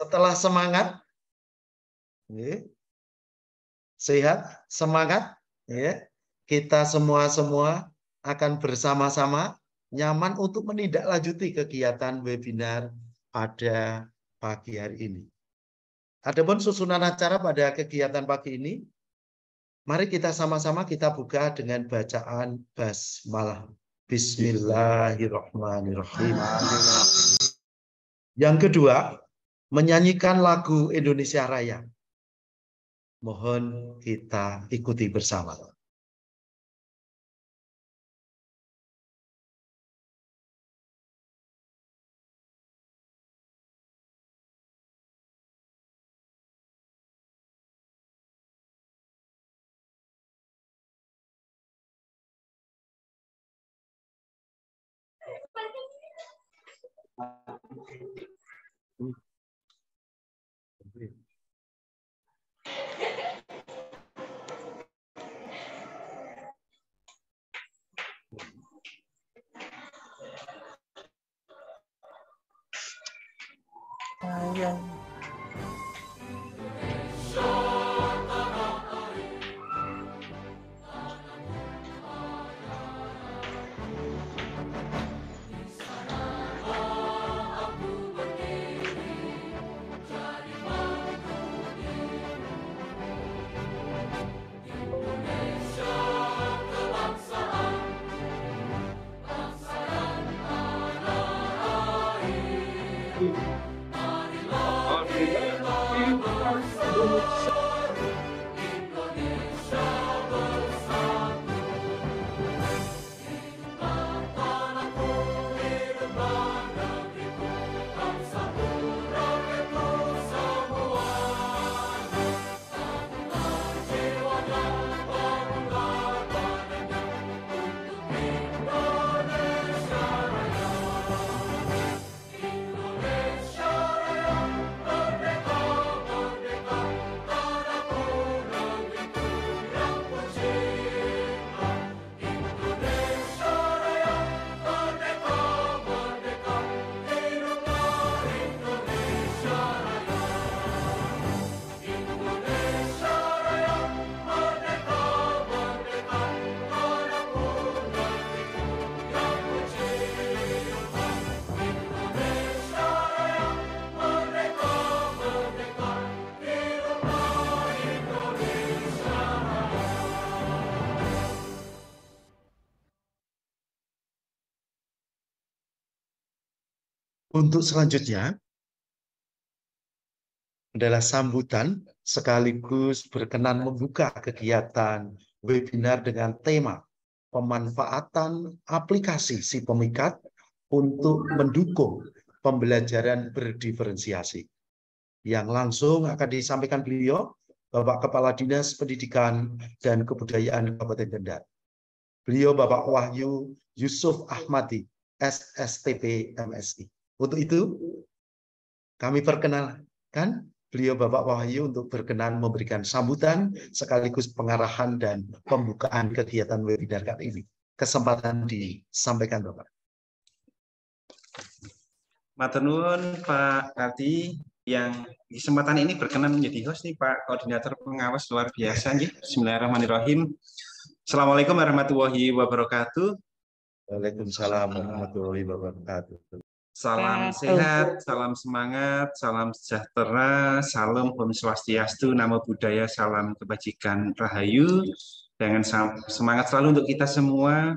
Setelah semangat, sehat, semangat, kita semua akan bersama-sama nyaman untuk menindaklanjuti kegiatan webinar pada pagi hari ini. Adapun susunan acara pada kegiatan pagi ini, mari kita sama-sama kita buka dengan bacaan basmalah. Bismillahirrahmanirrahim. Yang kedua, menyanyikan lagu Indonesia Raya. Mohon kita ikuti bersama. Untuk selanjutnya adalah sambutan sekaligus berkenan membuka kegiatan webinar dengan tema pemanfaatan aplikasi si pemikat untuk mendukung pembelajaran berdiferensiasi. Yang langsung akan disampaikan beliau, Bapak Kepala Dinas Pendidikan dan Kebudayaan Kabupaten Kendal. Beliau Bapak Wahyu Yusuf Ahmadi, SSTP MSI. Untuk itu, kami perkenalkan beliau Bapak Wahyu untuk berkenan memberikan sambutan sekaligus pengarahan dan pembukaan kegiatan webinar kali ini. Kesempatan disampaikan Bapak. Matur nuwun Pak Karti, yang di kesempatan ini berkenan menjadi host nih Pak Koordinator Pengawas luar biasa nih. Bismillahirrahmanirrahim. Assalamualaikum warahmatullahi wabarakatuh. Waalaikumsalam warahmatullahi wabarakatuh. Salam sehat, salam semangat, salam sejahtera, salam Om Swastiastu, Namo Buddhaya, salam kebajikan rahayu. Dengan semangat selalu untuk kita semua.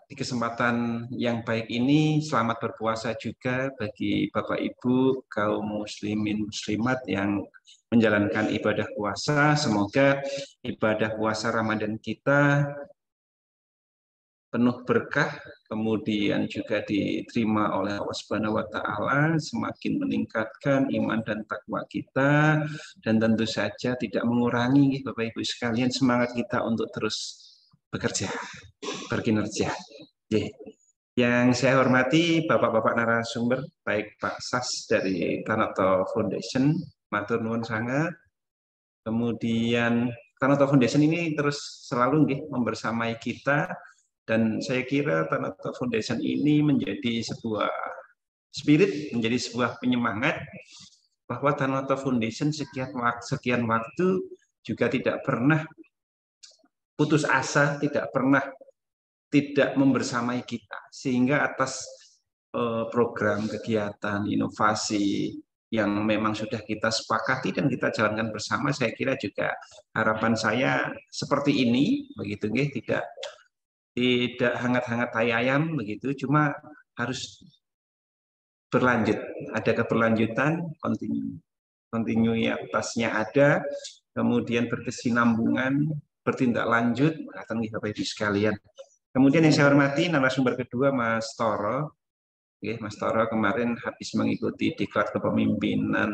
Di kesempatan yang baik ini, selamat berpuasa juga bagi Bapak Ibu kaum muslimin muslimat yang menjalankan ibadah puasa. Semoga ibadah puasa Ramadan kita penuh berkah, kemudian juga diterima oleh Allah Subhanahu wa Ta'ala, semakin meningkatkan iman dan takwa kita, dan tentu saja tidak mengurangi Bapak Ibu sekalian semangat kita untuk terus bekerja, berkinerja. Yang saya hormati Bapak-bapak narasumber, baik Pak Sas dari Tanoto Foundation, matur nuwun sangat. Kemudian Tanoto Foundation ini terus selalu membersamai kita. Dan saya kira Tanoto Foundation ini menjadi sebuah spirit, menjadi sebuah penyemangat bahwa Tanoto Foundation sekian waktu juga tidak pernah putus asa, tidak pernah tidak membersamai kita, sehingga atas program, kegiatan, inovasi yang memang sudah kita sepakati dan kita jalankan bersama, saya kira juga harapan saya seperti ini, begitu, tidak hangat-hangat tai ayam begitu, cuma harus berlanjut, ada keberlanjutan, kontinuitasnya ada, kemudian berkesinambungan, bertindak lanjut, Bapak Ibu sekalian. Kemudian yang saya hormati narasumber kedua Mas Toro. Mas Toro kemarin habis mengikuti diklat kepemimpinan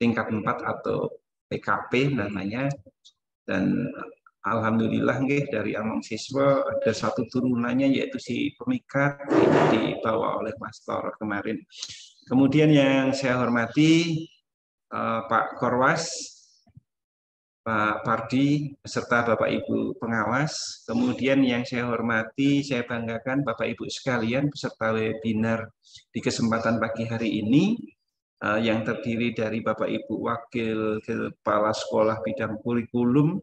tingkat 4 atau PKP namanya, dan alhamdulillah dari Among Siswa ada satu turunannya yaitu si pemikat, itu dibawa oleh Mas Toro kemarin. Kemudian yang saya hormati Pak Korwas, Pak Pardi, beserta Bapak Ibu pengawas. Kemudian yang saya hormati, saya banggakan Bapak Ibu sekalian beserta webinar di kesempatan pagi hari ini, yang terdiri dari Bapak Ibu Wakil Kepala Sekolah Bidang Kurikulum,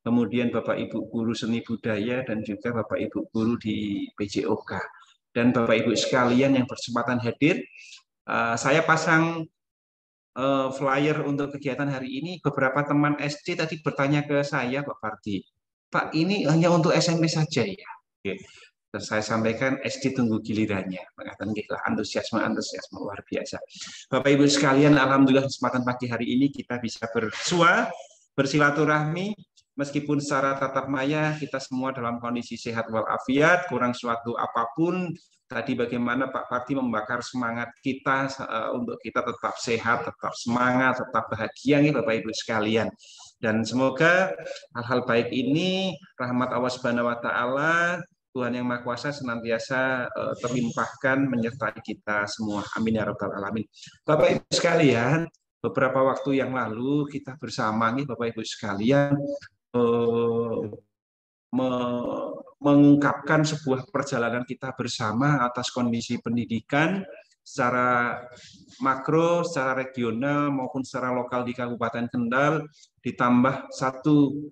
kemudian Bapak Ibu Guru Seni Budaya, dan juga Bapak Ibu Guru di PJOK. Dan Bapak Ibu sekalian yang berkesempatan hadir, saya pasang flyer untuk kegiatan hari ini. Beberapa teman SD tadi bertanya ke saya, Pak Pardi, Pak, ini hanya untuk SMP saja ya? Oke. Terus saya sampaikan SD tunggu gilirannya. Mengatakan antusiasme luar biasa. Bapak Ibu sekalian, alhamdulillah kesempatan pagi hari ini kita bisa bersua, bersilaturahmi, meskipun secara tatap maya kita semua dalam kondisi sehat walafiat, kurang suatu apapun. Tadi bagaimana Pak Pardi membakar semangat kita untuk kita tetap sehat, tetap semangat, tetap bahagia nih Bapak Ibu sekalian. Dan semoga hal-hal baik ini rahmat Allah Subhanahu wa taala, Tuhan yang Maha Kuasa senantiasa terlimpahkan menyertai kita semua. Amin ya rabbal alamin. Bapak Ibu sekalian, beberapa waktu yang lalu kita bersama nih Bapak Ibu sekalian mengungkapkan sebuah perjalanan kita bersama atas kondisi pendidikan secara makro, secara regional maupun secara lokal di Kabupaten Kendal, ditambah satu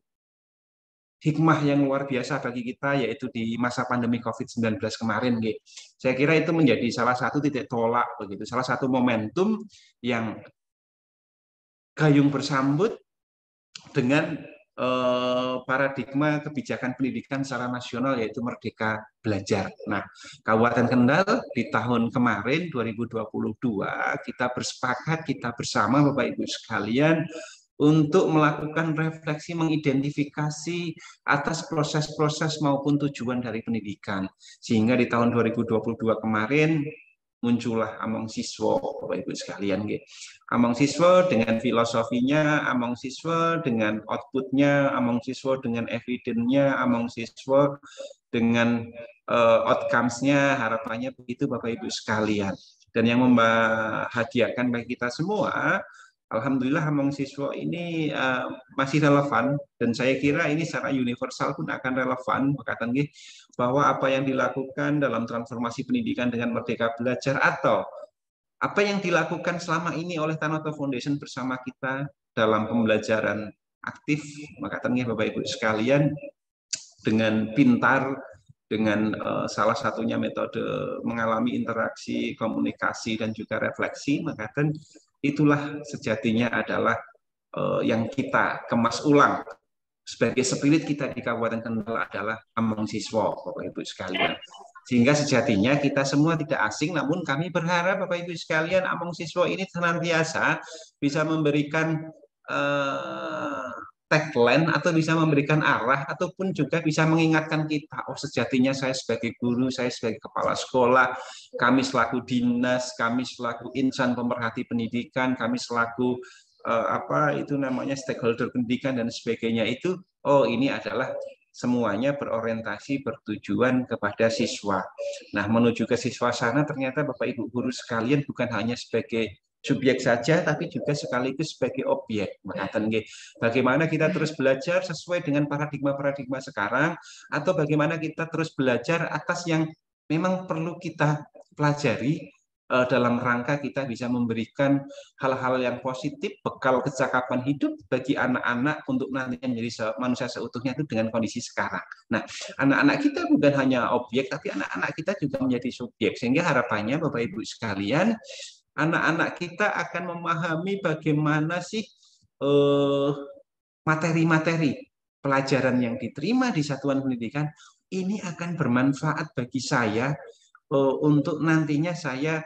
hikmah yang luar biasa bagi kita, yaitu di masa pandemi COVID-19 kemarin. Saya kira itu menjadi salah satu titik tolak, begitu, salah satu momentum yang gayung bersambut dengan paradigma kebijakan pendidikan secara nasional, yaitu Merdeka Belajar. Nah, Kabupaten Kendal di tahun kemarin 2022 kita bersepakat, kita bersama Bapak Ibu sekalian untuk melakukan refleksi, mengidentifikasi atas proses-proses maupun tujuan dari pendidikan. Sehingga di tahun 2022 kemarin muncullah Among Siswa, Bapak Ibu sekalian. Among Siswa dengan filosofinya, Among Siswa dengan outputnya, Among Siswa dengan evidence-nya, Among Siswa dengan outcomes-nya, harapannya begitu Bapak Ibu sekalian. Dan yang membahagiakan bagi kita semua, alhamdulillah Among Siswa ini masih relevan, dan saya kira ini secara universal pun akan relevan, berkaitan bahwa apa yang dilakukan dalam transformasi pendidikan dengan Merdeka Belajar atau apa yang dilakukan selama ini oleh Tanoto Foundation bersama kita dalam pembelajaran aktif, berkaitan Bapak Ibu sekalian, dengan pintar, dengan salah satunya metode mengalami interaksi, komunikasi, dan juga refleksi, berkaitan itulah sejatinya adalah yang kita kemas ulang sebagai spirit kita di Kabupaten Kendal adalah Among Siswa, Bapak Ibu sekalian. Sehingga sejatinya kita semua tidak asing, namun kami berharap Bapak Ibu sekalian Among Siswa ini senantiasa bisa memberikan tagline atau bisa memberikan arah, ataupun juga bisa mengingatkan kita, oh sejatinya saya sebagai guru, saya sebagai kepala sekolah, kami selaku dinas, kami selaku insan pemerhati pendidikan, kami selaku stakeholder pendidikan dan sebagainya itu, oh ini adalah semuanya berorientasi, bertujuan kepada siswa. Nah, menuju ke siswa sana ternyata Bapak Ibu guru sekalian bukan hanya sebagai subjek saja, tapi juga sekaligus sebagai objek. Bagaimana kita terus belajar sesuai dengan paradigma-paradigma sekarang, atau bagaimana kita terus belajar atas yang memang perlu kita pelajari dalam rangka kita bisa memberikan hal-hal yang positif, bekal kecakapan hidup bagi anak-anak untuk nantinya menjadi manusia seutuhnya itu dengan kondisi sekarang. Nah, anak-anak kita bukan hanya objek, tapi anak-anak kita juga menjadi subjek. Sehingga harapannya Bapak Ibu sekalian, anak-anak kita akan memahami bagaimana sih materi-materi pelajaran yang diterima di satuan pendidikan ini akan bermanfaat bagi saya untuk nantinya saya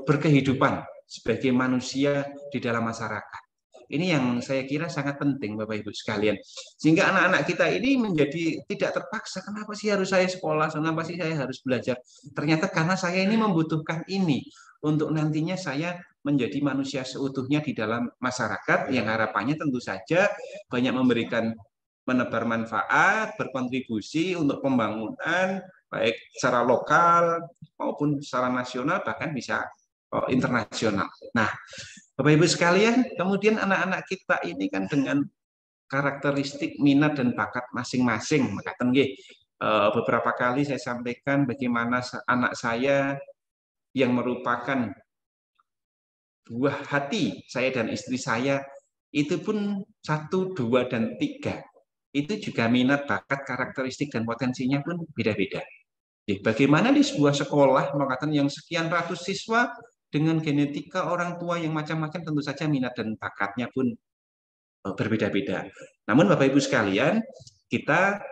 berkehidupan sebagai manusia di dalam masyarakat. Ini yang saya kira sangat penting Bapak Ibu sekalian. Sehingga anak-anak kita ini menjadi tidak terpaksa, kenapa sih harus saya sekolah, kenapa sih saya harus belajar. Ternyata karena saya ini membutuhkan ini untuk nantinya saya menjadi manusia seutuhnya di dalam masyarakat yang harapannya tentu saja banyak memberikan menebar manfaat, berkontribusi untuk pembangunan baik secara lokal maupun secara nasional bahkan bisa internasional. Nah, Bapak Ibu sekalian, kemudian anak-anak kita ini kan dengan karakteristik minat dan bakat masing-masing. Maka beberapa kali saya sampaikan bagaimana anak saya yang merupakan buah hati saya dan istri saya itu pun 1, 2, dan 3 itu juga minat, bakat, karakteristik, dan potensinya pun beda-beda. Bagaimana di sebuah sekolah mengatakan yang sekian ratus siswa dengan genetika orang tua yang macam-macam tentu saja minat dan bakatnya pun berbeda-beda. Namun Bapak Ibu sekalian, kita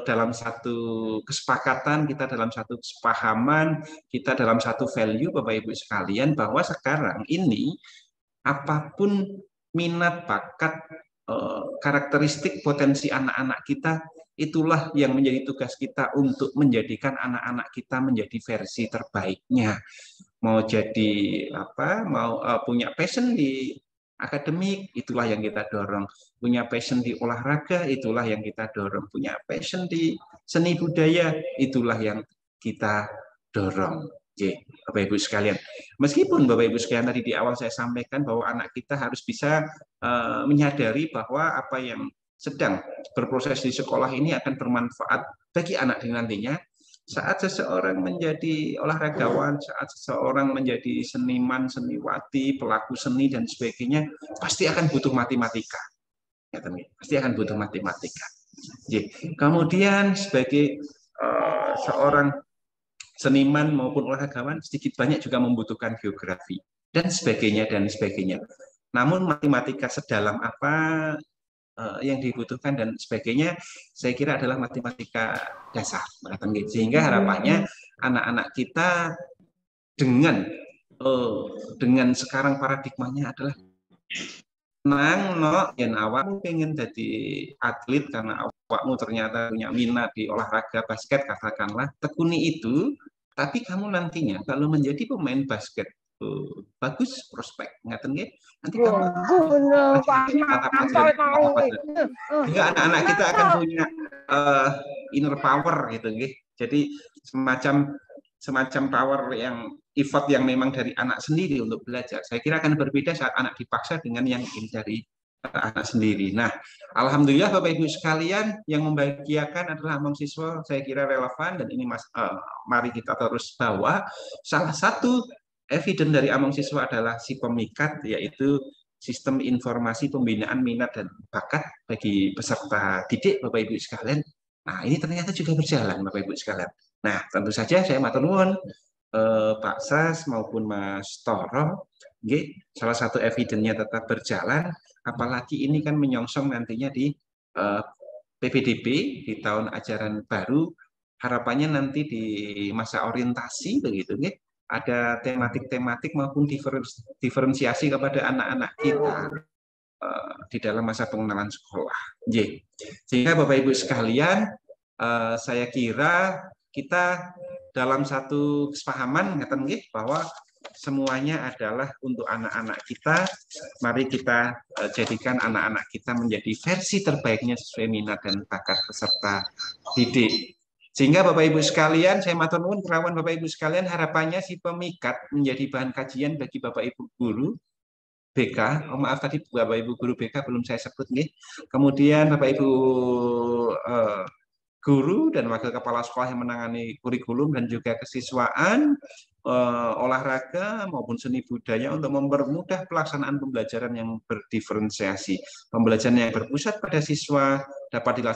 dalam satu kesepakatan, kita dalam satu kesepahaman, kita dalam satu value Bapak Ibu sekalian bahwa sekarang ini apapun minat, bakat, karakteristik, potensi anak-anak kita, itulah yang menjadi tugas kita untuk menjadikan anak-anak kita menjadi versi terbaiknya. Mau jadi apa? Mau punya passion di akademik, itulah yang kita dorong. Punya passion di olahraga, itulah yang kita dorong. Punya passion di seni budaya, itulah yang kita dorong. Oke, Bapak Ibu sekalian. Meskipun Bapak Ibu sekalian tadi di awal saya sampaikan bahwa anak kita harus bisa menyadari bahwa apa yang sedang berproses di sekolah ini akan bermanfaat bagi anak nantinya. Saat seseorang menjadi olahragawan, saat seseorang menjadi seniman, seniwati, pelaku seni dan sebagainya, pasti akan butuh matematika. Ya, pasti akan butuh matematika. Kemudian sebagai seorang seniman maupun olahragawan sedikit banyak juga membutuhkan geografi dan sebagainya dan sebagainya. Namun matematika sedalam apa yang dibutuhkan dan sebagainya, saya kira adalah matematika dasar. Sehingga harapannya anak-anak kita dengan sekarang paradigmanya adalah nang no yen awakmu pengen jadi atlet karena awakmu ternyata punya minat di olahraga basket katakanlah, tekuni itu, tapi kamu nantinya kalau menjadi pemain basket bagus prospek ngaten nggih, nanti kamu sehingga anak-anak kita akan punya inner power gitu nggih. Jadi semacam power yang effort yang memang dari anak sendiri untuk belajar. Saya kira akan berbeda saat anak dipaksa dengan yang dari anak sendiri. Nah, alhamdulillah Bapak Ibu sekalian, yang membahagiakan adalah Among Siswa, saya kira relevan dan ini mari kita terus bawa. Salah satu evidence dari Among Siswa adalah si pemikat, yaitu sistem informasi pembinaan minat dan bakat bagi peserta didik Bapak Ibu sekalian. Nah, ini ternyata juga berjalan Bapak Ibu sekalian. Nah, tentu saja saya matur nuwun Pak Sas maupun Mas Toro, salah satu evidennya tetap berjalan, apalagi ini kan menyongsong nantinya di PPDB di tahun ajaran baru, harapannya nanti di masa orientasi begitu, ada tematik-tematik maupun diferensiasi kepada anak-anak kita di dalam masa pengenalan sekolah. Sehingga Bapak Ibu sekalian, saya kira kita dalam satu kesepahaman bahwa semuanya adalah untuk anak-anak kita. Mari kita jadikan anak-anak kita menjadi versi terbaiknya sesuai minat dan bakat peserta didik. Sehingga Bapak Ibu sekalian, saya matur nuwun kerawan Bapak Ibu sekalian, harapannya si pemikat menjadi bahan kajian bagi Bapak Ibu guru BK. Oh, maaf tadi Bapak Ibu guru BK belum saya sebut nih. Kemudian Bapak Ibu guru dan wakil kepala sekolah yang menangani kurikulum dan juga kesiswaan, olahraga maupun seni budaya untuk mempermudah pelaksanaan pembelajaran yang berdiferensiasi. Pembelajaran yang berpusat pada siswa dapat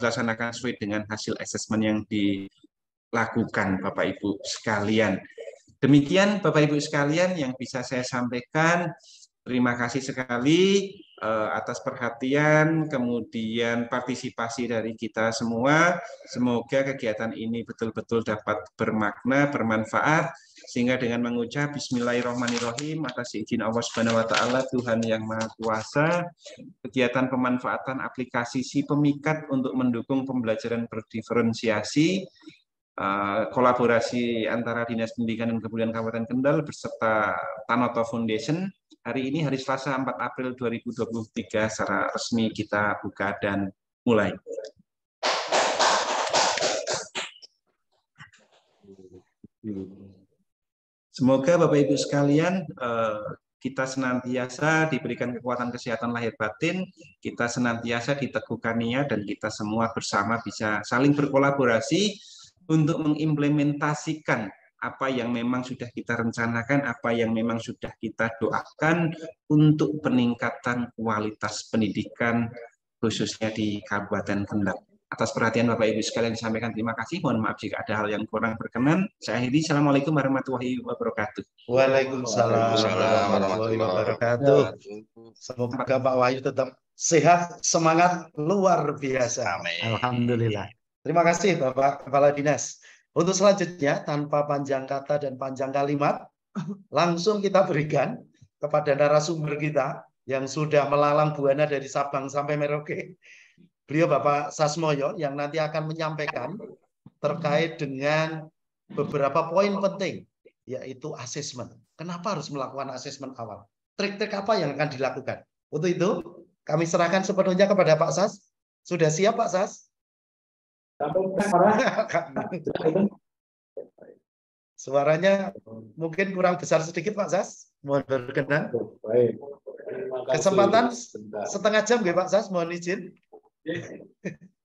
dilaksanakan sesuai dengan hasil asesmen yang dilakukan, Bapak Ibu sekalian. Demikian Bapak Ibu sekalian yang bisa saya sampaikan. Terima kasih sekali atas perhatian, kemudian partisipasi dari kita semua. Semoga kegiatan ini betul-betul dapat bermakna, bermanfaat, sehingga dengan mengucap Bismillahirrahmanirrahim atas izin Allah Subhanahu wa Ta'ala, Tuhan yang Maha Kuasa, kegiatan pemanfaatan aplikasi si pemikat untuk mendukung pembelajaran berdiferensiasi, kolaborasi antara Dinas Pendidikan dan Kebudayaan Kabupaten Kendal beserta Tanoto Foundation. Hari ini hari Selasa 4 April 2023 secara resmi kita buka dan mulai. Semoga Bapak Ibu sekalian kita senantiasa diberikan kekuatan kesehatan lahir batin, kita senantiasa diteguhkan niat, dan kita semua bersama bisa saling berkolaborasi untuk mengimplementasikan apa yang memang sudah kita rencanakan, apa yang memang sudah kita doakan untuk peningkatan kualitas pendidikan khususnya di Kabupaten Kendal. Atas perhatian Bapak Ibu sekalian disampaikan terima kasih. Mohon maaf jika ada hal yang kurang berkenan. Saya akhiri. Assalamualaikum warahmatullahi wabarakatuh. Waalaikumsalam warahmatullahi wabarakatuh. Semoga Pak Wahyu tetap sehat, semangat luar biasa. Amin. Alhamdulillah. Terima kasih Bapak Kepala Dinas. Untuk selanjutnya, tanpa panjang kata dan panjang kalimat, langsung kita berikan kepada narasumber kita yang sudah melalang buana dari Sabang sampai Merauke. Beliau Bapak Sasmoyo yang nanti akan menyampaikan terkait dengan beberapa poin penting, yaitu asesmen. Kenapa harus melakukan asesmen awal? Trik-trik apa yang akan dilakukan? Untuk itu, kami serahkan sepenuhnya kepada Pak Sas. Sudah siap Pak Sas? Suaranya mungkin kurang besar sedikit Pak Sas. Mohon berkenan. Baik. Kesempatan setengah jam ya Pak Sas, mohon izin.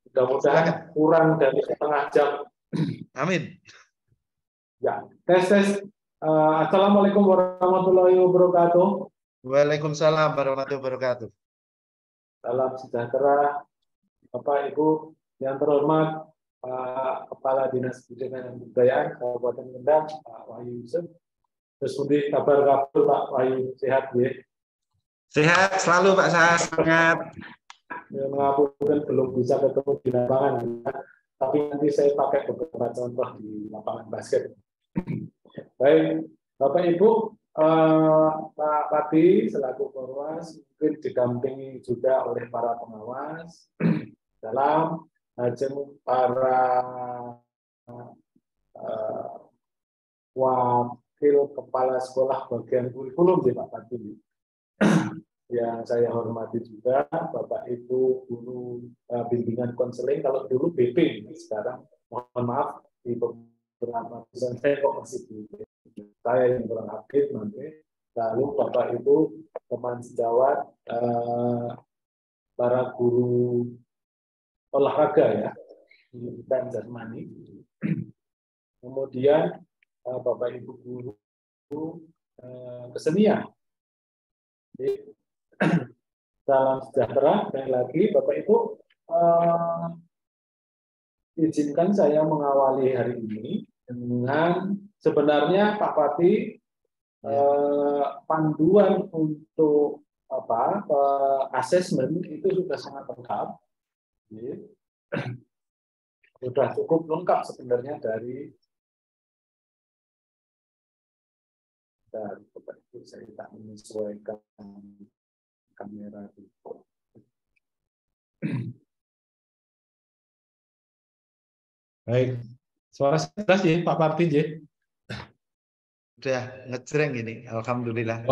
Mudah-mudahan kurang dari setengah jam. Amin. Ya, tes. Assalamualaikum warahmatullahi wabarakatuh. Waalaikumsalam warahmatullahi wabarakatuh. Salam sejahtera, Bapak Ibu yang terhormat, Pak Kepala Dinas Pendidikan dan Kebudayaan Kabupaten Kendal, Pak Wahyu Yusuf. Terus pundi kabar Pak Wahyu, sehat ya? Sehat selalu Pak Sas, semangat. Ya, mengapunten belum bisa ketemu di lapangan, ya. Tapi nanti saya pakai beberapa contoh di lapangan basket. Baik, Bapak Ibu, Pak Pati selaku Korwas mungkin didampingi juga oleh para pengawas dalam ajeng para wakil kepala sekolah bagian kurikulum di Pak Pati. Yang saya hormati juga Bapak Ibu guru bimbingan konseling, kalau dulu BP, sekarang mohon maaf di beberapa pesan saya kok masih BP. Saya yang kurang update nanti. Lalu Bapak Ibu teman sejawat, para guru olahraga ya, dan jasmani. Kemudian Bapak Ibu guru kesenian. Jadi, salam sejahtera. Dan lagi Bapak Ibu, izinkan saya mengawali hari ini dengan sebenarnya Pak Pati panduan untuk asesmen itu sudah sangat lengkap. Sudah cukup lengkap sebenarnya dari Bapak Ibu, saya tak menyesuaikan kamera itu. Baik, suara jelas ya Pak Parti ya. Udah ngejreng ini, alhamdulillah.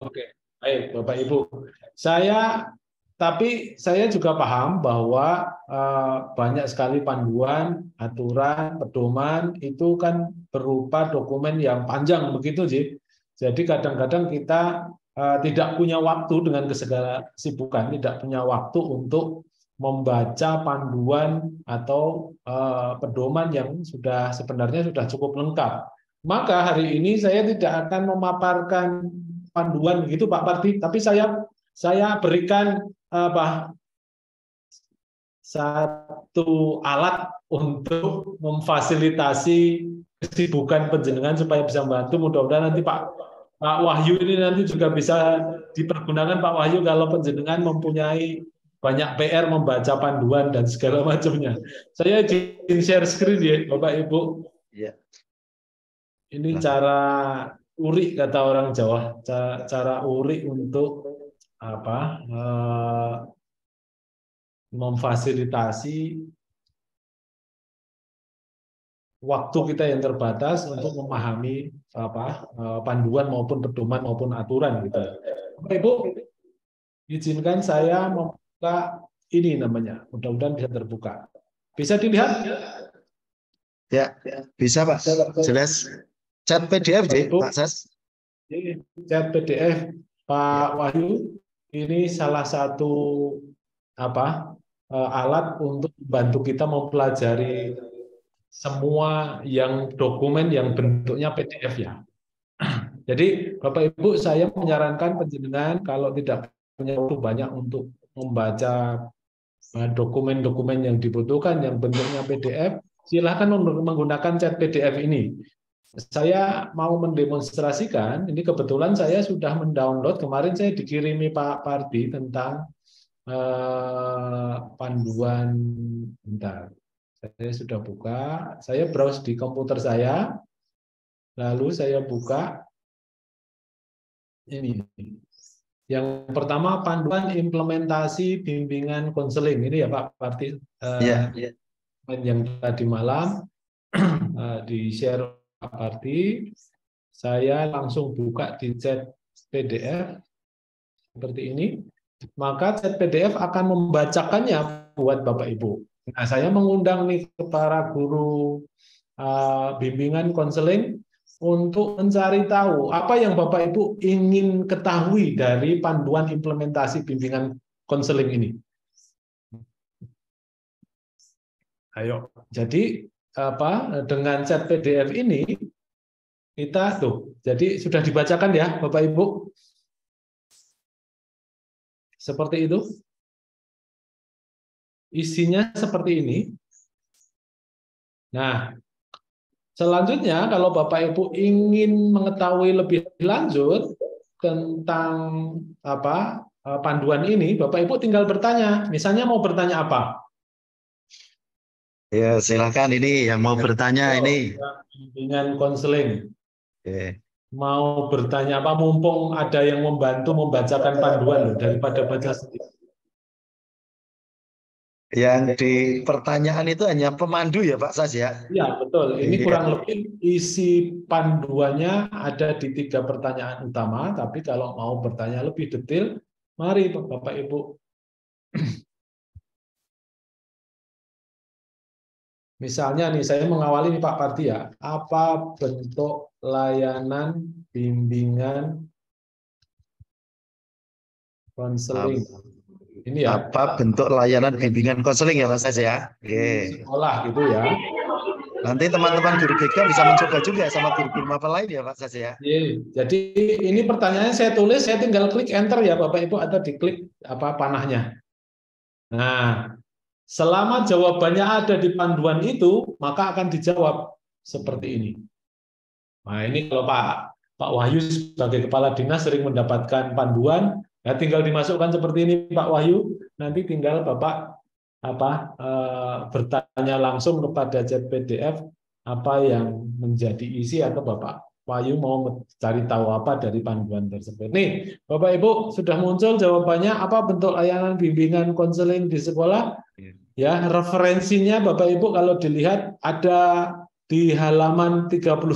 Oke, baik Bapak Ibu. Tapi saya juga paham bahwa banyak sekali panduan, aturan, pedoman itu kan berupa dokumen yang panjang begitu sih. Jadi kadang-kadang kita tidak punya waktu dengan segala kesibukan, tidak punya waktu untuk membaca panduan atau pedoman yang sebenarnya sudah cukup lengkap. Maka hari ini saya tidak akan memaparkan panduan gitu Pak Parti, tapi saya berikan satu alat untuk memfasilitasi kesibukan penjenengan supaya bisa membantu. Mudah-mudahan nanti Pak Wahyu ini nanti juga bisa dipergunakan Pak Wahyu kalau penjenengan mempunyai banyak PR membaca panduan dan segala macamnya. Saya izin share screen ya Bapak Ibu. Ya. Ini cara urik kata orang Jawa, cara urik untuk memfasilitasi waktu kita yang terbatas untuk memahami panduan maupun pedoman maupun aturan gitu. Bapak Ibu, izinkan saya membuka ini namanya. Mudah-mudahan bisa terbuka. Bisa dilihat? Ya, bisa Pak. Jelas. Chat PDF Pak Sas. Chat PDF Pak Wahyu. Ini salah satu alat untuk membantu kita mempelajari semua yang dokumen yang bentuknya PDF ya. Jadi Bapak Ibu, saya menyarankan penjenengan kalau tidak punya waktu banyak untuk membaca dokumen-dokumen yang dibutuhkan yang bentuknya PDF, silakan menggunakan chat PDF ini. Saya mau mendemonstrasikan, ini kebetulan saya sudah mendownload, kemarin saya dikirimi Pak Pardi tentang panduan, bentar, saya sudah buka, saya browse di komputer saya, lalu saya buka ini. Yang pertama panduan implementasi bimbingan konseling, ini ya Pak Parti, yang tadi malam di share Pak Parti, saya langsung buka di chat PDF seperti ini. Maka chat PDF akan membacakannya buat Bapak Ibu. Nah, saya mengundang nih ke para guru bimbingan konseling untuk mencari tahu apa yang Bapak Ibu ingin ketahui dari panduan implementasi bimbingan konseling ini. Ayo, jadi dengan chat PDF ini kita jadi sudah dibacakan ya Bapak Ibu. Seperti itu. Isinya seperti ini. Nah, selanjutnya kalau Bapak Ibu ingin mengetahui lebih lanjut tentang panduan ini, Bapak Ibu tinggal bertanya. Misalnya mau bertanya apa? Ya, silakan ini yang mau bertanya ini. Bimbingan konseling. Oke. Mau bertanya apa? Mumpung ada yang membantu membacakan panduan loh, daripada baca sendiri. Yang di pertanyaan itu hanya pemandu ya Pak Sas ya? Iya, betul. Ini kurang lebih isi panduannya ada di 3 pertanyaan utama, tapi kalau mau bertanya lebih detail, mari Bapak Ibu. Misalnya nih, saya mengawali nih Pak Parti ya, apa bentuk layanan bimbingan konseling? Ini ya. Apa bentuk layanan bimbingan konseling ya Pak Sas ya? Oke. Sekolah gitu ya. Nanti teman-teman guru BK bisa mencoba juga sama guru-guru apa lain ya Pak Sas ya? Jadi ini pertanyaannya saya tulis, saya tinggal klik enter ya Bapak Ibu, atau diklik panahnya. Nah, selama jawabannya ada di panduan itu, maka akan dijawab seperti ini. Nah, ini kalau Pak Wahyu sebagai kepala dinas sering mendapatkan panduan, ya tinggal dimasukkan seperti ini Pak Wahyu, nanti tinggal Bapak bertanya langsung kepada chat PDF apa yang menjadi isi, atau Bapak Wahyu mau cari tahu apa dari panduan tersebut. Nih, Bapak Ibu sudah muncul jawabannya, apa bentuk layanan bimbingan konseling di sekolah? Ya, referensinya Bapak Ibu kalau dilihat ada di halaman 39,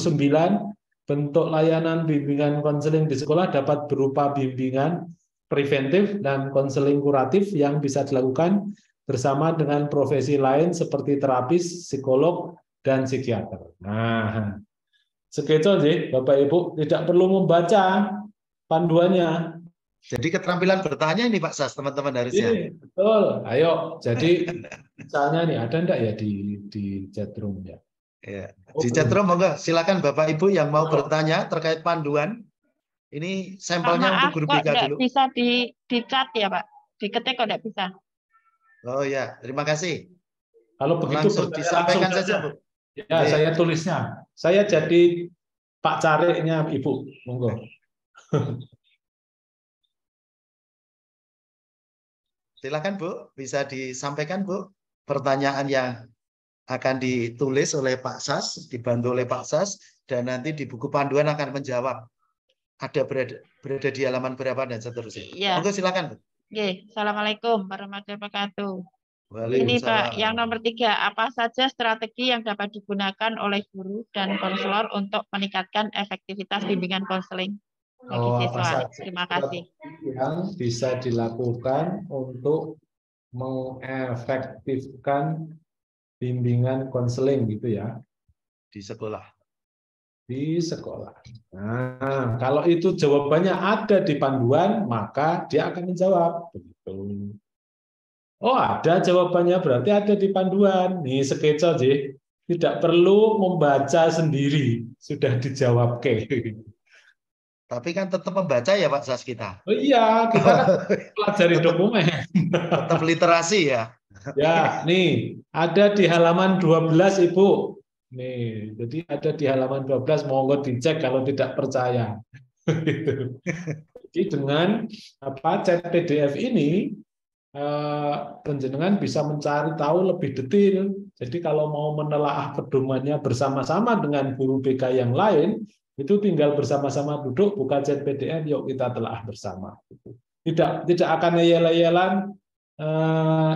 bentuk layanan bimbingan konseling di sekolah dapat berupa bimbingan preventif dan konseling kuratif yang bisa dilakukan bersama dengan profesi lain seperti terapis, psikolog, dan psikiater. Nah, sekecil sih Bapak Ibu, tidak perlu membaca panduannya. Jadi keterampilan bertanya ini Pak Sas, teman-teman harusnya. Betul, ayo. Jadi misalnya nih, ada enggak ya di chat room ya? Ya. Oh, Di belum. chatroom, monggo silakan Bapak Ibu yang mau bertanya terkait panduan. Ini Pak, sampelnya maaf untuk guru kok BK nggak dulu. bisa di chat ya Pak? Diketik kok nggak bisa. Oh ya, terima kasih. Kalau begitu Langsung bertanya disampaikan langsung saja, Bu. Ya, Oke. saya tulisnya. Saya jadi Pak Cariknya Ibu. Monggo. Silakan Bu, bisa disampaikan Bu pertanyaan yang akan ditulis oleh Pak Sas, dibantu oleh Pak Sas, dan nanti di buku panduan akan menjawab. Ada berada di halaman berapa dan seterusnya. Iya. Monggo silakan Bu. Oke, Assalamualaikum warahmatullahi wabarakatuh. Ini Pak, Waalaikumsalam. yang nomor 3, apa saja strategi yang dapat digunakan oleh guru dan konselor untuk meningkatkan efektivitas bimbingan konseling bagi Apa siswa? saja Terima kasih. yang bisa dilakukan untuk mengefektifkan bimbingan konseling gitu ya Di sekolah. di sekolah. Nah, kalau itu jawabannya ada di panduan, maka dia akan menjawab. Begitu. Oh, ada jawabannya, berarti ada di panduan. Nih, sketsa sih. Tidak perlu membaca sendiri, sudah dijawab. Tapi kan tetap membaca ya Pak Sas kita. Oh iya, kita kan pelajari dokumen. Tetap literasi ya. Ya, nih, ada di halaman 12, Ibu. Nih, jadi ada di halaman 12, monggo dicek kalau tidak percaya. Jadi dengan chat PDF ini, penjenengan bisa mencari tahu lebih detail. Jadi kalau mau menelaah pedomannya bersama-sama dengan guru BK yang lain, itu tinggal bersama-sama duduk, buka chat PDF, yuk kita telaah bersama. Tidak akan yel-yelan,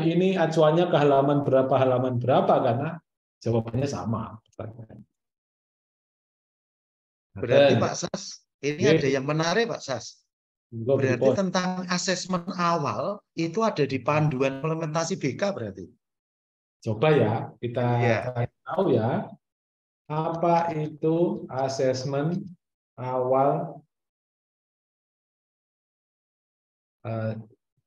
ini acuannya ke halaman berapa, karena jawabannya sama. Berarti Pak Sas, ini ada yang menarik Pak Sas. Berarti tentang asesmen awal itu ada di panduan implementasi BK berarti. Coba ya, kita tahu ya, apa itu asesmen awal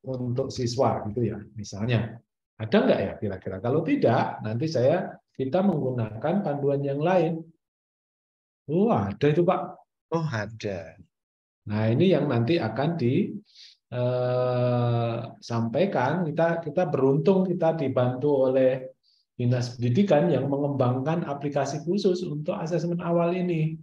untuk siswa gitu ya, misalnya. Ada nggak ya kira-kira? Kalau tidak, nanti kita menggunakan panduan yang lain. Oh, ada itu Pak. Oh, ada. Nah, ini yang nanti akan disampaikan. Kita beruntung kita dibantu oleh Dinas Pendidikan yang mengembangkan aplikasi khusus untuk asesmen awal ini.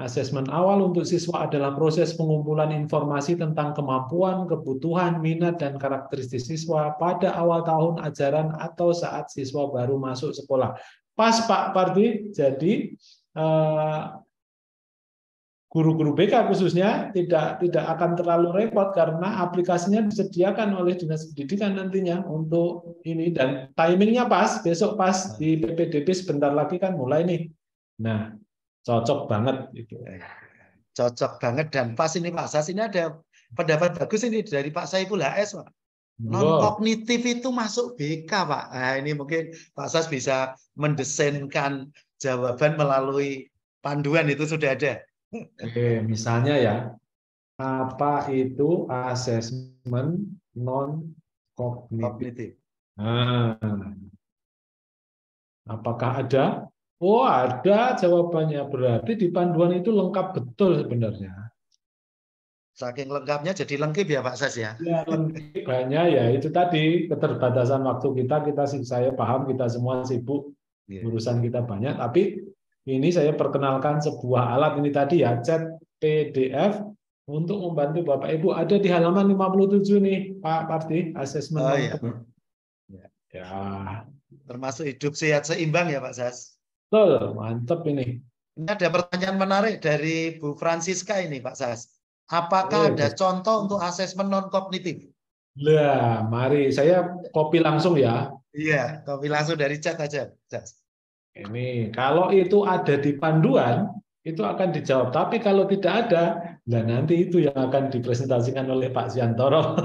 Asesmen awal untuk siswa adalah proses pengumpulan informasi tentang kemampuan, kebutuhan, minat, dan karakteristik siswa pada awal tahun ajaran atau saat siswa baru masuk sekolah. Pas Pak Pardi, jadi guru-guru BK khususnya tidak akan terlalu repot karena aplikasinya disediakan oleh Dinas Pendidikan nantinya untuk ini, dan timingnya pas, besok pas di PPDB sebentar lagi kan mulai nih. Nah, cocok banget itu. Cocok banget dan pas ini Pak Sas. Ini ada pendapat bagus ini dari Pak Saiful HS Pak. Non kognitif itu masuk BK Pak. Nah, ini mungkin Pak Sas bisa mendesainkan jawaban melalui panduan, itu sudah ada. Oke, misalnya ya, apa itu asesmen non kognitif? Nah, apakah ada? Oh, ada jawabannya. Berarti di panduan itu lengkap betul sebenarnya. Saking lengkapnya jadi lengkap ya Pak Sas ya. Ya, lengkap hanya ya itu tadi keterbatasan waktu saya paham kita semua sibuk, urusan kita banyak, tapi ini saya perkenalkan sebuah alat ini tadi ya, chat PDF untuk membantu Bapak Ibu. Ada di halaman 57 nih Pak Parti, asesmen. Oh, iya. Ya. Termasuk hidup sehat seimbang ya Pak Sas. Betul, mantap ini. Ini ada pertanyaan menarik dari Bu Francisca ini Pak Sas. Apakah ada contoh untuk asesmen non kognitif? Lah, mari saya copy langsung ya. Iya, copy langsung dari chat aja. Ini kalau itu ada di panduan itu akan dijawab. Tapi kalau tidak ada, nah nanti itu yang akan dipresentasikan oleh Pak Siantoro.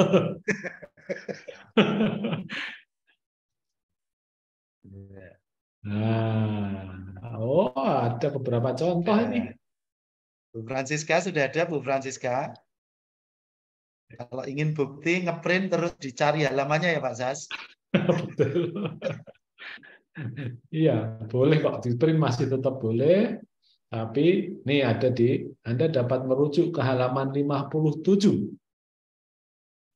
Nah, oh ada beberapa contoh ini. Bu Francisca sudah ada, Bu Francisca. Kalau ingin bukti ngeprint terus dicari halamannya ya Pak Sas. Betul. Iya, boleh kok di print masih tetap boleh. Tapi nih ada Anda dapat merujuk ke halaman 57.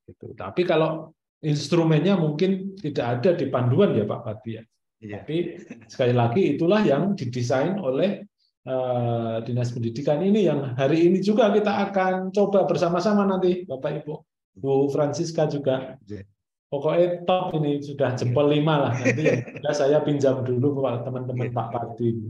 Gitu. Tapi kalau instrumennya mungkin tidak ada di panduan ya Pak Fadli ya. Iya. Tapi sekali lagi itulah yang didesain oleh Dinas Pendidikan ini yang hari ini juga kita akan coba bersama-sama nanti Bapak Ibu. Bu Francisca juga. Pokoknya top ini sudah jempol 5 lah. Nanti yang sudah saya pinjam dulu ke teman-teman Pak Fadli.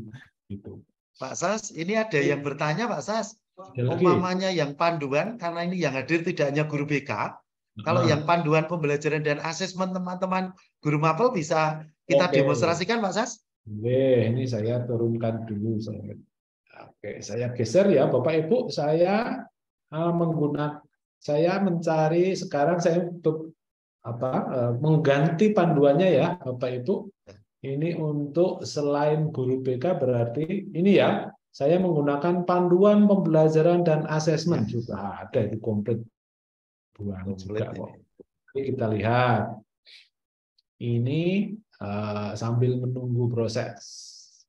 Gitu. Pak Sas, ini ada yang bertanya Pak Sas. Lagi. Umpamanya yang panduan, karena ini yang hadir tidak hanya guru BK, kalau yang panduan pembelajaran dan asesmen teman-teman guru mapel bisa kita demonstrasikan Pak Sas? Ini saya turunkan dulu. Oke, saya geser ya Bapak Ibu. Saya mencari sekarang saya untuk mengganti panduannya ya Bapak Ibu. Ini untuk selain guru BK berarti ini ya. Saya menggunakan panduan pembelajaran dan asesmen juga ada itu komplit juga kok. Kita lihat ini sambil menunggu proses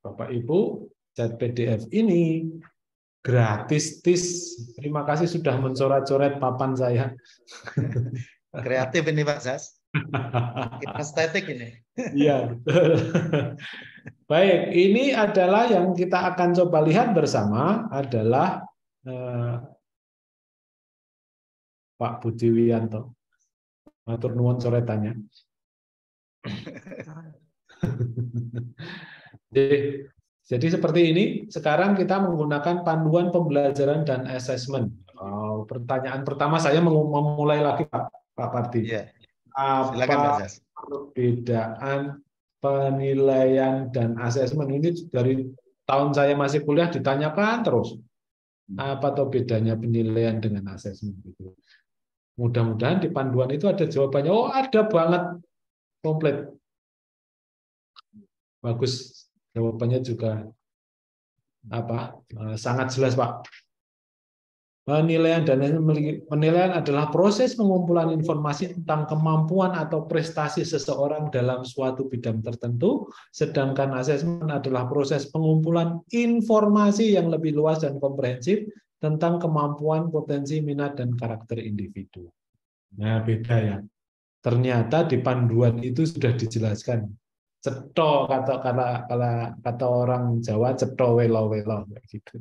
Bapak Ibu, chat PDF ini gratis tis. Terima kasih sudah mencoret-coret papan saya. Kreatif ini Pak Sas. Estetik ini. Iya. Baik, ini adalah yang kita akan coba lihat bersama adalah Pak Budi Wianto. Matur nuwun coretannya. Jadi seperti ini. Sekarang kita menggunakan panduan pembelajaran dan asesmen. Pertanyaan pertama saya memulai lagi Pak Parti. Ya. Silakan, Pak. Perbedaan penilaian dan asesmen ini dari tahun saya masih kuliah ditanyakan terus. Apa tuh bedanya penilaian dengan asesmen gitu. Mudah-mudahan di panduan itu ada jawabannya. Oh, ada banget komplit. Bagus. Jawabannya juga sangat jelas, Pak. Penilaian adalah proses pengumpulan informasi tentang kemampuan atau prestasi seseorang dalam suatu bidang tertentu, sedangkan asesmen adalah proses pengumpulan informasi yang lebih luas dan komprehensif tentang kemampuan, potensi, minat, dan karakter individu. Nah, beda ya. Ternyata di panduan itu sudah dijelaskan. Cetho kata orang Jawa, cetho welo-welo gitu.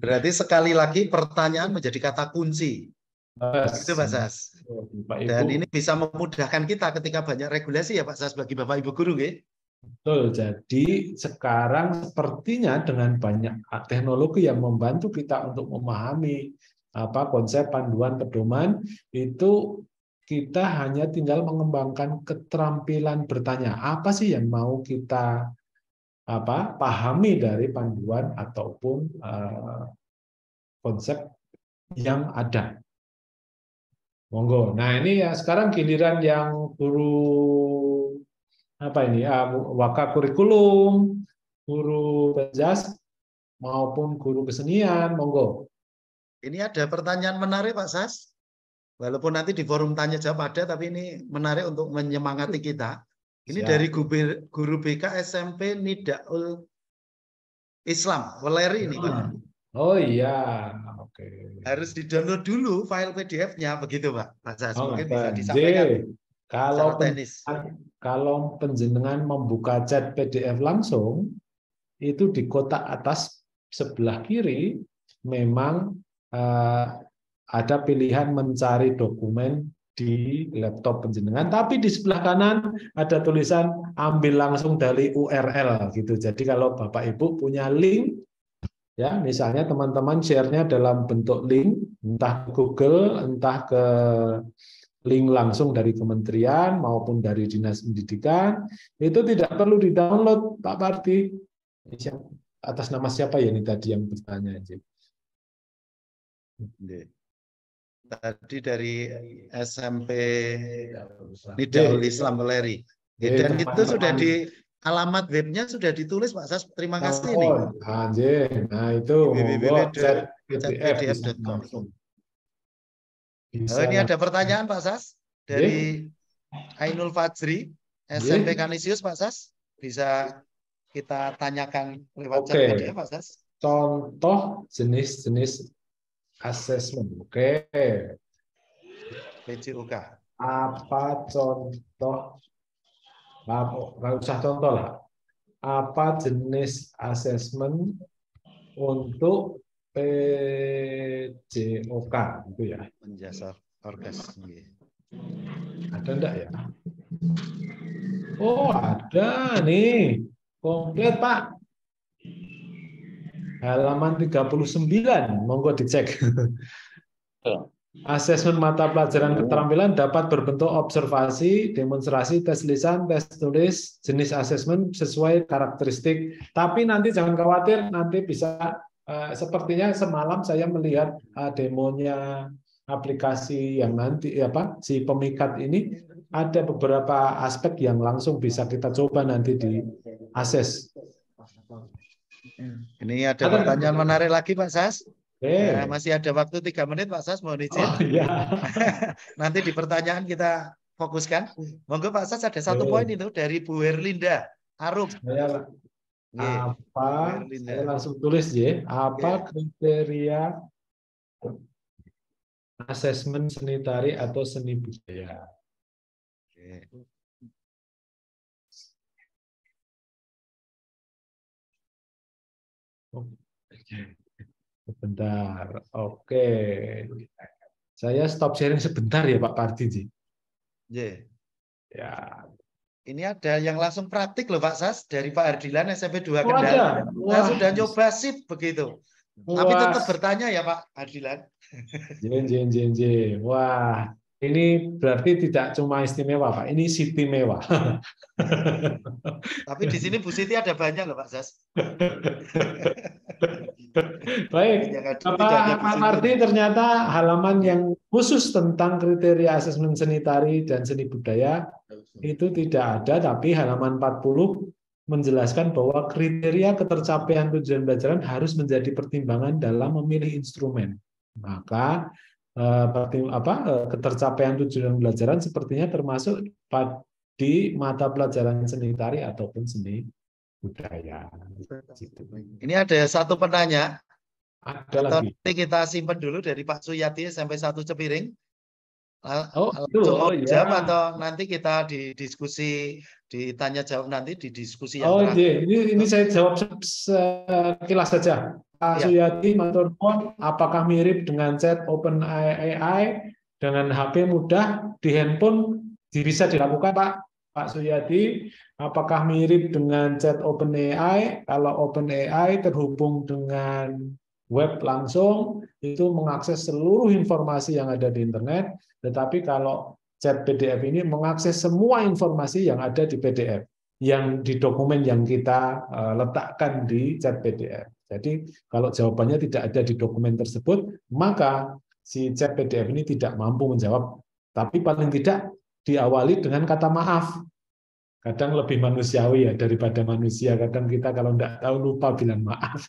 Berarti sekali lagi pertanyaan menjadi kata kunci. Itu Pak Sas. Dan ini bisa memudahkan kita ketika banyak regulasi ya Pak Sas bagi Bapak Ibu guru ya. Betul. Jadi sekarang sepertinya dengan banyak teknologi yang membantu kita untuk memahami konsep panduan pedoman itu kita hanya tinggal mengembangkan keterampilan bertanya. Apa sih yang mau kita pahami dari panduan ataupun konsep yang ada. Monggo. Nah, ini ya sekarang giliran yang guru waka kurikulum, guru penjas maupun guru kesenian, monggo. Ini ada pertanyaan menarik Pak Sas. Walaupun nanti di forum tanya jawab ada, tapi ini menarik untuk menyemangati kita. Ini dari guru BK SMP Nidaul Islam, Weleri ini Pak. Oh iya, oke. Harus di-download dulu file PDF-nya, begitu Pak. Pak Sas, mungkin bisa disampaikan. Kalau penjenengan membuka chat PDF langsung, itu di kotak atas sebelah kiri memang ada pilihan mencari dokumen di laptop penjenengan, tapi di sebelah kanan ada tulisan ambil langsung dari URL gitu. Jadi kalau Bapak Ibu punya link, ya misalnya teman-teman share-nya dalam bentuk link, entah ke Google, entah ke link langsung dari kementerian maupun dari Dinas Pendidikan, itu tidak perlu di-download Pak Parti. Atas nama siapa ya ini tadi yang bertanya? Tadi dari SMP Nidaul Islam Weleri. Dan itu sudah di alamat webnya sudah ditulis Pak Sas. Terima kasih nih. Nah itu www.chatpdf.com. Ini ada pertanyaan Pak Sas dari Ainul Fajri SMP Kanisius Pak Sas. bisa kita tanyakan lewat chat Oke. media, Pak Sas. Contoh jenis-jenis assessment. Oke. PJOK. Apa contoh? Nggak usah contoh lah. Apa jenis assessment untuk PJOK gitu ya? Penjasa orgas. Ada enggak ya? Oh, ada nih. Komplit, Pak. Halaman 39, monggo dicek. Asesmen mata pelajaran keterampilan dapat berbentuk observasi, demonstrasi, tes lisan, tes tulis, jenis asesmen sesuai karakteristik. Tapi nanti jangan khawatir, nanti bisa sepertinya semalam saya melihat demonya aplikasi yang nanti si pemikat ini ada beberapa aspek yang langsung bisa kita coba nanti di akses. Ini ada pertanyaan menarik lagi, Pak Sas. Oke. Masih ada waktu 3 menit, Pak Sas, mohon izin. Oh, iya. Nanti di pertanyaan kita fokuskan. Monggo Pak Sas, ada satu poin itu dari Bu Herlinda Arum. Saya langsung tulis ya. Apa kriteria asesmen seni tari atau seni budaya? Sebentar. Oke. Saya stop sharing sebentar ya Pak Pardi. Ya. Ini ada yang langsung praktik loh Pak Sas dari Pak Ardilan SMP 2 Kendal. Saya sudah nyoba sip begitu. Tapi tetap bertanya ya Pak Ardilan. Wah, ini berarti tidak cuma istimewa Pak, ini Siti mewah. Tapi di sini Bu Siti ada banyak loh Pak Sas. Baik, Pak Marti ternyata halaman yang khusus tentang kriteria asesmen seni tari dan seni budaya itu tidak ada, tapi halaman 40 menjelaskan bahwa kriteria ketercapaian tujuan pelajaran harus menjadi pertimbangan dalam memilih instrumen. Maka ketercapaian tujuan pelajaran sepertinya termasuk di mata pelajaran seni tari ataupun seni budaya. Ini ada satu penanya. Ada lagi. Nanti kita simpan dulu dari Pak Suyati sampai 1 Cepiring. Jawab atau nanti kita diskusi ditanya jawab nanti di diskusi yang terakhir. Ini saya jawab sekilas saja. Pak Suyati matur nuwun, apakah mirip dengan chat OpenAI dengan HP mudah di handphone bisa dilakukan Pak Suyati? Apakah mirip dengan chat OpenAI? Kalau OpenAI terhubung dengan web langsung, itu mengakses seluruh informasi yang ada di internet, tetapi kalau chat PDF ini mengakses semua informasi yang ada di PDF, yang di dokumen yang kita letakkan di chat PDF. Jadi kalau jawabannya tidak ada di dokumen tersebut, maka si chat PDF ini tidak mampu menjawab. Tapi paling tidak diawali dengan kata maaf. Kadang lebih manusiawi ya daripada manusia. Kadang kita kalau tidak tahu lupa bilang maaf.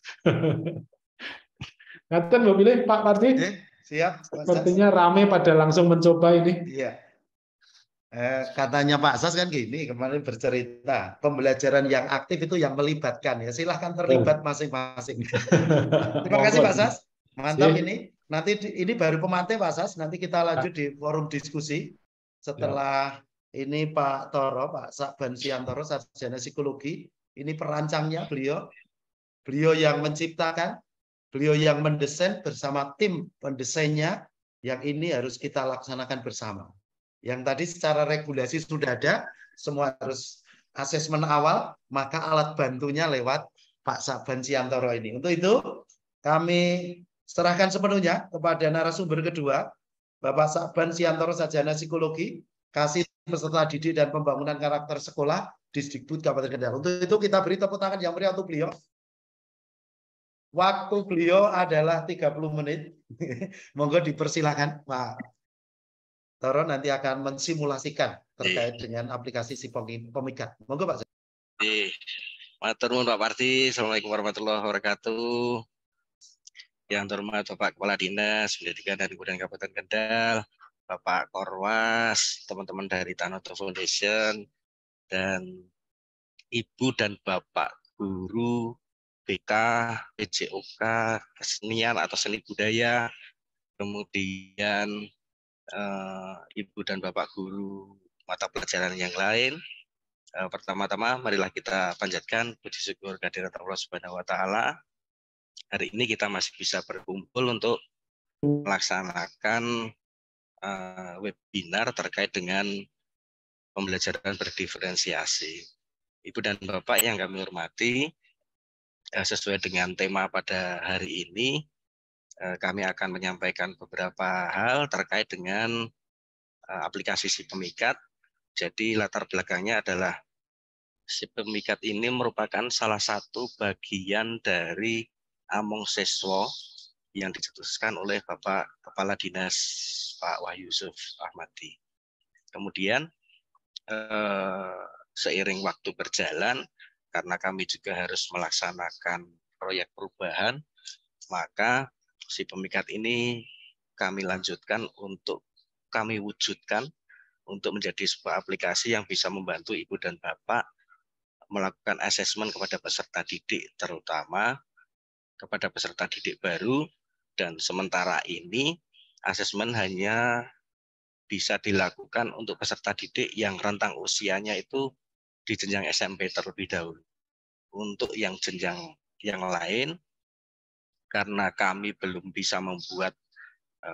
Ngaten Mbak Pilih, Pak Parti? Siap. Sepertinya rame pada langsung mencoba ini. Iya. Katanya Pak Sas kan gini, kemarin bercerita, pembelajaran yang aktif itu yang melibatkan ya. Silahkan terlibat masing-masing. Terima kasih Pak Sas. Mantap ini. Nanti ini baru pemateri Pak Sas, nanti kita lanjut di forum diskusi. Setelah ini Pak Toro, Pak Sakban Siantoro, sarjana psikologi. Ini perancangnya beliau. Beliau yang menciptakan, beliau yang mendesain bersama tim pendesainnya, yang ini harus kita laksanakan bersama. Yang tadi secara regulasi sudah ada, semua harus asesmen awal, maka alat bantunya lewat Pak Sakban Siantoro ini. Untuk itu, kami serahkan sepenuhnya kepada narasumber kedua, Bapak Sakban Siantoro, sarjana psikologi, kasih peserta didik dan pembangunan karakter sekolah, Disdikbud Kabupaten Kendal. Untuk itu kita beri tepuk tangan yang meriah untuk beliau. Waktu beliau adalah 30 menit. Monggo dipersilakan, Pak Toro nanti akan mensimulasikan terkait dengan aplikasi si pemikat. Monggo Pak. Matur nuwun Pak Parti. Assalamualaikum warahmatullahi wabarakatuh. Yang terhormat Bapak Kepala Dinas Pendidikan dan Kebudayaan Kabupaten Kendal, Bapak Korwas, teman-teman dari Tanoto Foundation, dan Ibu dan Bapak guru BK, PJOK, kesenian atau seni budaya, kemudian Ibu dan Bapak guru mata pelajaran yang lain. Pertama-tama marilah kita panjatkan puji syukur kehadirat Allah Subhanahu wa taala. Hari ini kita masih bisa berkumpul untuk melaksanakan webinar terkait dengan pembelajaran berdiferensiasi. Ibu dan Bapak yang kami hormati, sesuai dengan tema pada hari ini, kami akan menyampaikan beberapa hal terkait dengan aplikasi si pemikat. Jadi latar belakangnya adalah si pemikat ini merupakan salah satu bagian dari Among Siswa yang dicetuskan oleh Bapak Kepala Dinas Pak Wahyu Yusuf Ahmadi. Kemudian seiring waktu berjalan, karena kami juga harus melaksanakan proyek perubahan, maka si pemikat ini kami lanjutkan untuk kami wujudkan untuk menjadi sebuah aplikasi yang bisa membantu Ibu dan Bapak melakukan asesmen kepada peserta didik, terutama kepada peserta didik baru, dan sementara ini asesmen hanya bisa dilakukan untuk peserta didik yang rentang usianya itu di jenjang SMP terlebih dahulu. Untuk yang jenjang yang lain, karena kami belum bisa membuat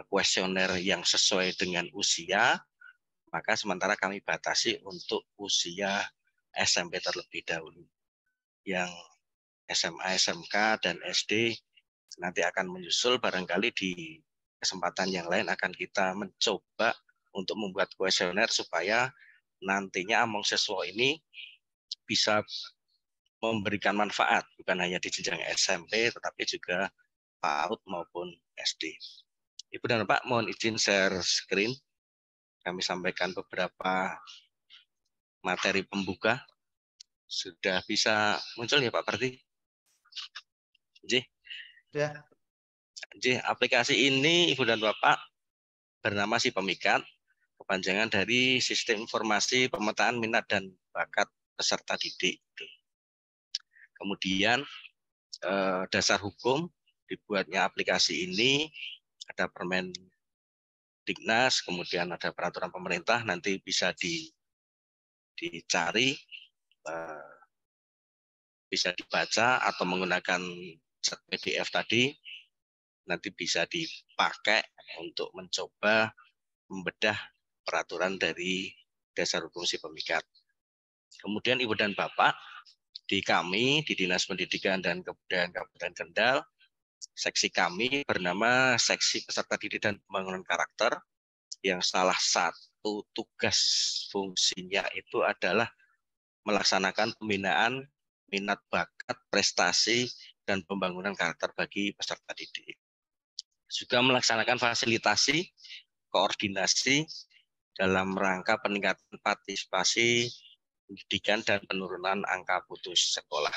kuesioner yang sesuai dengan usia, maka sementara kami batasi untuk usia SMP terlebih dahulu. Yang SMA, SMK, dan SD nanti akan menyusul, barangkali di kesempatan yang lain akan kita mencoba untuk membuat kuesioner supaya nantinya Among Siswa ini bisa memberikan manfaat bukan hanya di jenjang SMP tetapi juga PAUD maupun SD. Ibu dan Bapak, mohon izin share screen. Kami sampaikan beberapa materi pembuka. Sudah bisa muncul ya Pak Parti? Ya. Aplikasi ini Ibu dan Bapak bernama si pemikat, kepanjangan dari Sistem Informasi Pemetaan Minat dan Bakat Peserta Didik. Kemudian dasar hukum dibuatnya aplikasi ini, ada Permendiknas, kemudian ada peraturan pemerintah, nanti bisa dicari, bisa dibaca atau menggunakan PDF tadi, nanti bisa dipakai untuk mencoba membedah peraturan dari dasar hukum si pemikat. Kemudian Ibu dan Bapak, di kami, di Dinas Pendidikan dan Kebudayaan Kabupaten Kendal, seksi kami bernama Seksi Peserta Didik dan Pembangunan Karakter, yang salah satu tugas fungsinya itu adalah melaksanakan pembinaan minat bakat, prestasi, dan pembangunan karakter bagi peserta didik. Juga melaksanakan fasilitasi, koordinasi dalam rangka peningkatan partisipasi pendidikan dan penurunan angka putus sekolah.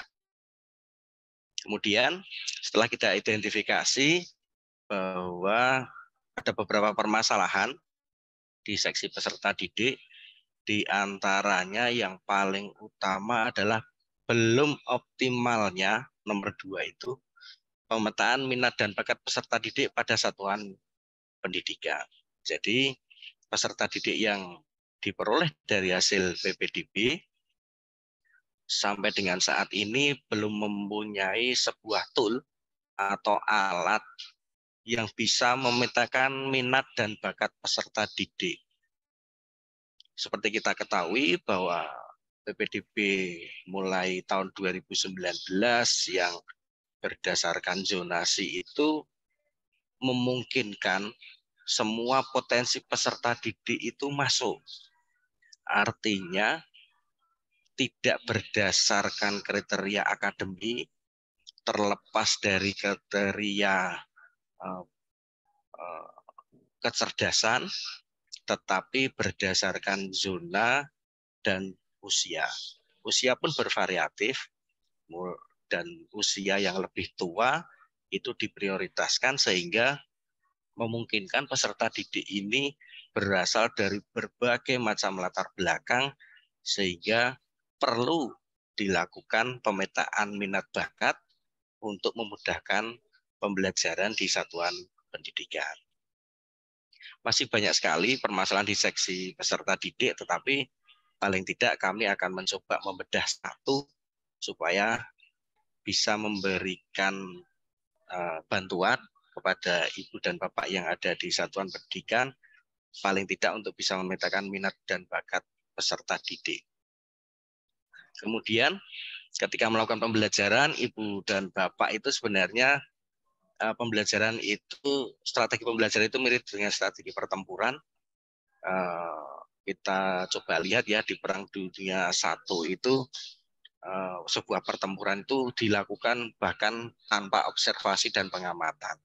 Kemudian setelah kita identifikasi bahwa ada beberapa permasalahan di seksi peserta didik, di antaranya yang paling utama adalah belum optimalnya nomor 2 itu pemetaan minat dan bakat peserta didik pada satuan pendidikan. Jadi peserta didik yang diperoleh dari hasil PPDB sampai dengan saat ini belum mempunyai sebuah tool atau alat yang bisa memetakan minat dan bakat peserta didik. Seperti kita ketahui bahwa PPDB mulai tahun 2019 yang berdasarkan zonasi itu memungkinkan semua potensi peserta didik itu masuk. Artinya tidak berdasarkan kriteria akademik, terlepas dari kriteria kecerdasan, tetapi berdasarkan zona dan usia. Usia pun bervariatif, dan usia yang lebih tua itu diprioritaskan sehingga memungkinkan peserta didik ini berasal dari berbagai macam latar belakang, sehingga perlu dilakukan pemetaan minat bakat untuk memudahkan pembelajaran di satuan pendidikan. Masih banyak sekali permasalahan di seksi peserta didik, tetapi paling tidak kami akan mencoba membedah satu supaya bisa memberikan bantuan kepada ibu dan bapak yang ada di satuan pendidikan, paling tidak untuk bisa memetakan minat dan bakat peserta didik. Kemudian ketika melakukan pembelajaran, ibu dan bapak itu sebenarnya pembelajaran itu, strategi pembelajaran itu mirip dengan strategi pertempuran. Kita coba lihat ya, di Perang Dunia I itu sebuah pertempuran itu dilakukan bahkan tanpa observasi dan pengamatan.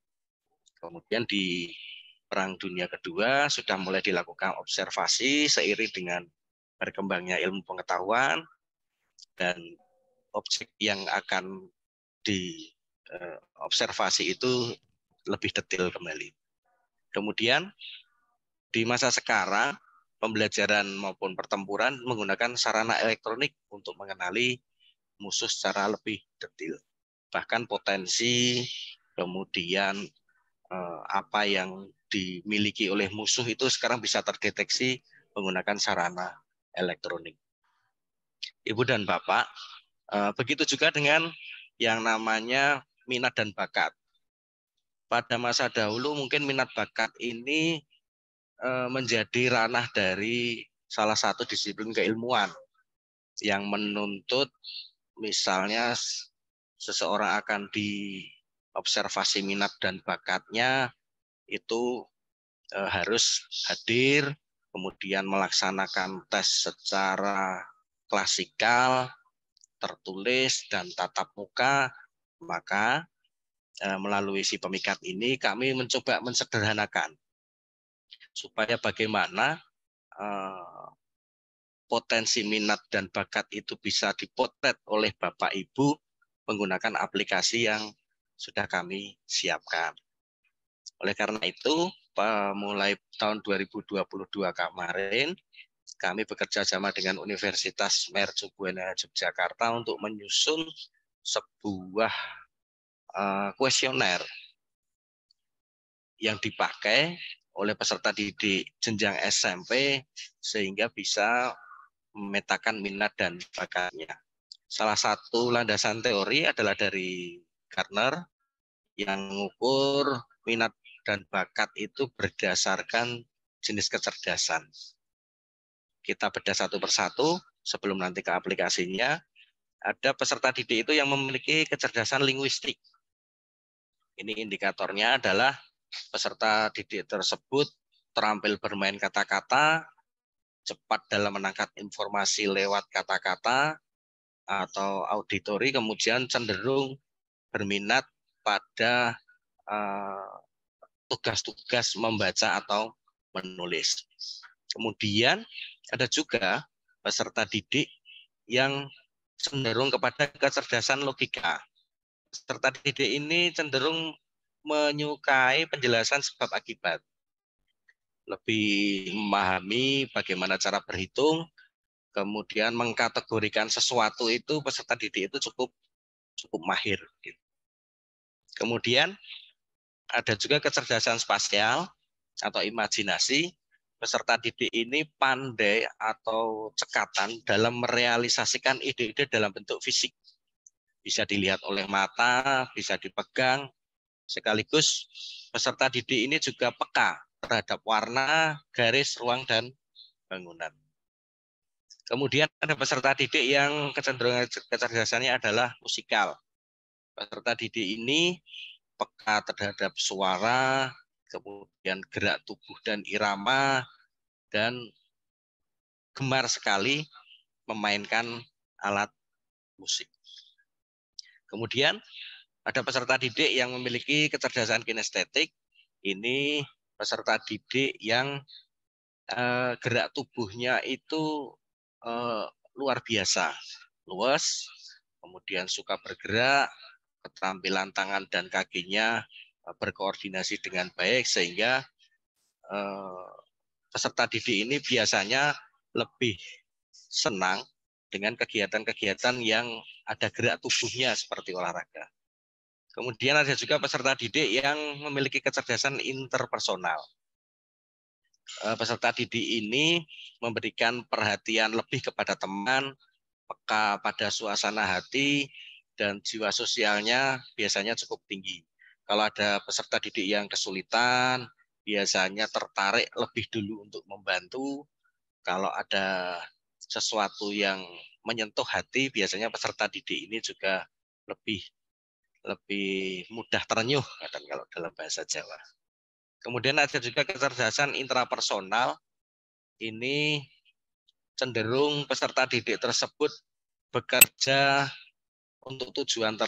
Kemudian di Perang Dunia Kedua sudah mulai dilakukan observasi seiring dengan berkembangnya ilmu pengetahuan dan objek yang akan diobservasi itu lebih detail kembali. Kemudian di masa sekarang pembelajaran maupun pertempuran menggunakan sarana elektronik untuk mengenali musuh secara lebih detail. Bahkan potensi, kemudian apa yang dimiliki oleh musuh itu sekarang bisa terdeteksi menggunakan sarana elektronik. Ibu dan Bapak, begitu juga dengan yang namanya minat dan bakat. Pada masa dahulu mungkin minat bakat ini menjadi ranah dari salah satu disiplin keilmuan yang menuntut misalnya seseorang akan diobservasi minat dan bakatnya itu harus hadir, kemudian melaksanakan tes secara klasikal, tertulis, dan tatap muka. Maka melalui si pemikat ini kami mencoba mensederhanakan supaya bagaimana potensi minat dan bakat itu bisa dipotret oleh Bapak Ibu menggunakan aplikasi yang sudah kami siapkan. Oleh karena itu, mulai tahun 2022 kemarin, kami bekerja sama dengan Universitas Mercubuana Yogyakarta untuk menyusun sebuah kuesioner yang dipakai oleh peserta didik jenjang SMP sehingga bisa memetakan minat dan bakatnya. Salah satu landasan teori adalah dari Gardner yang mengukur minat dan bakat itu berdasarkan jenis kecerdasan. Kita bedah satu persatu sebelum nanti ke aplikasinya. Ada peserta didik itu yang memiliki kecerdasan linguistik. Ini indikatornya adalah peserta didik tersebut terampil bermain kata-kata, cepat dalam menangkap informasi lewat kata-kata atau auditori, kemudian cenderung berminat pada tugas-tugas membaca atau menulis. Kemudian ada juga peserta didik yang cenderung kepada kecerdasan logika. Peserta didik ini cenderung menyukai penjelasan sebab akibat. Lebih memahami bagaimana cara berhitung, kemudian mengkategorikan sesuatu itu peserta didik itu cukup mahir. Kemudian ada juga kecerdasan spasial atau imajinasi. Peserta didik ini pandai atau cekatan dalam merealisasikan ide-ide dalam bentuk fisik. Bisa dilihat oleh mata, bisa dipegang. Sekaligus peserta didik ini juga peka terhadap warna, garis, ruang, dan bangunan. Kemudian ada peserta didik yang kecenderungan kecerdasannya adalah musikal. Peserta didik ini peka terhadap suara, kemudian gerak tubuh dan irama, dan gemar sekali memainkan alat musik. Kemudian ada peserta didik yang memiliki kecerdasan kinestetik. Ini peserta didik yang gerak tubuhnya itu luar biasa, luas, kemudian suka bergerak, keterampilan tangan dan kakinya berkoordinasi dengan baik, sehingga peserta didik ini biasanya lebih senang dengan kegiatan-kegiatan yang ada gerak tubuhnya seperti olahraga. Kemudian ada juga peserta didik yang memiliki kecerdasan interpersonal. Peserta didik ini memberikan perhatian lebih kepada teman, peka pada suasana hati, dan jiwa sosialnya biasanya cukup tinggi. Kalau ada peserta didik yang kesulitan, biasanya tertarik lebih dulu untuk membantu. Kalau ada sesuatu yang menyentuh hati, biasanya peserta didik ini juga lebih mudah terenyuh, kalau dalam bahasa Jawa. Kemudian ada juga kecerdasan intrapersonal. Ini cenderung peserta didik tersebut bekerja untuk tujuan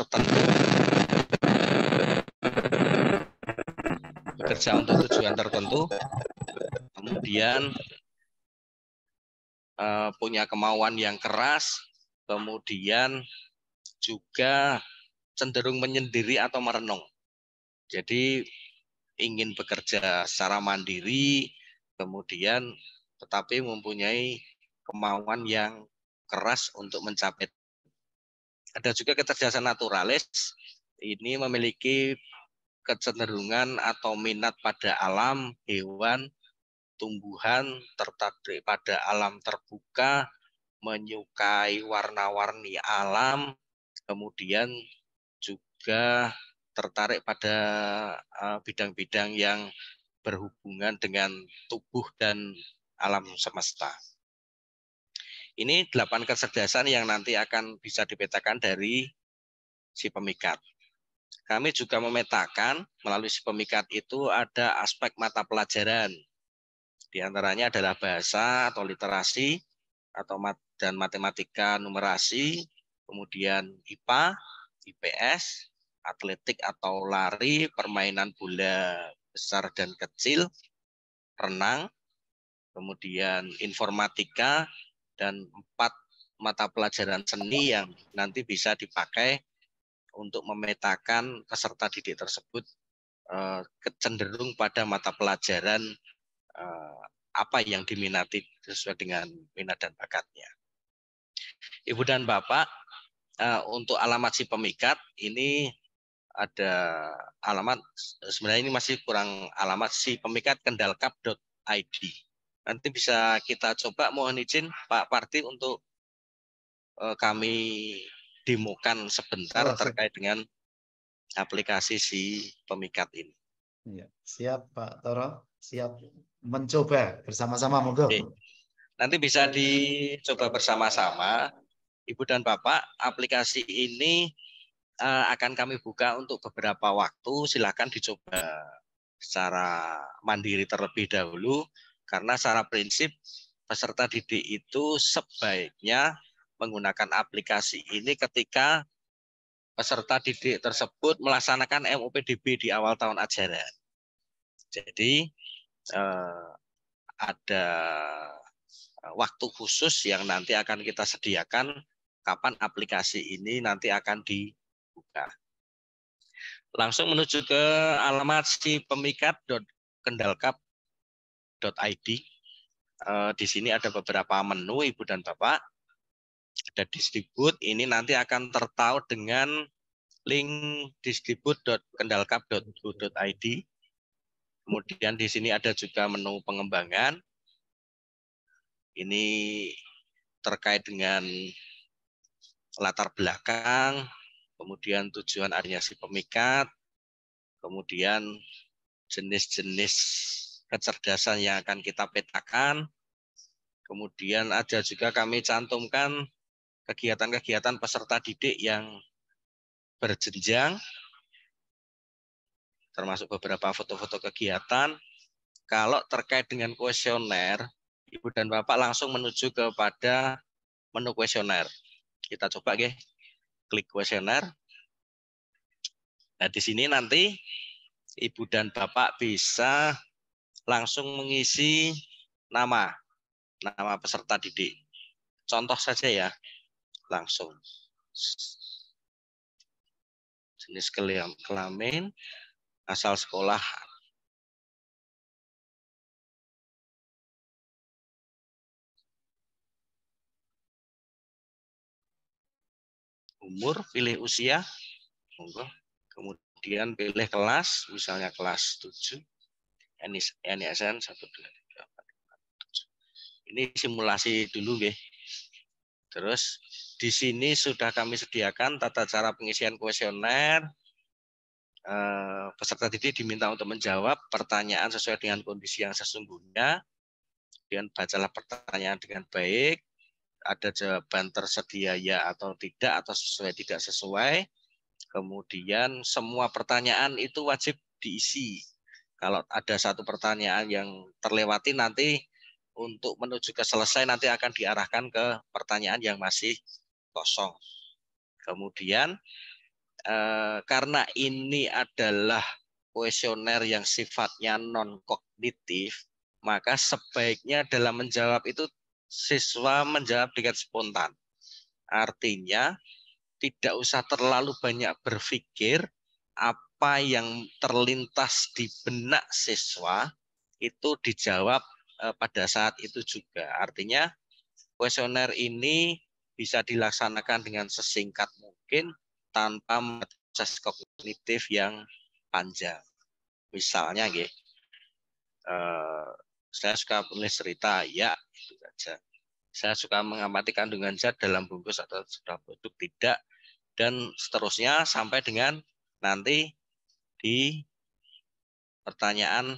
tertentu. Kemudian punya kemauan yang keras, kemudian juga cenderung menyendiri atau merenung. Jadi ingin bekerja secara mandiri, kemudian tetapi mempunyai kemauan yang keras untuk mencapai. Ada juga kecerdasan naturalis, ini memiliki kecenderungan atau minat pada alam, hewan, tumbuhan, tertarik pada alam terbuka, menyukai warna-warni alam, kemudian juga tertarik pada bidang-bidang yang berhubungan dengan tubuh dan alam semesta. Ini 8 kecerdasan yang nanti akan bisa dipetakan dari si pemikat. Kami juga memetakan melalui si pemikat itu ada aspek mata pelajaran. Di antaranya adalah bahasa atau literasi dan matematika numerasi, kemudian IPA, IPS, atletik atau lari, permainan bola besar dan kecil, renang, kemudian informatika, dan 4 mata pelajaran seni yang nanti bisa dipakai untuk memetakan peserta didik tersebut cenderung pada mata pelajaran apa yang diminati sesuai dengan minat dan bakatnya. Ibu dan Bapak, untuk alamat si pemikat ini ada alamat, sebenarnya ini masih kurang alamat si pemikat kendalkap.id. Nanti bisa kita coba, mohon izin Pak Parti untuk kami demokan sebentar terkait dengan aplikasi si pemikat ini. Ya, siap Pak Toro, siap mencoba bersama-sama, monggo. Nanti bisa dicoba bersama-sama, Ibu dan Bapak. Aplikasi ini akan kami buka untuk beberapa waktu. Silakan dicoba secara mandiri terlebih dahulu, karena secara prinsip peserta didik itu sebaiknya menggunakan aplikasi ini ketika peserta didik tersebut melaksanakan MOPDB di awal tahun ajaran. Jadi ada waktu khusus yang nanti akan kita sediakan kapan aplikasi ini nanti akan dibuka. Langsung menuju ke alamat si pemikat.kendalkap.id. Di sini ada beberapa menu, Ibu dan Bapak. Ada distribut, ini nanti akan tertaut dengan link distribut.kendalkap.go.id. Kemudian di sini ada juga menu pengembangan. Ini terkait dengan latar belakang, kemudian tujuan adanya si pemikat, kemudian jenis-jenis kecerdasan yang akan kita petakan. Kemudian ada juga kami cantumkan kegiatan-kegiatan peserta didik yang berjenjang, termasuk beberapa foto-foto kegiatan. Kalau terkait dengan kuesioner, Ibu dan Bapak langsung menuju kepada menu kuesioner. Kita coba klik kuesioner. Nah, di sini nanti Ibu dan Bapak bisa langsung mengisi nama peserta didik. Contoh saja ya, langsung. Jenis kelamin, asal sekolah, umur, pilih usia, monggo. Kemudian pilih kelas, misalnya kelas 7, NISN 1, 2, 3, 4, 5, 6, 7. Ini simulasi dulu, nggih. Terus di sini sudah kami sediakan tata cara pengisian kuesioner. Peserta didik diminta untuk menjawab pertanyaan sesuai dengan kondisi yang sesungguhnya. Kemudian bacalah pertanyaan dengan baik. Ada jawaban tersedia ya atau tidak, atau sesuai tidak sesuai. Kemudian semua pertanyaan itu wajib diisi. Kalau ada satu pertanyaan yang terlewati, nanti untuk menuju ke selesai nanti akan diarahkan ke pertanyaan yang masih kosong. Kemudian karena ini adalah kuesioner yang sifatnya non-kognitif, maka sebaiknya dalam menjawab itu siswa menjawab dengan spontan. Artinya tidak usah terlalu banyak berpikir, apa yang terlintas di benak siswa itu dijawab pada saat itu juga. Artinya kuesioner ini bisa dilaksanakan dengan sesingkat mungkin tanpa proses kognitif yang panjang. Misalnya, saya suka menulis cerita, ya itu saja. Saya suka mengamati kandungan zat dalam bungkus atau sudah produk, tidak, dan seterusnya sampai dengan nanti di pertanyaan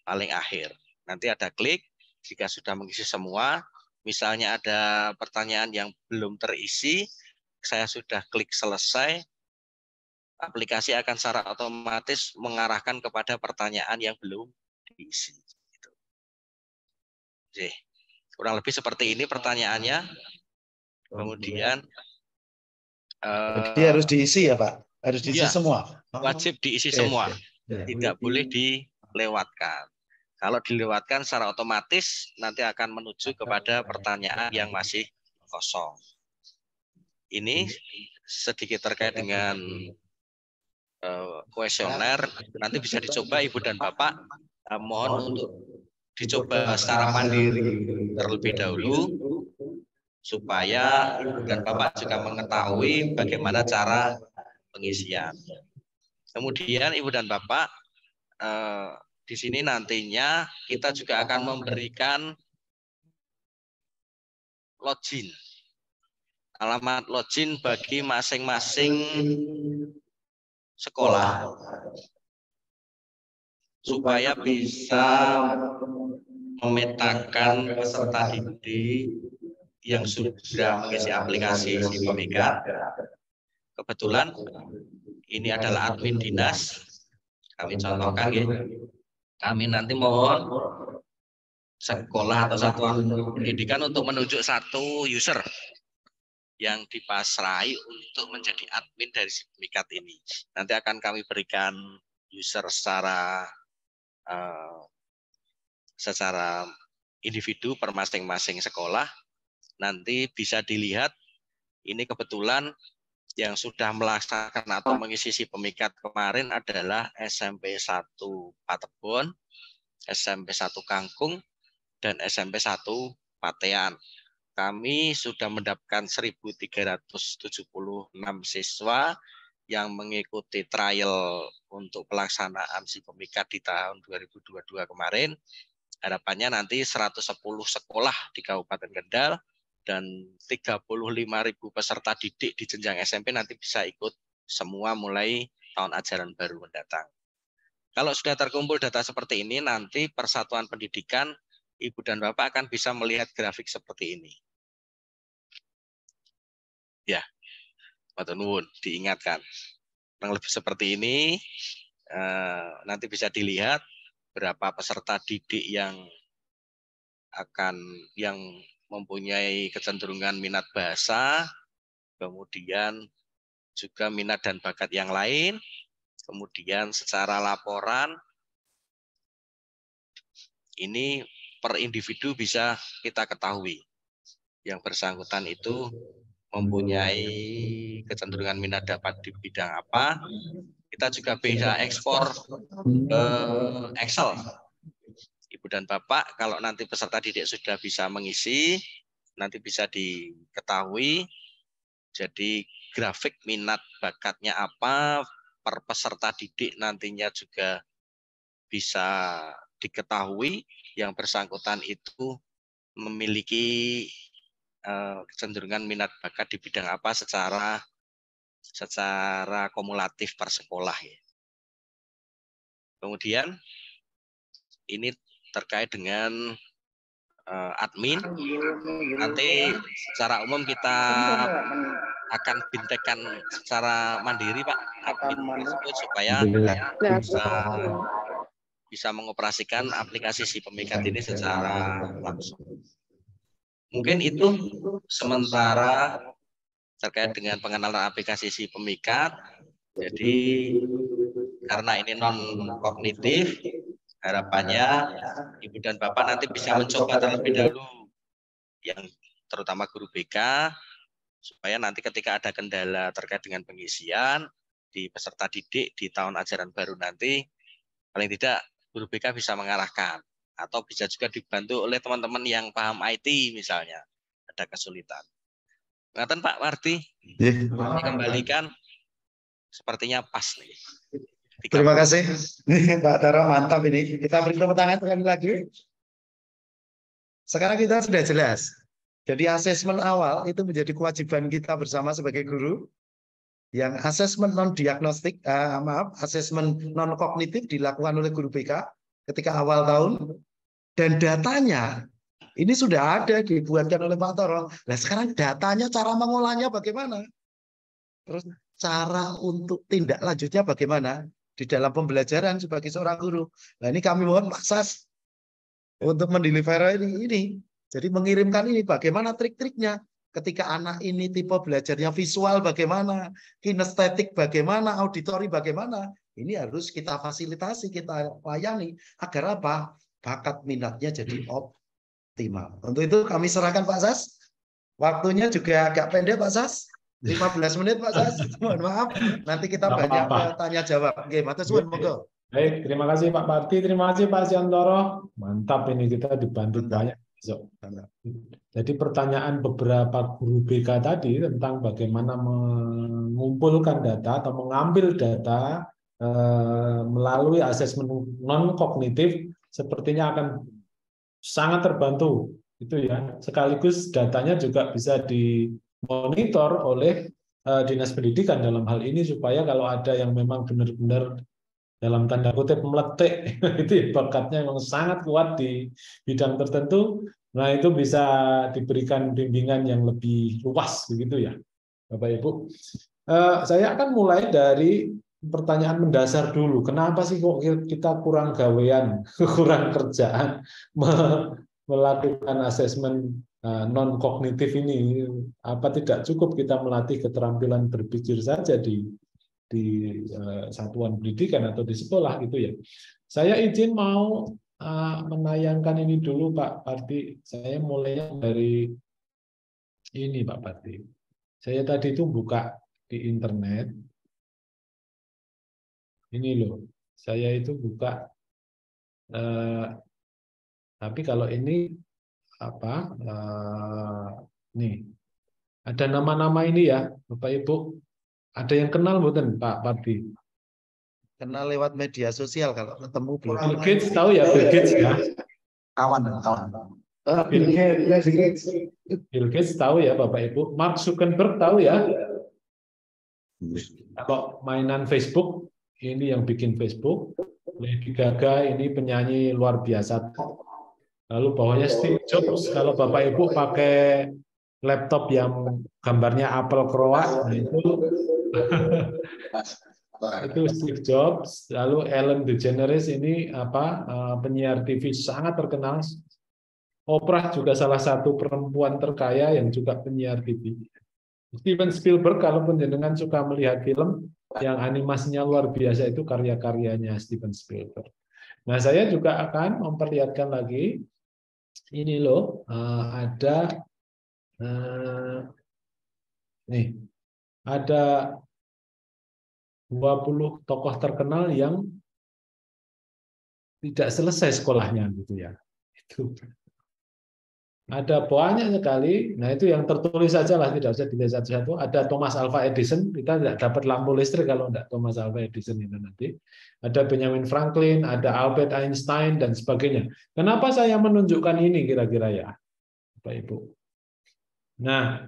paling akhir. Nanti ada klik, jika sudah mengisi semua, misalnya ada pertanyaan yang belum terisi, saya sudah klik selesai, aplikasi akan secara otomatis mengarahkan kepada pertanyaan yang belum diisi. Oke, kurang lebih seperti ini pertanyaannya. Kemudian Jadi harus diisi ya Pak? Harus diisi ya, semua? wajib diisi semua, tidak boleh dilewatkan. Kalau dilewatkan secara otomatis nanti akan menuju kepada pertanyaan yang masih kosong. Ini sedikit terkait dengan kuesioner. Nanti bisa dicoba Ibu dan Bapak. Mohon untuk dicoba secara mandiri terlebih dahulu, supaya Ibu dan Bapak juga mengetahui bagaimana cara pengisian. Kemudian Ibu dan Bapak, di sini nantinya kita juga akan memberikan login, alamat login bagi masing-masing sekolah, supaya bisa memetakan peserta didik yang sudah mengisi aplikasi si Pemikat. Kebetulan ini adalah admin dinas. Kami contohkan, kami nanti mohon sekolah atau satuan pendidikan untuk menunjuk satu user yang dipasrai untuk menjadi admin dari si Pemikat ini. Nanti akan kami berikan user secara individu per masing-masing sekolah. Nanti bisa dilihat, ini kebetulan yang sudah melaksanakan atau mengisi si Pemikat kemarin adalah SMP 1 Patebon, SMP 1 Kangkung, dan SMP 1 Patean. Kami sudah mendapatkan 1.376 siswa yang mengikuti trial untuk pelaksanaan si Pemikat di tahun 2022 kemarin. Harapannya nanti 110 sekolah di Kabupaten Kendal dan 35.000 peserta didik di jenjang SMP nanti bisa ikut semua mulai tahun ajaran baru mendatang. Kalau sudah terkumpul data seperti ini, nanti Persatuan Pendidikan, Ibu dan Bapak akan bisa melihat grafik seperti ini. Ya, matur nuwun, diingatkan. Yang lebih seperti ini, nanti bisa dilihat berapa peserta didik yang mempunyai kecenderungan minat bahasa, kemudian juga minat dan bakat yang lain, kemudian secara laporan, ini per individu bisa kita ketahui. Yang bersangkutan itu mempunyai kecenderungan minat dapat di bidang apa. Kita juga bisa ekspor ke Excel. Ibu dan Bapak, kalau nanti peserta didik sudah bisa mengisi, nanti bisa diketahui. Jadi grafik minat bakatnya apa, per peserta didik nantinya juga bisa diketahui yang bersangkutan itu memiliki kecenderungan minat bakat di bidang apa secara kumulatif per sekolah ya. Kemudian ini terkait dengan admin. Nanti secara umum kita akan bintekan secara mandiri Pak admin tersebut supaya bisa mengoperasikan aplikasi si pemikat ini secara langsung. Mungkin itu sementara terkait dengan pengenalan aplikasi si pemikat. Jadi karena ini non kognitif, harapannya Ibu dan Bapak nanti bisa mencoba terlebih dahulu, yang terutama guru BK, supaya nanti ketika ada kendala terkait dengan pengisian di peserta didik di tahun ajaran baru nanti, paling tidak guru BK bisa mengarahkan, atau bisa juga dibantu oleh teman-teman yang paham IT misalnya, ada kesulitan. Ngaten Pak Marti, dikembalikan sepertinya pas nih. Terima kasih Pak Taro, mantap ini. Kita beri tepuk tangan sekali lagi. Sekarang kita sudah jelas. Jadi asesmen awal itu menjadi kewajiban kita bersama sebagai guru. Yang asesmen non diagnostik, asesmen non kognitif dilakukan oleh guru BK ketika awal tahun, dan datanya ini sudah ada dibuatkan oleh Pak Toro. Nah sekarang datanya cara mengolahnya bagaimana? Terus cara untuk tindak lanjutnya bagaimana di dalam pembelajaran sebagai seorang guru. Nah ini kami mohon Pak Sas untuk mendeliver ini. Jadi mengirimkan ini bagaimana trik-triknya. Ketika anak ini tipe belajarnya visual bagaimana, kinestetik bagaimana, auditori bagaimana. Ini harus kita fasilitasi, kita layani. Agar apa? Bakat minatnya jadi optimal. Untuk itu kami serahkan Pak Sas. Waktunya juga agak pendek Pak Sas. 15 menit Pak Sas. Mohon maaf. Nanti kita banyak tanya jawab. Oke, matur suwun, monggo. Baik, terima kasih Pak Parti, terima kasih Pak Siantoro. Mantap ini kita dibantu banyak. Jadi pertanyaan beberapa guru BK tadi tentang bagaimana mengumpulkan data atau mengambil data melalui asesmen non kognitif sepertinya akan sangat terbantu itu ya. Sekaligus datanya juga bisa dimonitor oleh Dinas Pendidikan dalam hal ini supaya kalau ada yang memang benar-benar dalam tanda kutip meletik itu ya, bakatnya memang sangat kuat di bidang tertentu, nah itu bisa diberikan bimbingan yang lebih luas begitu ya Bapak Ibu. Saya akan mulai dari pertanyaan mendasar dulu. Kenapa sih kok kita kurang gawean, kurang kerjaan melakukan asesmen non kognitif ini? Apa tidak cukup kita melatih keterampilan berpikir saja di satuan pendidikan atau di sekolah gitu ya. Saya izin mau menayangkan ini dulu Pak Parti. Saya mulainya dari ini Pak Parti. Saya tadi itu buka di internet. Ini loh. Saya itu buka. Tapi kalau ini apa? Nih. Ada nama-nama ini ya, Bapak Ibu. Ada yang kenal mboten Pak Parti? Kenal lewat media sosial kalau ketemu belum. Bill Gates tahu ya, Bill Gates ya? Kawan. Bill Gates tahu ya Bapak Ibu. Mark Zuckerberg tahu ya? Kalau mainan Facebook, ini yang bikin Facebook. Lady Gaga ini penyanyi luar biasa. Lalu bawahnya Steve Jobs. Kalau Bapak Ibu pakai laptop yang gambarnya apel kroak, nah itu Steve Jobs. Lalu Ellen DeGeneres ini penyiar TV sangat terkenal. Oprah juga salah satu perempuan terkaya yang juga penyiar TV. Steven Spielberg, kalaupun jenengan suka melihat film yang animasinya luar biasa, itu karya-karyanya Steven Spielberg. Nah, saya juga akan memperlihatkan lagi ini loh, ada nih, ada 20 tokoh terkenal yang tidak selesai sekolahnya gitu ya. Itu. Ada banyak sekali. Nah, itu yang tertulis saja lah, tidak usah dilihat satu-satu. Ada Thomas Alva Edison, kita tidak dapat lampu listrik kalau tidak Thomas Alva Edison itu nanti. Ada Benjamin Franklin, ada Albert Einstein, dan sebagainya. Kenapa saya menunjukkan ini kira-kira ya, Bapak Ibu? Nah,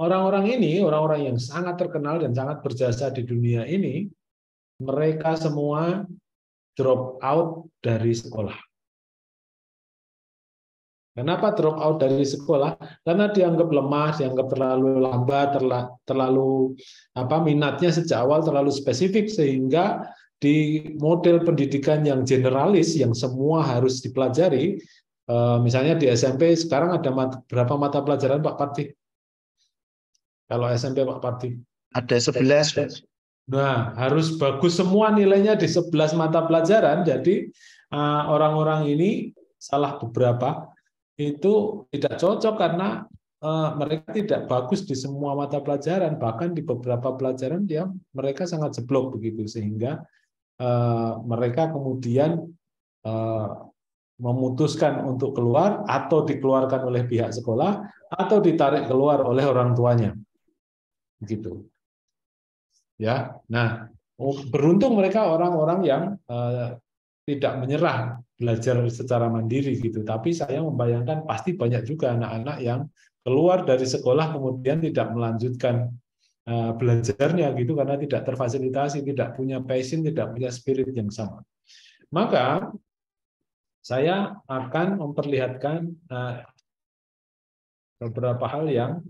orang-orang ini, orang-orang yang sangat terkenal dan sangat berjasa di dunia ini, mereka semua drop out dari sekolah. Kenapa drop out dari sekolah? Karena dianggap lemah, dianggap terlalu lambat, terlalu minatnya sejak awal terlalu spesifik, sehingga di model pendidikan yang generalis yang semua harus dipelajari, misalnya di SMP sekarang ada berapa mata pelajaran Pak Parti? Kalau SMP Pak Parti? Ada 11. Nah, harus bagus semua nilainya di 11 mata pelajaran. Jadi orang-orang ini salah beberapa itu tidak cocok karena mereka tidak bagus di semua mata pelajaran, bahkan di beberapa pelajaran mereka sangat jeblok begitu, sehingga mereka kemudian memutuskan untuk keluar atau dikeluarkan oleh pihak sekolah atau ditarik keluar oleh orang tuanya, begitu. Ya, nah beruntung mereka orang-orang yang tidak menyerah belajar secara mandiri gitu. Tapi saya membayangkan pasti banyak juga anak-anak yang keluar dari sekolah kemudian tidak melanjutkan belajarnya gitu karena tidak terfasilitasi, tidak punya passion, tidak punya spirit yang sama. Maka saya akan memperlihatkan beberapa hal yang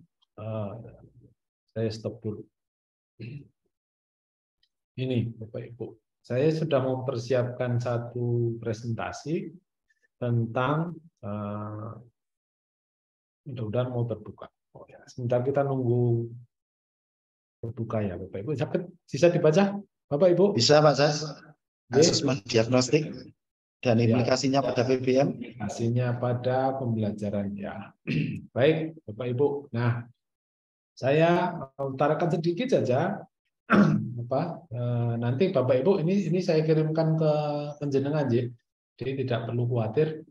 saya stop dulu. Ini Bapak Ibu. Saya sudah mempersiapkan satu presentasi tentang mudah-mudahan mau terbuka. Oh ya, sebentar kita nunggu terbuka ya Bapak Ibu. Bisa dibaca Bapak Ibu? Bisa Pak Sas. Asesmen diagnostik dan implikasinya pada PBM. Implikasinya pada pembelajaran ya. Baik Bapak Ibu. Nah, saya utarakan sedikit saja. Nanti Bapak Ibu ini saya kirimkan ke penjenengan jadi tidak perlu khawatir,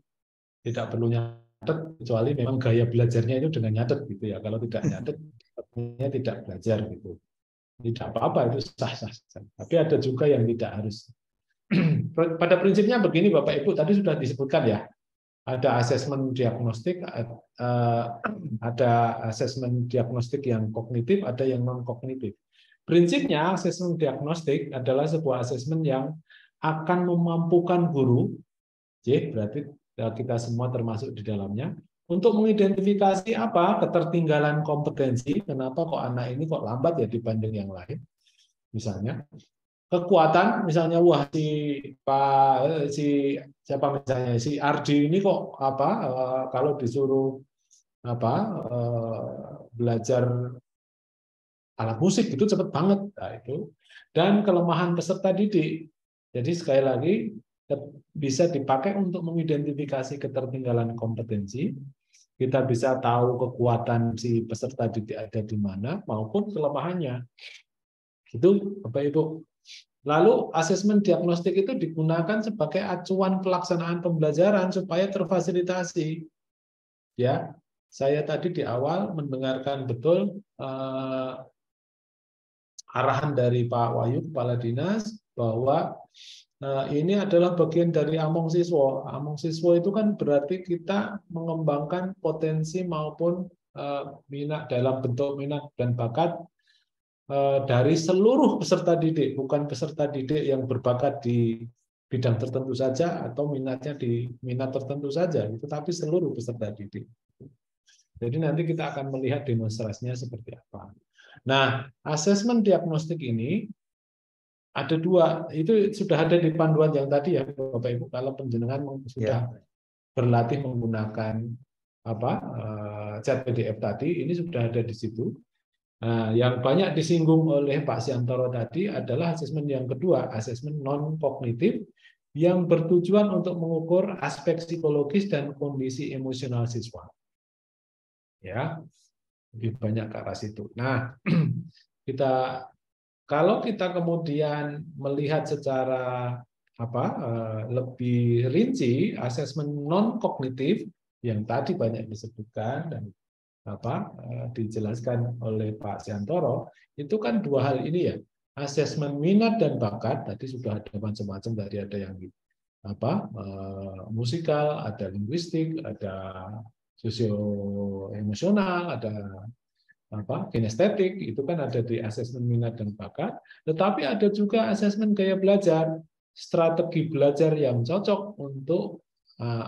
tidak perlu nyatet kecuali memang gaya belajarnya itu dengan nyatet gitu ya. Kalau tidak nyatet artinya tidak belajar gitu. Tidak apa-apa, itu sah-sah. Tapi ada juga yang tidak harus. Pada prinsipnya begini Bapak Ibu, tadi sudah disebutkan ya. Ada asesmen diagnostik, ada asesmen diagnostik yang kognitif, ada yang non kognitif. Prinsipnya, asesmen diagnostik adalah sebuah asesmen yang akan memampukan guru, berarti kita semua termasuk di dalamnya, untuk mengidentifikasi apa ketertinggalan kompetensi, kenapa kok anak ini kok lambat ya dibanding yang lain, misalnya. Kekuatan, misalnya, wah siapa misalnya si Ardi ini kok kalau disuruh belajar alat musik itu cepat banget, nah, itu. Dan kelemahan peserta didik. Jadi sekali lagi bisa dipakai untuk mengidentifikasi ketertinggalan kompetensi. Kita bisa tahu kekuatan si peserta didik ada di mana maupun kelemahannya. Itu Bapak Ibu. Lalu asesmen diagnostik itu digunakan sebagai acuan pelaksanaan pembelajaran supaya terfasilitasi. Ya, saya tadi di awal mendengarkan betul arahan dari Pak Wahyu, Kepala Dinas, bahwa ini adalah bagian dari Among Siswo. Among Siswo itu kan berarti kita mengembangkan potensi maupun minat dalam bentuk minat dan bakat dari seluruh peserta didik, bukan peserta didik yang berbakat di bidang tertentu saja atau minatnya di minat tertentu saja, tetapi seluruh peserta didik. Jadi nanti kita akan melihat demonstrasinya seperti apa. Nah, asesmen diagnostik ini ada dua, itu sudah ada di panduan yang tadi ya Bapak Ibu. Kalau penjenengan sudah berlatih menggunakan chat PDF tadi, ini sudah ada di situ. Nah, yang banyak disinggung oleh Pak Siantoro tadi adalah asesmen yang kedua, asesmen non kognitif yang bertujuan untuk mengukur aspek psikologis dan kondisi emosional siswa. Ya. Lebih banyak ke arah situ. Nah, kalau kita kemudian melihat secara lebih rinci, asesmen non kognitif yang tadi banyak disebutkan dan dijelaskan oleh Pak Siantoro, itu kan dua hal ini ya, asesmen minat dan bakat. Tadi sudah ada macam-macam, tadi ada yang musikal, ada linguistik, ada sosio emosional, ada kinestetik, itu kan ada di asesmen minat dan bakat. Tetapi ada juga asesmen gaya belajar, strategi belajar yang cocok untuk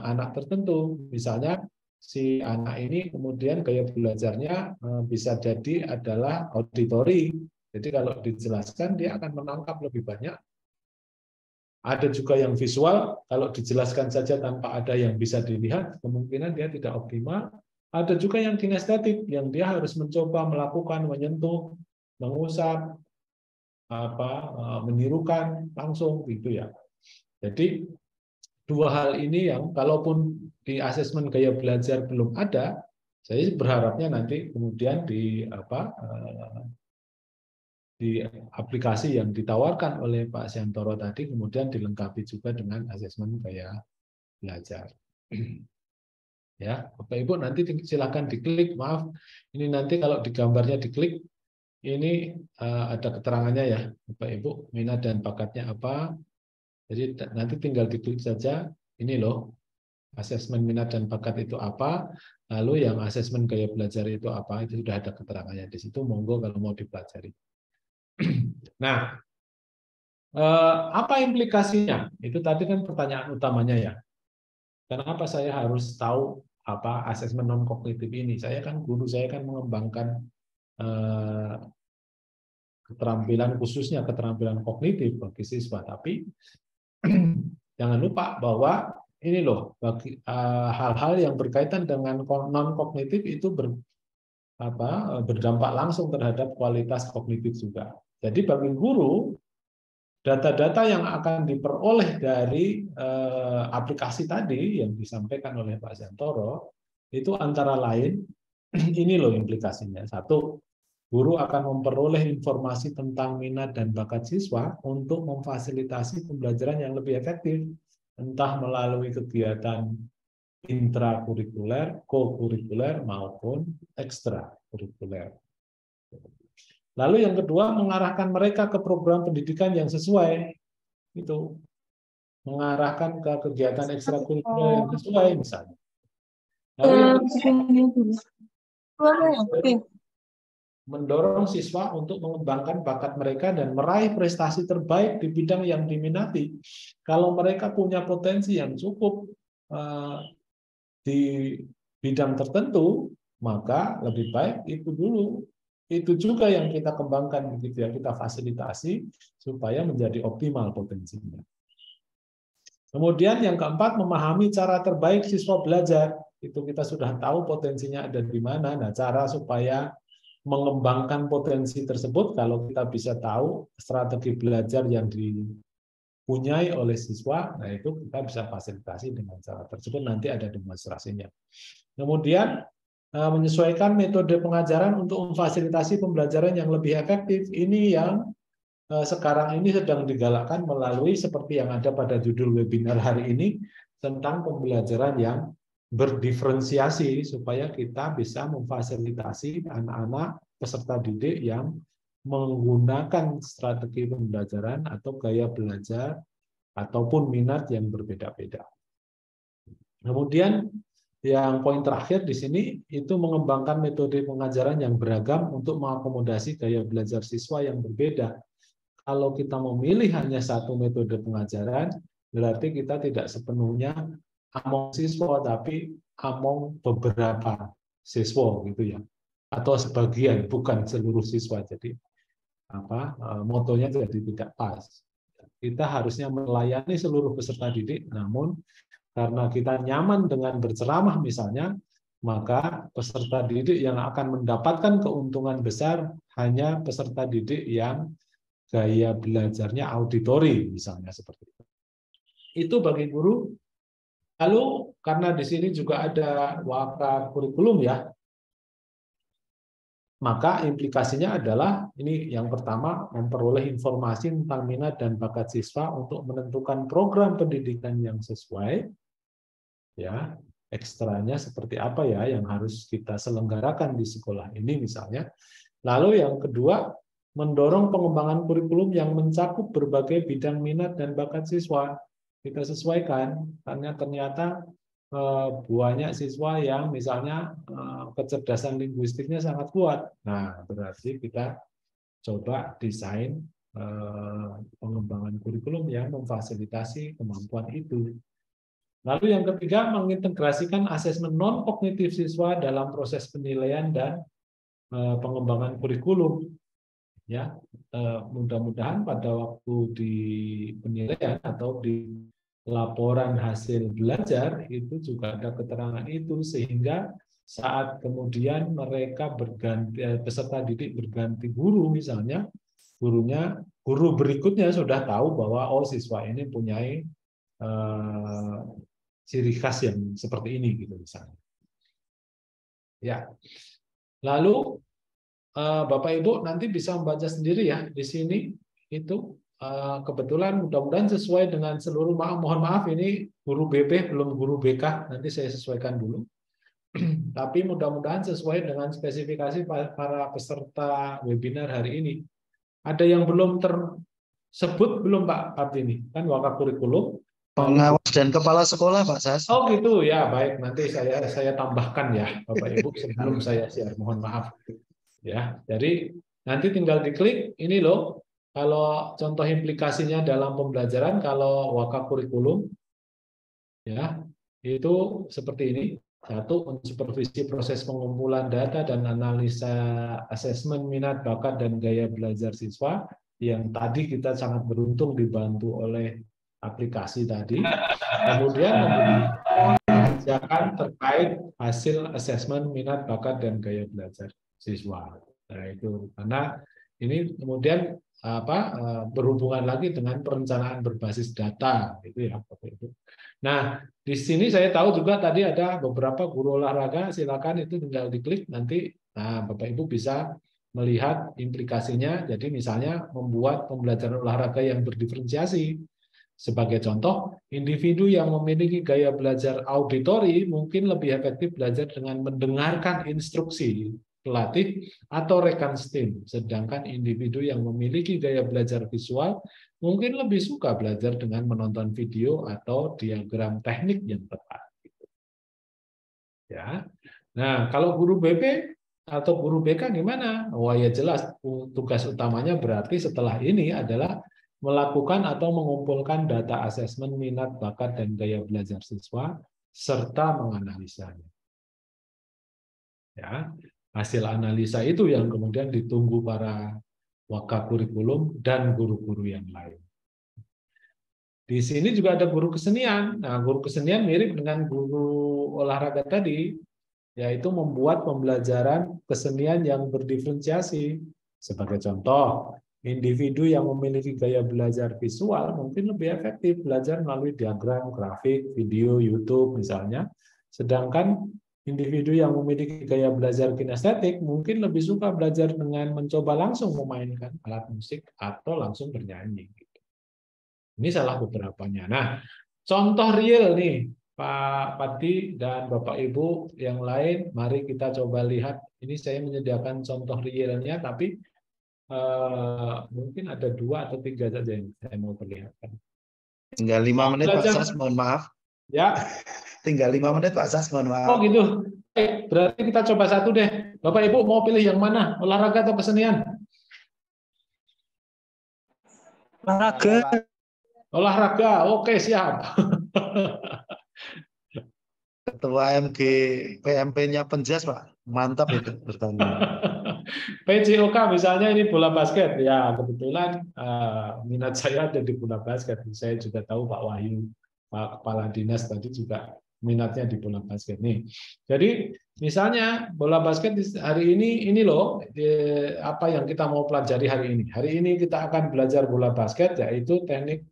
anak tertentu. Misalnya si anak ini kemudian gaya belajarnya bisa jadi adalah auditori. Jadi kalau dijelaskan dia akan menangkap lebih banyak. Ada juga yang visual, kalau dijelaskan saja tanpa ada yang bisa dilihat, kemungkinan dia tidak optimal. Ada juga yang kinestetik, yang dia harus mencoba melakukan, menyentuh, mengusap, menirukan langsung gitu ya. Jadi dua hal ini yang kalaupun di asesmen gaya belajar belum ada, saya berharapnya nanti kemudian di aplikasi yang ditawarkan oleh Pak Siantoro tadi kemudian dilengkapi juga dengan asesmen gaya belajar. Ya, Bapak Ibu nanti silakan diklik. Maaf, ini nanti kalau di gambarnya diklik, ini ada keterangannya ya, Bapak Ibu, minat dan bakatnya apa. Jadi nanti tinggal diklik saja. Ini loh, asesmen minat dan bakat itu apa. Lalu yang asesmen gaya belajar itu apa, itu sudah ada keterangannya di situ. Monggo kalau mau dipelajari. Nah, apa implikasinya? Itu tadi kan pertanyaan utamanya ya. Kenapa saya harus tahu apa asesmen non kognitif ini? Saya kan guru, saya kan mengembangkan keterampilan khususnya keterampilan kognitif bagi siswa. Tapi jangan lupa bahwa ini loh, bagi hal-hal yang berkaitan dengan non kognitif itu berdampak langsung terhadap kualitas kognitif juga. Jadi bagi guru, data-data yang akan diperoleh dari aplikasi tadi yang disampaikan oleh Pak Siantoro, itu antara lain, ini loh implikasinya. Satu, guru akan memperoleh informasi tentang minat dan bakat siswa untuk memfasilitasi pembelajaran yang lebih efektif, entah melalui kegiatan intrakurikuler, kokurikuler, maupun ekstrakurikuler. Lalu yang kedua, mengarahkan mereka ke program pendidikan yang sesuai. Itu mengarahkan ke kegiatan ekstrakurikuler yang sesuai misalnya. Lalu yang ketiga, mendorong siswa untuk mengembangkan bakat mereka dan meraih prestasi terbaik di bidang yang diminati. Kalau mereka punya potensi yang cukup di bidang tertentu, maka lebih baik itu dulu. Itu juga yang kita kembangkan, begitu ya, kita fasilitasi supaya menjadi optimal potensinya. Kemudian yang keempat, memahami cara terbaik siswa belajar. Itu kita sudah tahu potensinya ada di mana. Nah, cara supaya mengembangkan potensi tersebut, kalau kita bisa tahu strategi belajar yang dipunyai oleh siswa, nah itu kita bisa fasilitasi dengan cara tersebut, nanti ada demonstrasinya. Kemudian menyesuaikan metode pengajaran untuk memfasilitasi pembelajaran yang lebih efektif. Ini yang sekarang ini sedang digalakkan melalui seperti yang ada pada judul webinar hari ini tentang pembelajaran yang berdiferensiasi supaya kita bisa memfasilitasi anak-anak peserta didik yang menggunakan strategi pembelajaran atau gaya belajar ataupun minat yang berbeda-beda. Kemudian yang poin terakhir di sini itu mengembangkan metode pengajaran yang beragam untuk mengakomodasi gaya belajar siswa yang berbeda. Kalau kita memilih hanya satu metode pengajaran, berarti kita tidak sepenuhnya among siswa, tapi among beberapa siswa gitu ya, atau sebagian, bukan seluruh siswa. Jadi motonya jadi tidak pas. Kita harusnya melayani seluruh peserta didik, namun karena kita nyaman dengan berceramah misalnya, maka peserta didik yang akan mendapatkan keuntungan besar hanya peserta didik yang gaya belajarnya auditori misalnya seperti itu. Itu bagi guru. Lalu karena di sini juga ada waka kurikulum ya, maka implikasinya adalah ini yang pertama, memperoleh informasi tentang minat dan bakat siswa untuk menentukan program pendidikan yang sesuai. Ya, ekstranya seperti apa ya yang harus kita selenggarakan di sekolah ini misalnya. Lalu yang kedua, mendorong pengembangan kurikulum yang mencakup berbagai bidang minat dan bakat siswa. Kita sesuaikan, karena ternyata banyak siswa yang misalnya kecerdasan linguistiknya sangat kuat. Nah, berarti kita coba desain pengembangan kurikulum yang memfasilitasi kemampuan itu. Lalu yang ketiga, mengintegrasikan asesmen non-kognitif siswa dalam proses penilaian dan pengembangan kurikulum. Ya, mudah-mudahan pada waktu di penilaian atau di laporan hasil belajar itu juga ada keterangan itu, sehingga saat kemudian mereka berganti, peserta didik berganti guru misalnya, guru berikutnya sudah tahu bahwa oh siswa ini punyai ciri khas yang seperti ini gitu misalnya. Ya. Lalu Bapak Ibu nanti bisa membaca sendiri ya di sini itu kebetulan mudah-mudahan sesuai dengan seluruh mohon maaf ini guru BP belum guru BK, nanti saya sesuaikan dulu. Tapi mudah-mudahan sesuai dengan spesifikasi para peserta webinar hari ini. Ada yang belum tersebut belum Pak Kartini? Kan wakaf kurikulum pengawas dan kepala sekolah Pak Sas. Oh gitu ya, baik, nanti saya tambahkan ya Bapak Ibu sebelum saya share, mohon maaf ya. Jadi nanti tinggal diklik ini loh, kalau contoh implikasinya dalam pembelajaran kalau wakaf kurikulum ya itu seperti ini. Satu, mensupervisi proses pengumpulan data dan analisa asesmen minat, bakat, dan gaya belajar siswa yang tadi kita sangat beruntung dibantu oleh aplikasi tadi. Kemudian kebijakan terkait hasil asesmen minat, bakat, dan gaya belajar siswa. Nah, itu karena ini kemudian berhubungan lagi dengan perencanaan berbasis data itu ya Bapak Ibu. Nah, di sini saya tahu juga tadi ada beberapa guru olahraga, silakan itu tinggal diklik nanti. Nah, Bapak Ibu bisa melihat implikasinya. Jadi misalnya membuat pembelajaran olahraga yang berdiferensiasi. Sebagai contoh, individu yang memiliki gaya belajar auditori mungkin lebih efektif belajar dengan mendengarkan instruksi pelatih atau rekan STEAM. Sedangkan individu yang memiliki gaya belajar visual mungkin lebih suka belajar dengan menonton video atau diagram teknik yang tepat. Ya. Nah, kalau guru BP atau guru BK gimana? Wah ya jelas, tugas utamanya berarti setelah ini adalah melakukan atau mengumpulkan data asesmen minat, bakat, dan gaya belajar siswa, serta menganalisanya. Ya, hasil analisa itu yang kemudian ditunggu para wakaf kurikulum dan guru-guru yang lain. Di sini juga ada guru kesenian. Nah, guru kesenian mirip dengan guru olahraga tadi, yaitu membuat pembelajaran kesenian yang berdiferensiasi. Sebagai contoh, individu yang memiliki gaya belajar visual mungkin lebih efektif belajar melalui diagram, grafik, video, YouTube misalnya. Sedangkan individu yang memiliki gaya belajar kinestetik mungkin lebih suka belajar dengan mencoba langsung memainkan alat musik atau langsung bernyanyi. Ini salah beberapanya. Nah, contoh real nih, Pak Pati dan Bapak Ibu yang lain, mari kita coba lihat. Ini saya menyediakan contoh realnya, tapi mungkin ada 2 atau 3 saja yang saya mau perlihatkan. Tinggal 5 menit Pak Sas, mohon maaf. Ya. Tinggal 5 menit Pak Sas, mohon maaf. Oh gitu. Berarti kita coba satu deh. Bapak Ibu mau pilih yang mana? Olahraga atau kesenian? Olahraga. Olahraga. Oke, siap. Ketua MG PMP-nya Penjas Pak. Mantap itu bertanya. PJOK misalnya ini bola basket. Ya, kebetulan minat saya ada di bola basket. Saya juga tahu Pak Wahyu, Pak Kepala Dinas tadi juga minatnya di bola basket nih. Jadi misalnya bola basket hari ini loh apa yang kita mau pelajari hari ini. Hari ini kita akan belajar bola basket, yaitu teknik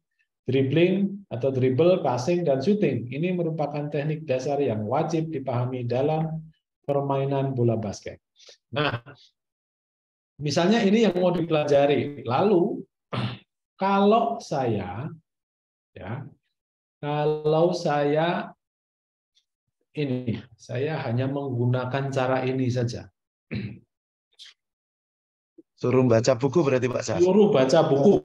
dribbling atau dribble, passing, dan shooting. Ini merupakan teknik dasar yang wajib dipahami dalam permainan bola basket. Nah, misalnya ini yang mau dipelajari. Lalu kalau saya ini, saya hanya menggunakan cara ini saja. Suruh baca buku berarti Pak Sas. Suruh baca buku.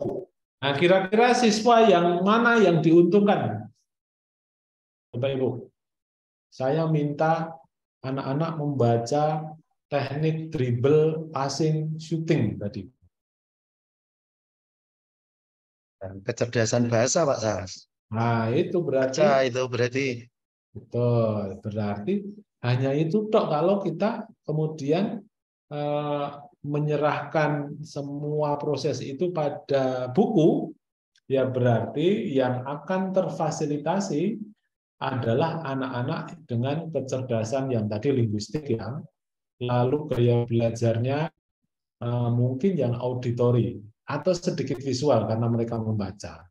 Nah, kira-kira siswa yang mana yang diuntungkan? Bapak Ibu, saya minta anak-anak membaca teknik dribble, passing, shooting tadi. Dan kecerdasan bahasa Pak Sas. Nah, itu berarti Baca itu berarti betul, berarti hanya itu tok kalau kita kemudian menyerahkan semua proses itu pada buku, ya berarti yang akan terfasilitasi adalah anak-anak dengan kecerdasan yang tadi linguistik ya, lalu gaya belajarnya mungkin yang auditory atau sedikit visual karena mereka membaca.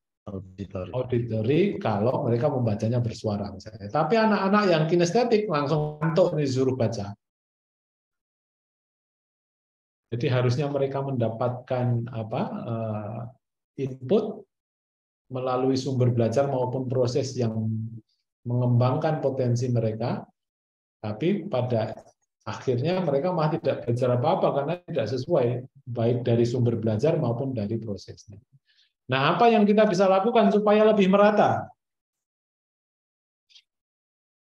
Auditory kalau mereka membacanya bersuara misalnya. Tapi anak-anak yang kinestetik langsung ngantuk disuruh baca. Jadi harusnya mereka mendapatkan input melalui sumber belajar maupun proses yang mengembangkan potensi mereka, tapi pada akhirnya mereka malah tidak belajar apa-apa karena tidak sesuai baik dari sumber belajar maupun dari prosesnya. Nah, apa yang kita bisa lakukan supaya lebih merata?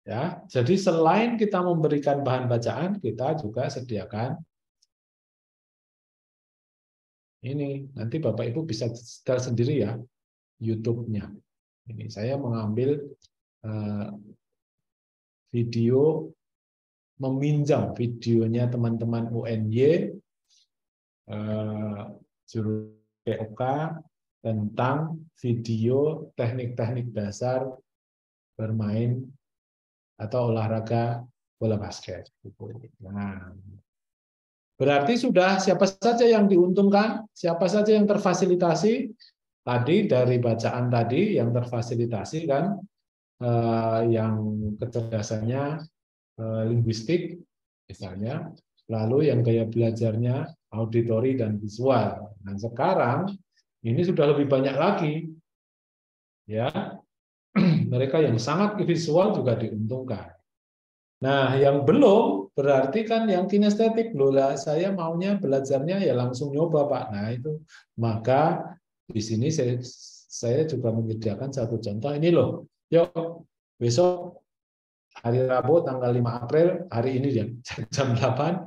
Ya, jadi selain kita memberikan bahan bacaan, kita juga sediakan ini. Nanti Bapak Ibu bisa setel sendiri ya, YouTube-nya. Ini saya mengambil video, meminjam videonya teman-teman UNY, jurusan POK, tentang video teknik-teknik dasar bermain atau olahraga bola basket. Nah, berarti sudah siapa saja yang diuntungkan, siapa saja yang terfasilitasi. Tadi dari bacaan tadi yang terfasilitasi kan, yang kecerdasannya linguistik misalnya, lalu yang gaya belajarnya auditori dan visual. Nah, sekarang ini sudah lebih banyak lagi, ya. Mereka yang sangat visual juga diuntungkan. Nah, yang belum berarti kan yang kinestetik loh lah. Saya maunya belajarnya ya langsung nyoba Pak. Nah itu, maka di sini saya juga menyediakan satu contoh ini loh. Yuk besok hari Rabu tanggal 5 April hari ini jam 8.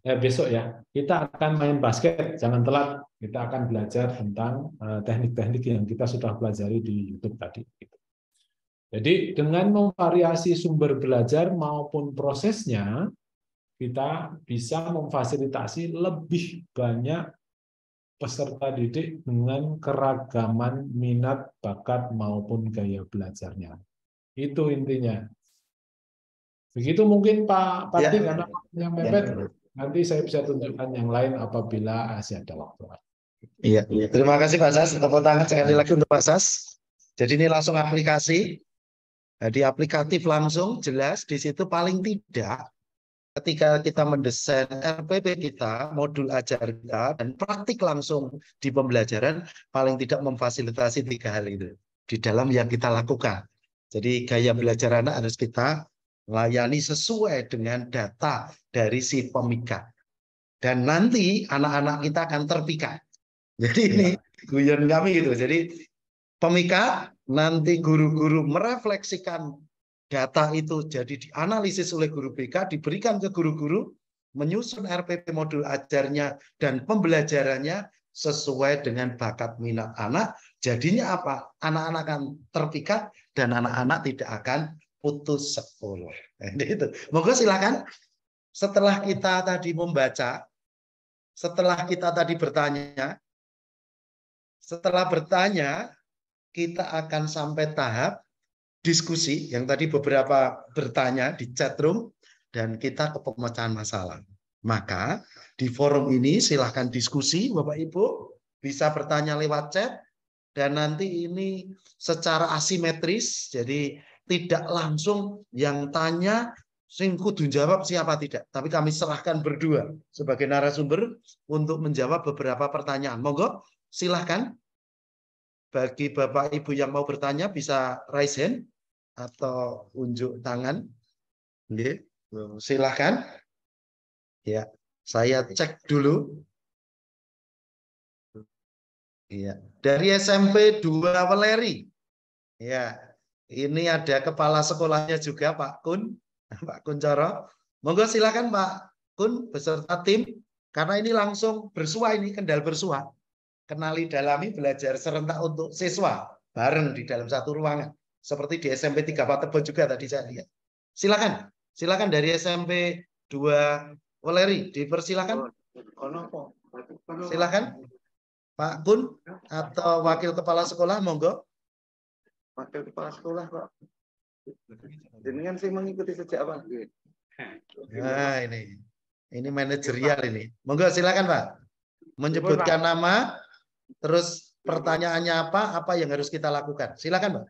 Besok ya, kita akan main basket, jangan telat. Kita akan belajar tentang teknik-teknik yang kita sudah pelajari di YouTube tadi. Jadi dengan memvariasi sumber belajar maupun prosesnya, kita bisa memfasilitasi lebih banyak peserta didik dengan keragaman minat, bakat, maupun gaya belajarnya. Itu intinya. Begitu mungkin Pak Pati, karena yang mepet. Nanti saya bisa tunjukkan yang lain apabila masih ada waktu. Iya, terima kasih Pak Sas. Tepuk tangan sekali lagi untuk Pak Sas. Jadi ini langsung aplikasi. Jadi aplikatif langsung, jelas di situ paling tidak ketika kita mendesain RPP kita, modul ajar kita, dan praktik langsung di pembelajaran, paling tidak memfasilitasi 3 hal itu di dalam yang kita lakukan. Jadi gaya belajar anak harus kita layani sesuai dengan data dari si pemikat. Dan nanti anak-anak kita akan terpikat. Jadi ini guyon kami gitu. Jadi pemikat, nanti guru-guru merefleksikan data itu jadi dianalisis oleh guru BK, diberikan ke guru-guru, menyusun RPP modul ajarnya dan pembelajarannya sesuai dengan bakat minat anak. Jadinya apa? Anak-anak akan terpikat dan anak-anak tidak akan putus sekolah. Itu. Moga silakan. Setelah kita tadi membaca, setelah kita tadi bertanya, setelah bertanya, kita akan sampai tahap diskusi yang tadi beberapa bertanya di chat room dan kita ke pemecahan masalah. Maka di forum ini silahkan diskusi Bapak Ibu, bisa bertanya lewat chat dan nanti ini secara asimetris, jadi tidak langsung yang tanya sing kudu jawab siapa tidak, tapi kami serahkan berdua sebagai narasumber untuk menjawab beberapa pertanyaan. Monggo silahkan. Bagi Bapak Ibu yang mau bertanya bisa raise hand atau unjuk tangan. Nggih. Silakan. Ya, saya cek dulu. Iya, dari SMP 2 Weleri. Ya, ini ada kepala sekolahnya juga Pak Kun, Pak Kuncoro. Monggo silakan Pak Kun beserta tim, karena ini langsung bersua, ini Kendal bersua. Kenali dalami belajar serentak untuk siswa bareng di dalam satu ruangan. Seperti di SMP 3 Patebo juga tadi saya lihat. Silakan, silakan dari SMP 2 Weleri, dipersilakan. Silakan. Pak Kun atau Wakil Kepala Sekolah, monggo. Wakil Kepala Sekolah, Pak. Jenengan sih mengikuti sejak apa? Nah, ini manajerial ini. Monggo silakan, Pak. Menyebutkan nama, terus pertanyaannya apa yang harus kita lakukan. Silakan, Pak.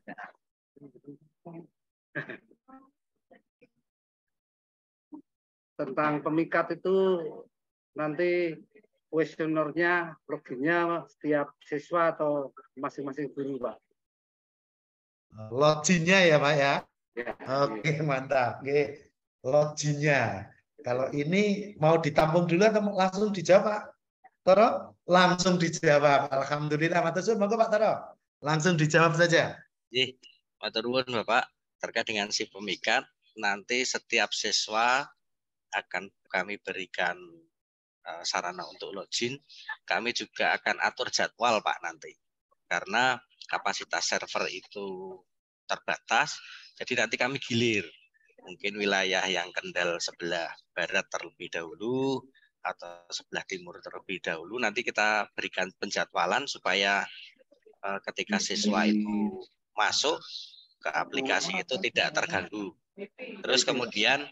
Tentang pemikat itu nanti kuesionernya, loginnya setiap siswa atau masing-masing guru, Pak? Loginnya ya, Pak ya. Ya. Oke, mantap. Oke. Loginnya. Kalau ini mau ditampung dulu atau langsung dijawab, Pak Toro? Langsung dijawab. Alhamdulillah, matur suwun. Monggo Pak Toro. Langsung dijawab saja. Nggih, matur nuwun Bapak. Terkait dengan si pemikat, nanti setiap siswa akan kami berikan sarana untuk login. Kami juga akan atur jadwal Pak nanti. Karena kapasitas server itu terbatas, jadi nanti kami gilir. Mungkin wilayah yang Kendal sebelah barat terlebih dahulu atau sebelah timur terlebih dahulu, nanti kita berikan penjadwalan supaya ketika siswa itu masuk ke aplikasi itu tidak terganggu. Terus kemudian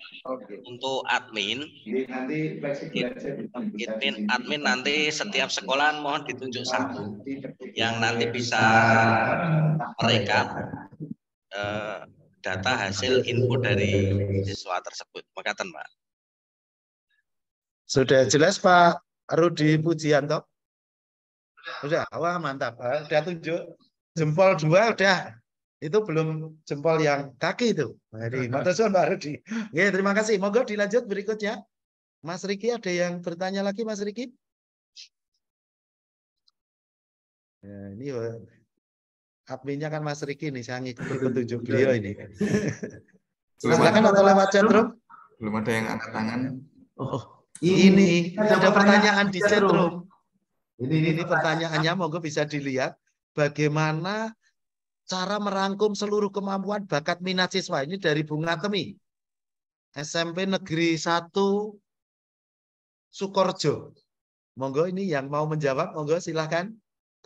untuk admin nanti setiap sekolah mohon ditunjuk satu yang nanti bisa merekap data hasil info dari siswa tersebut. Makasih, Pak. Sudah jelas Pak Rudi Pujianto? Sudah, wah mantap. Sudah tunjuk jempol 2 udah. Itu belum jempol yang kaki itu. Jadi matur suwun Pak Rudi. Oke, terima kasih. Monggo dilanjut berikutnya. Mas Riki, ada yang bertanya lagi Mas Riki? Ya, ini adminnya kan Mas Riki nih, saya ngikuti petunjuk beliau ini. Silakan atau lewat chatroom. Belum ada yang angkat tangan. Oh, ini ada pertanyaan di chatroom. Ini pertanyaannya, monggo bisa dilihat. Bagaimana cara merangkum seluruh kemampuan bakat minat siswa? Ini dari Bung Atemi, SMP Negeri 1 Sukorjo. Monggo ini yang mau menjawab, monggo silahkan.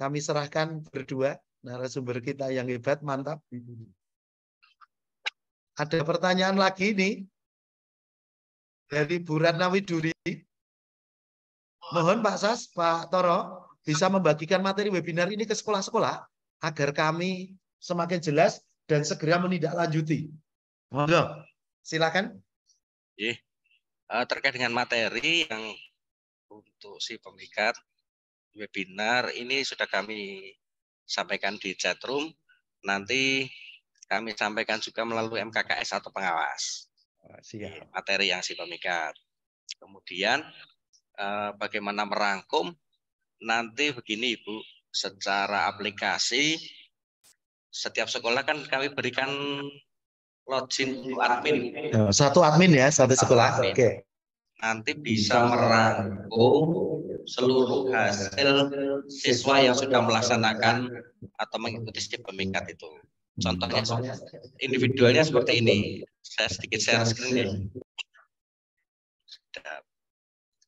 Kami serahkan berdua narasumber kita yang hebat, mantap. Ada pertanyaan lagi nih dari Bu Ratna Widuri. Mohon Pak Sas, Pak Toro bisa membagikan materi webinar ini ke sekolah-sekolah agar kami semakin jelas dan segera menindaklanjuti. Monggo, silakan. Terkait dengan materi yang untuk si pemikat webinar ini sudah kami sampaikan di chatroom. Nanti kami sampaikan juga melalui MKKS atau pengawas. Siap. Materi yang si pemikat. Kemudian bagaimana merangkum nanti begini Ibu, secara aplikasi setiap sekolah kan kami berikan login untuk admin. Satu admin ya, satu sekolah. Oke. Nanti bisa merangkum seluruh hasil siswa yang sudah melaksanakan atau mengikuti step pemikat itu. Contohnya individualnya seperti ini. Saya sedikit share screen ya.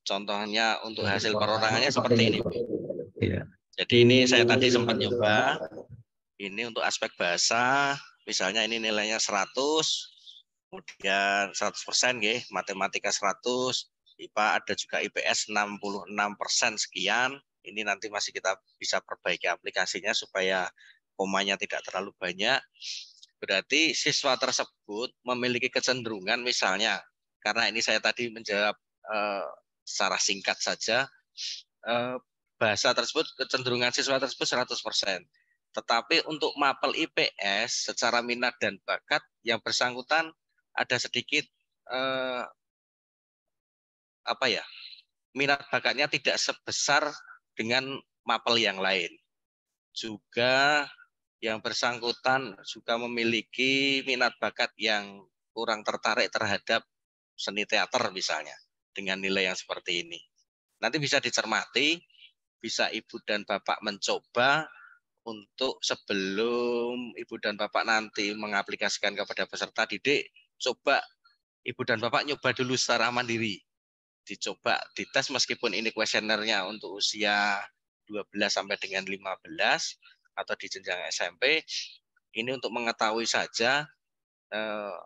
Contohnya untuk hasil perorangannya seperti ini. Jadi ini saya tadi sempat nyoba. Ini untuk aspek bahasa, misalnya ini nilainya 100, kemudian 100% ya, matematika 100, IPA ada juga IPS 66% sekian. Ini nanti masih kita bisa perbaiki aplikasinya supaya komanya tidak terlalu banyak. Berarti siswa tersebut memiliki kecenderungan misalnya, karena ini saya tadi menjawab secara singkat saja, bahasa tersebut kecenderungan siswa tersebut 100%. Tetapi untuk mapel IPS secara minat dan bakat yang bersangkutan ada sedikit minat bakatnya tidak sebesar dengan mapel yang lain. Juga yang bersangkutan juga memiliki minat bakat yang kurang tertarik terhadap seni teater misalnya, dengan nilai yang seperti ini. Nanti bisa dicermati, bisa Ibu dan Bapak mencoba untuk sebelum Ibu dan Bapak nanti mengaplikasikan kepada peserta didik, coba Ibu dan Bapak nyoba dulu secara mandiri. Dicoba dites meskipun ini kuesionernya untuk usia 12 sampai dengan 15 atau di jenjang SMP, ini untuk mengetahui saja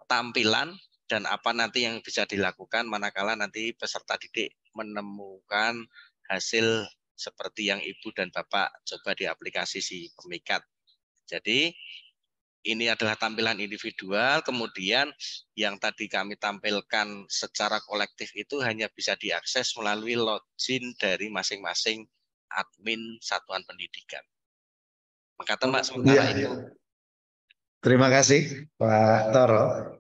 tampilan dan apa nanti yang bisa dilakukan manakala nanti peserta didik menemukan hasil seperti yang Ibu dan Bapak coba di aplikasi si pemikat. Jadi ini adalah tampilan individual, kemudian yang tadi kami tampilkan secara kolektif itu hanya bisa diakses melalui login dari masing-masing admin satuan pendidikan. Maka Mbak sementara itu. Terima kasih Pak Toro.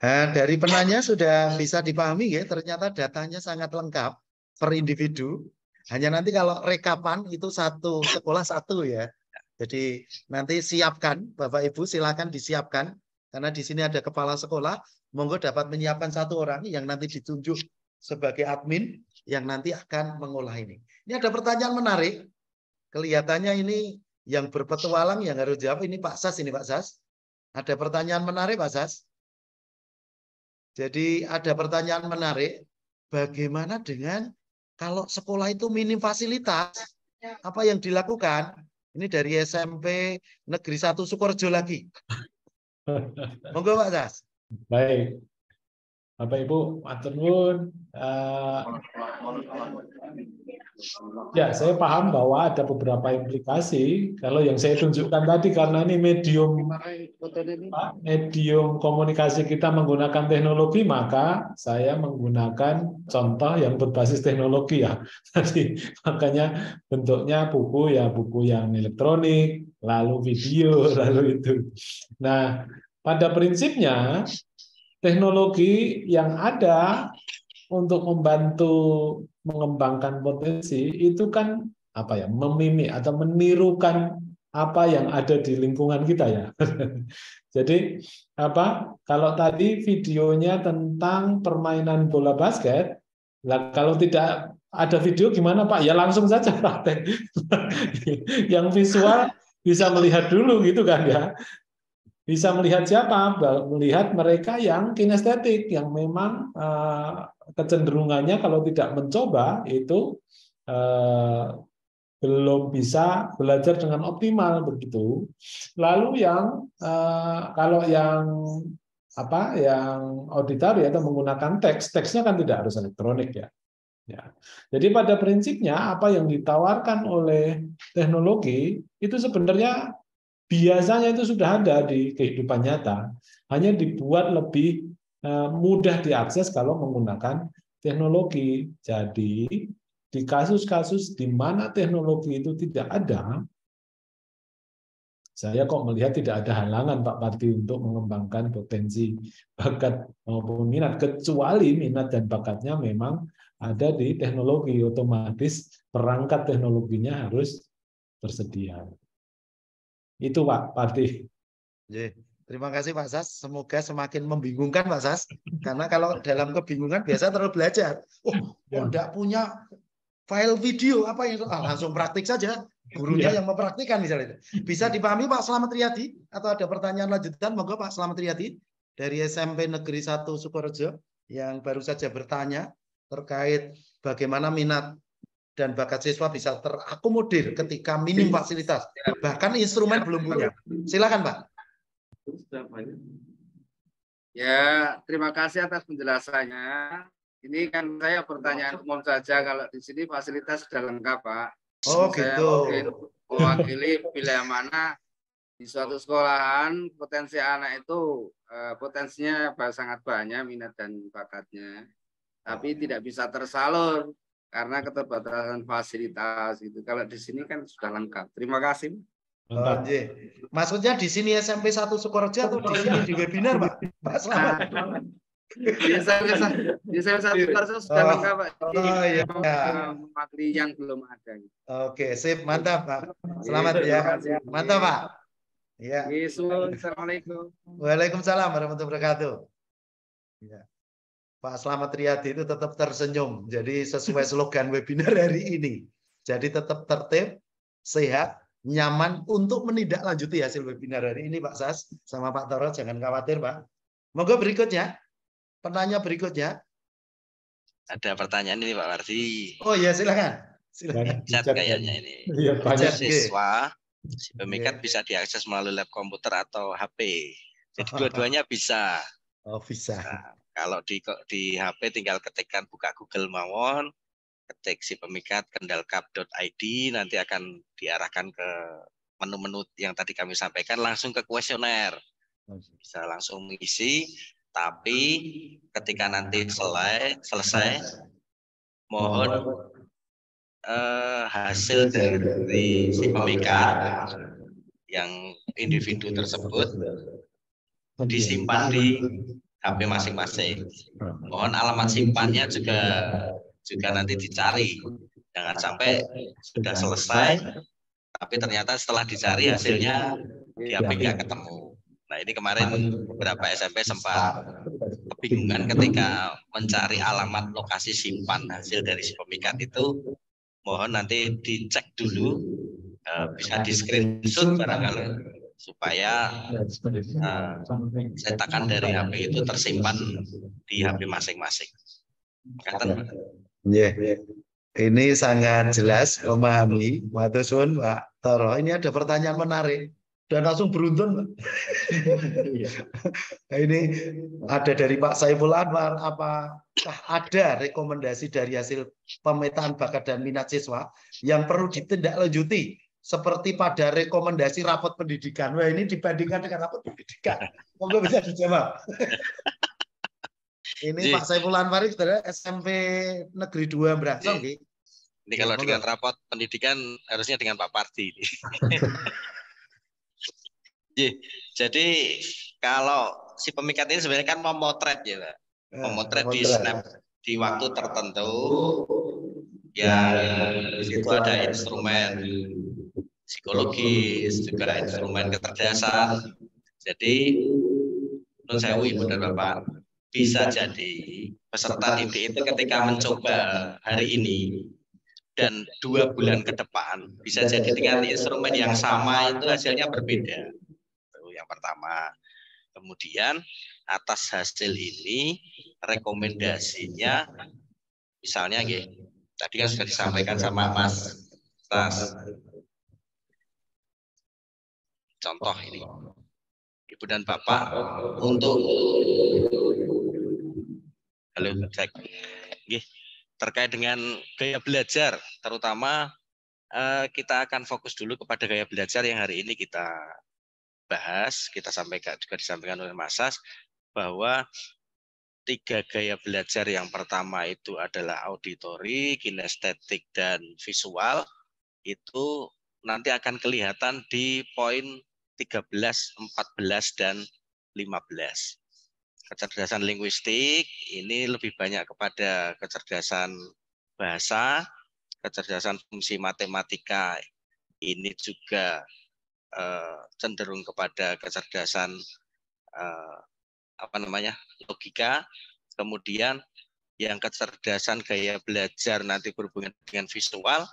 Dari penanya sudah bisa dipahami ya, ternyata datanya sangat lengkap per individu. Hanya nanti kalau rekapan itu satu sekolah satu ya. Jadi nanti siapkan, Bapak Ibu silakan disiapkan. Karena di sini ada kepala sekolah, monggo dapat menyiapkan satu orang yang nanti ditunjuk sebagai admin yang nanti akan mengolah ini. Ini ada pertanyaan menarik. Kelihatannya ini yang berpetualang yang harus jawab ini Pak Sas, ini Pak Sas. Ada pertanyaan menarik Pak Sas. Jadi ada pertanyaan menarik, bagaimana dengan kalau sekolah itu minim fasilitas, apa yang dilakukan? Ini dari SMP Negeri 1 Sukorejo lagi. Monggo Pak Sas. Baik. Bapak Ibu, matur nuwun. Ya, saya paham bahwa ada beberapa implikasi. Kalau yang saya tunjukkan tadi karena ini medium komunikasi kita menggunakan teknologi, maka saya menggunakan contoh yang berbasis teknologi ya. Tadi makanya bentuknya buku ya buku yang elektronik, lalu video, lalu itu. Nah, pada prinsipnya teknologi yang ada untuk membantu mengembangkan potensi itu kan memimik atau menirukan apa yang ada di lingkungan kita ya. Jadi kalau tadi videonya tentang permainan bola basket, kalau tidak ada video gimana Pak? Ya langsung saja praktek. Yang visual bisa melihat dulu gitu kan ya. Bisa melihat siapa? Melihat mereka yang kinestetik, yang memang kecenderungannya kalau tidak mencoba itu belum bisa belajar dengan optimal begitu. Lalu yang kalau yang auditory atau menggunakan teksnya kan tidak harus elektronik ya. Ya. Jadi pada prinsipnya apa yang ditawarkan oleh teknologi itu sebenarnya biasanya itu sudah ada di kehidupan nyata, hanya dibuat lebih mudah diakses kalau menggunakan teknologi. Jadi di kasus-kasus di mana teknologi itu tidak ada, saya kok melihat tidak ada halangan Pak Parti untuk mengembangkan potensi bakat maupun minat, kecuali minat dan bakatnya memang ada di teknologi, otomatis perangkat teknologinya harus tersedia. Itu Pak Parti. Terima kasih Pak Sas. Semoga semakin membingungkan Pak Sas. Karena kalau dalam kebingungan biasa terlalu belajar. Enggak punya file video apa itu? Langsung praktik saja. Gurunya yang mempraktikkan misalnya. Bisa dipahami Pak Slamet Riyadi? Atau ada pertanyaan lanjutan? Moga Pak Slamet Riyadi dari SMP Negeri 1 Sukorejo yang baru saja bertanya terkait bagaimana minat dan bakat siswa bisa terakomodir ketika minim fasilitas, bahkan instrumen belum punya. Silakan Pak. Ya, terima kasih atas penjelasannya. Ini kan saya pertanyaan umum saja, kalau di sini fasilitas sudah lengkap Pak. Oh saya gitu. mewakili wilayah mana di suatu sekolahan potensi anak itu potensinya sangat banyak minat dan bakatnya, tapi tidak bisa tersalur karena keterbatasan fasilitas itu. Kalau di sini kan sudah lengkap. Terima kasih. Maksudnya di sini SMP 1 Sukorejo atau di sini di webinar, Pak? Pak Slamet. Di semester Sukarso sudah lengkap Pak. Oh iya. Materi yang belum ada. Oke, sip, mantap Pak. Iya, Selamat terima ya. kasih. Mantap Pak. Ya. Assalamualaikum. Waalaikumsalam warahmatullahi wabarakatuh. Ya. Pak Slamet Riyadi itu tetap tersenyum. Jadi sesuai slogan webinar hari ini. Jadi tetap tertib, sehat, nyaman untuk menindaklanjuti hasil webinar hari ini Pak Sas sama Pak Toro. Jangan khawatir Pak. Monggo berikutnya. Pertanyaan berikutnya. Ada pertanyaan ini Pak Wardi. Oh ya silakan. Silakan. Chat kayaknya ini. Iya, banyak. Siswa si pemikat bisa diakses melalui lab komputer atau HP. Jadi dua-duanya bisa. Oh bisa. Nah, kalau di HP tinggal ketikkan buka Google mawon, ketik si pemikat kendalkap.id, nanti akan diarahkan ke menu-menu yang tadi kami sampaikan, langsung ke kuesioner. Bisa langsung mengisi, tapi ketika nanti selesai mohon hasil dari si pemikat yang individu tersebut disimpan di HP masing-masing. Mohon alamat simpannya juga nanti dicari. Jangan sampai sudah selesai, tapi ternyata setelah dicari hasilnya di HP nggak ketemu. Nah ini kemarin beberapa SMP sempat kebingungan ketika mencari alamat lokasi simpan hasil dari si pemikat itu. Mohon nanti dicek dulu, bisa di screenshot barangkali supaya cetakan dari HP itu tersimpan di HP masing-masing. Yeah. Ini sangat jelas memahami. Matur suwun Pak Toro. Ini ada pertanyaan menarik dan langsung beruntun. Ini ada dari Pak Saiful Anwar. Apakah ada rekomendasi dari hasil pemetaan bakat dan minat siswa yang perlu ditindaklanjuti seperti pada rekomendasi rapot pendidikan? Wah ini dibandingkan dengan rapot pendidikan. Monggo bisa dijawab. Ini Pak Saiful Anwar itu SMP Negeri 2 Brangsong. Ini kalau dengan rapot pendidikan harusnya dengan Pak Pardi ini. Jadi kalau si pemikat ini sebenarnya kan memotret ya Pak. Memotret di snap di waktu tertentu. Ya di situ ada instrumen psikologis, juga instrumen kecerdasan. Jadi menurut saya Ibu dan Bapak, bisa jadi peserta didik itu ketika mencoba hari ini dan 2 bulan ke depan, bisa jadi dengan instrumen yang sama itu hasilnya berbeda. Itu yang pertama. Kemudian atas hasil ini rekomendasinya misalnya tadi kan sudah disampaikan sama Mas Tas. Contoh ini, Ibu dan Bapak untuk cek terkait dengan gaya belajar, terutama kita akan fokus dulu kepada gaya belajar yang hari ini kita bahas, kita sampaikan juga disampaikan oleh Mas Sas bahwa 3 gaya belajar yang pertama itu adalah auditori, kinestetik, dan visual. Itu nanti akan kelihatan di poin 13, 14, dan 15. Kecerdasan linguistik ini lebih banyak kepada kecerdasan bahasa, kecerdasan fungsi matematika ini juga cenderung kepada kecerdasan logika. Kemudian yang kecerdasan gaya belajar nanti berhubungan dengan visual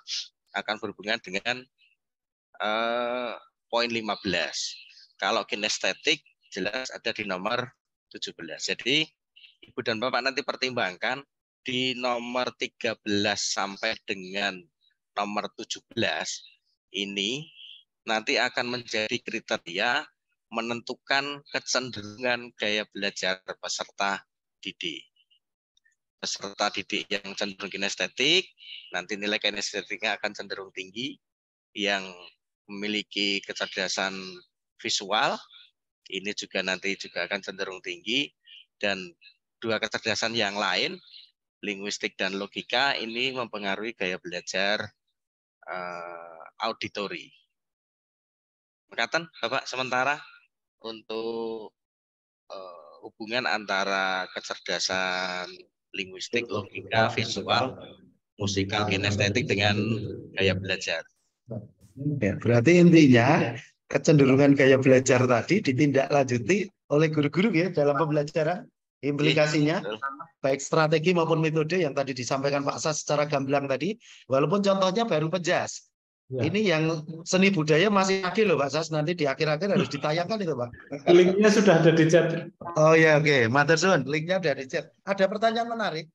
akan berhubungan dengan poin 15. Kalau kinestetik jelas ada di nomor 17. Jadi Ibu dan Bapak nanti pertimbangkan di nomor 13 sampai dengan nomor 17 ini nanti akan menjadi kriteria menentukan kecenderungan gaya belajar peserta didik. Peserta didik yang cenderung kinestetik, nanti nilai kinestetiknya akan cenderung tinggi. Yang memiliki kecerdasan visual, ini juga nanti akan cenderung tinggi. Dan 2 kecerdasan yang lain, linguistik dan logika, ini mempengaruhi gaya belajar auditori. Mekaten, Bapak, sementara untuk hubungan antara kecerdasan linguistik, logika, visual, musikal, kinestetik dengan gaya belajar. Ya, berarti intinya kecenderungan gaya belajar tadi ditindaklanjuti oleh guru-guru ya dalam pembelajaran. Implikasinya baik strategi maupun metode yang tadi disampaikan Pak Sas secara gamblang tadi, walaupun contohnya baru pejas. Ya. Ini yang seni budaya masih lagi loh Pak Sas, nanti di akhir-akhir harus ditayangkan itu Pak. Linknya sudah ada di chat. Oh ya oke, Matersun, linknya udah di chat. Ada pertanyaan menarik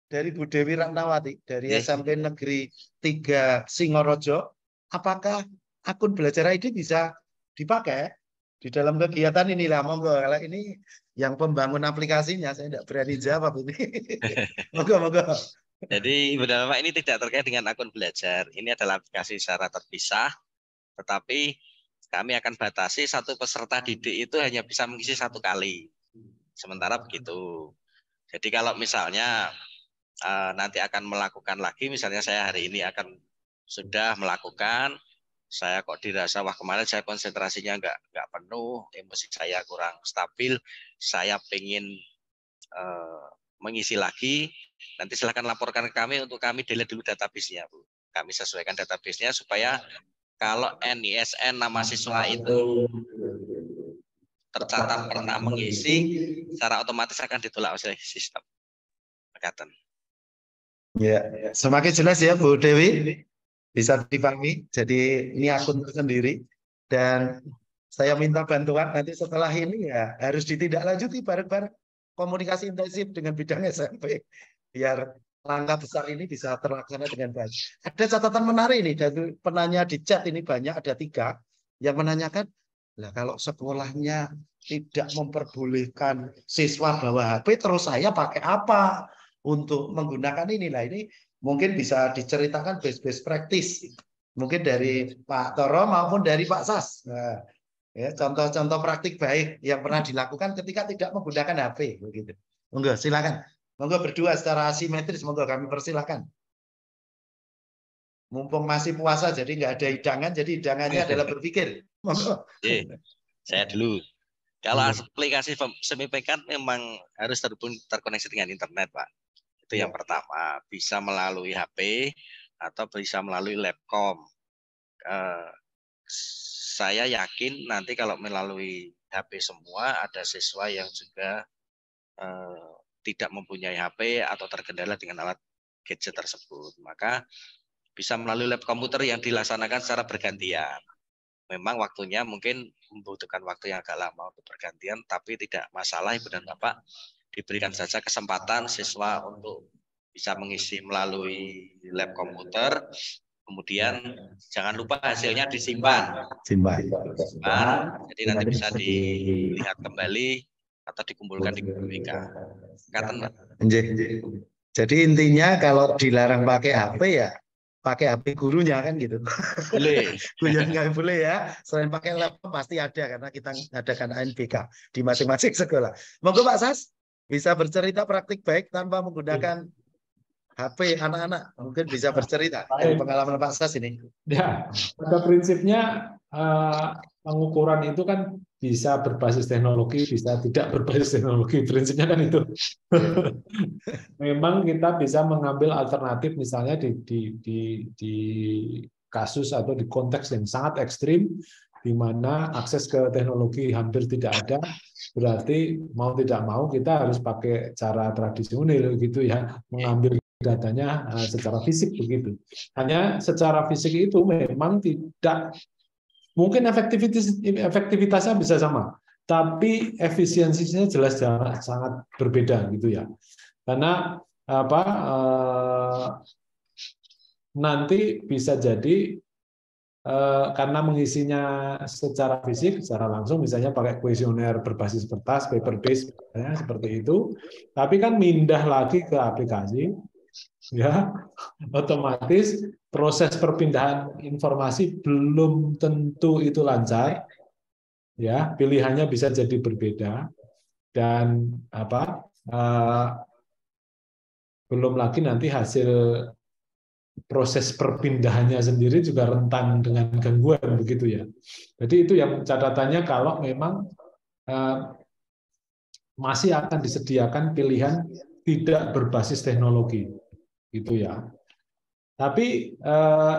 dari Bu Dewi Ratnawati dari SMP Negeri 3 Singorojo. Apakah akun Belajar ID bisa dipakai di dalam kegiatan ini lah? Monggo, kalau ini yang pembangun aplikasinya saya tidak berani jawab ini. Monggo. Jadi Ibu dan Bapak, ini tidak terkait dengan akun Belajar. Ini adalah aplikasi secara terpisah, tetapi kami akan batasi satu peserta didik itu hanya bisa mengisi 1 kali. Sementara begitu. Jadi kalau misalnya nanti akan melakukan lagi, misalnya saya hari ini akan sudah melakukan, saya kok dirasa wah kemarin saya konsentrasinya nggak penuh, emosi saya kurang stabil, saya pengen mengisi lagi, nanti silahkan laporkan ke kami untuk kami delete dulu database-nya, Bu. Kami sesuaikan database-nya supaya kalau NISN nama siswa itu tercatat pernah mengisi, secara otomatis akan ditolak oleh sistem. Berkatan. Ya, semakin jelas ya Bu Dewi, bisa dipahami. Jadi ini akun tersendiri dan saya minta bantuan nanti setelah ini ya harus ditindaklanjuti bareng-bareng, komunikasi intensif dengan bidang SMP biar langkah besar ini bisa terlaksana dengan baik. Ada catatan menarik ini dari penanya di chat ini banyak, ada 3 yang menanyakan, lah kalau sekolahnya tidak memperbolehkan siswa bawa HP terus saya pakai apa untuk menggunakan inilah, ini mungkin bisa diceritakan best practice mungkin dari Pak Toro maupun dari Pak Sas. Nah, ya, contoh-contoh praktik baik yang pernah dilakukan ketika tidak menggunakan HP begitu. Monggo silakan. Monggo berdua secara asimetris, monggo kami persilakan. Mumpung masih puasa jadi nggak ada hidangan, jadi hidangannya adalah berpikir. Monggo. Saya dulu. Kalau aplikasi SemiPK memang harus terkoneksi dengan internet, Pak. Itu yang pertama, bisa melalui HP atau bisa melalui laptop. Saya yakin nanti kalau melalui HP semua, ada siswa yang juga tidak mempunyai HP atau terkendala dengan alat gadget tersebut. Maka bisa melalui lab komputer yang dilaksanakan secara bergantian. Memang waktunya mungkin membutuhkan waktu yang agak lama untuk bergantian, tapi tidak masalah Ibu dan Bapak. Diberikan saja kesempatan siswa untuk bisa mengisi melalui lab komputer, kemudian jangan lupa hasilnya disimpan. Jadi nanti bisa dilihat kembali atau dikumpulkan di BK. Jadi intinya kalau dilarang pakai HP ya pakai HP gurunya kan gitu. Boleh. Gurunya nggak boleh ya. Selain pakai laptop pasti ada karena kita adakan ANBK di masing-masing sekolah. Monggo Pak Sas bisa bercerita praktik baik tanpa menggunakan HP anak-anak. Mungkin bisa bercerita dari pengalaman Pak Sas ini. Ya, pada prinsipnya pengukuran itu kan bisa berbasis teknologi, bisa tidak berbasis teknologi. Prinsipnya kan itu. Memang kita bisa mengambil alternatif misalnya di kasus atau di konteks yang sangat ekstrim, di mana akses ke teknologi hampir tidak ada, berarti mau tidak mau kita harus pakai cara tradisional gitu ya, mengambil datanya secara fisik begitu. Hanya secara fisik itu memang tidak mungkin efektivitasnya bisa sama, tapi efisiensinya jelas sangat berbeda gitu ya. Karena nanti bisa jadi karena mengisinya secara fisik, secara langsung, misalnya pakai kuesioner berbasis kertas, paper based, seperti itu. Tapi kan mindah lagi ke aplikasi, ya, otomatis proses perpindahan informasi belum tentu itu lancar, ya, pilihannya bisa jadi berbeda, dan belum lagi nanti hasil proses perpindahannya sendiri juga rentan dengan gangguan begitu ya. Jadi itu yang catatannya kalau memang masih akan disediakan pilihan tidak berbasis teknologi, gitu ya. Tapi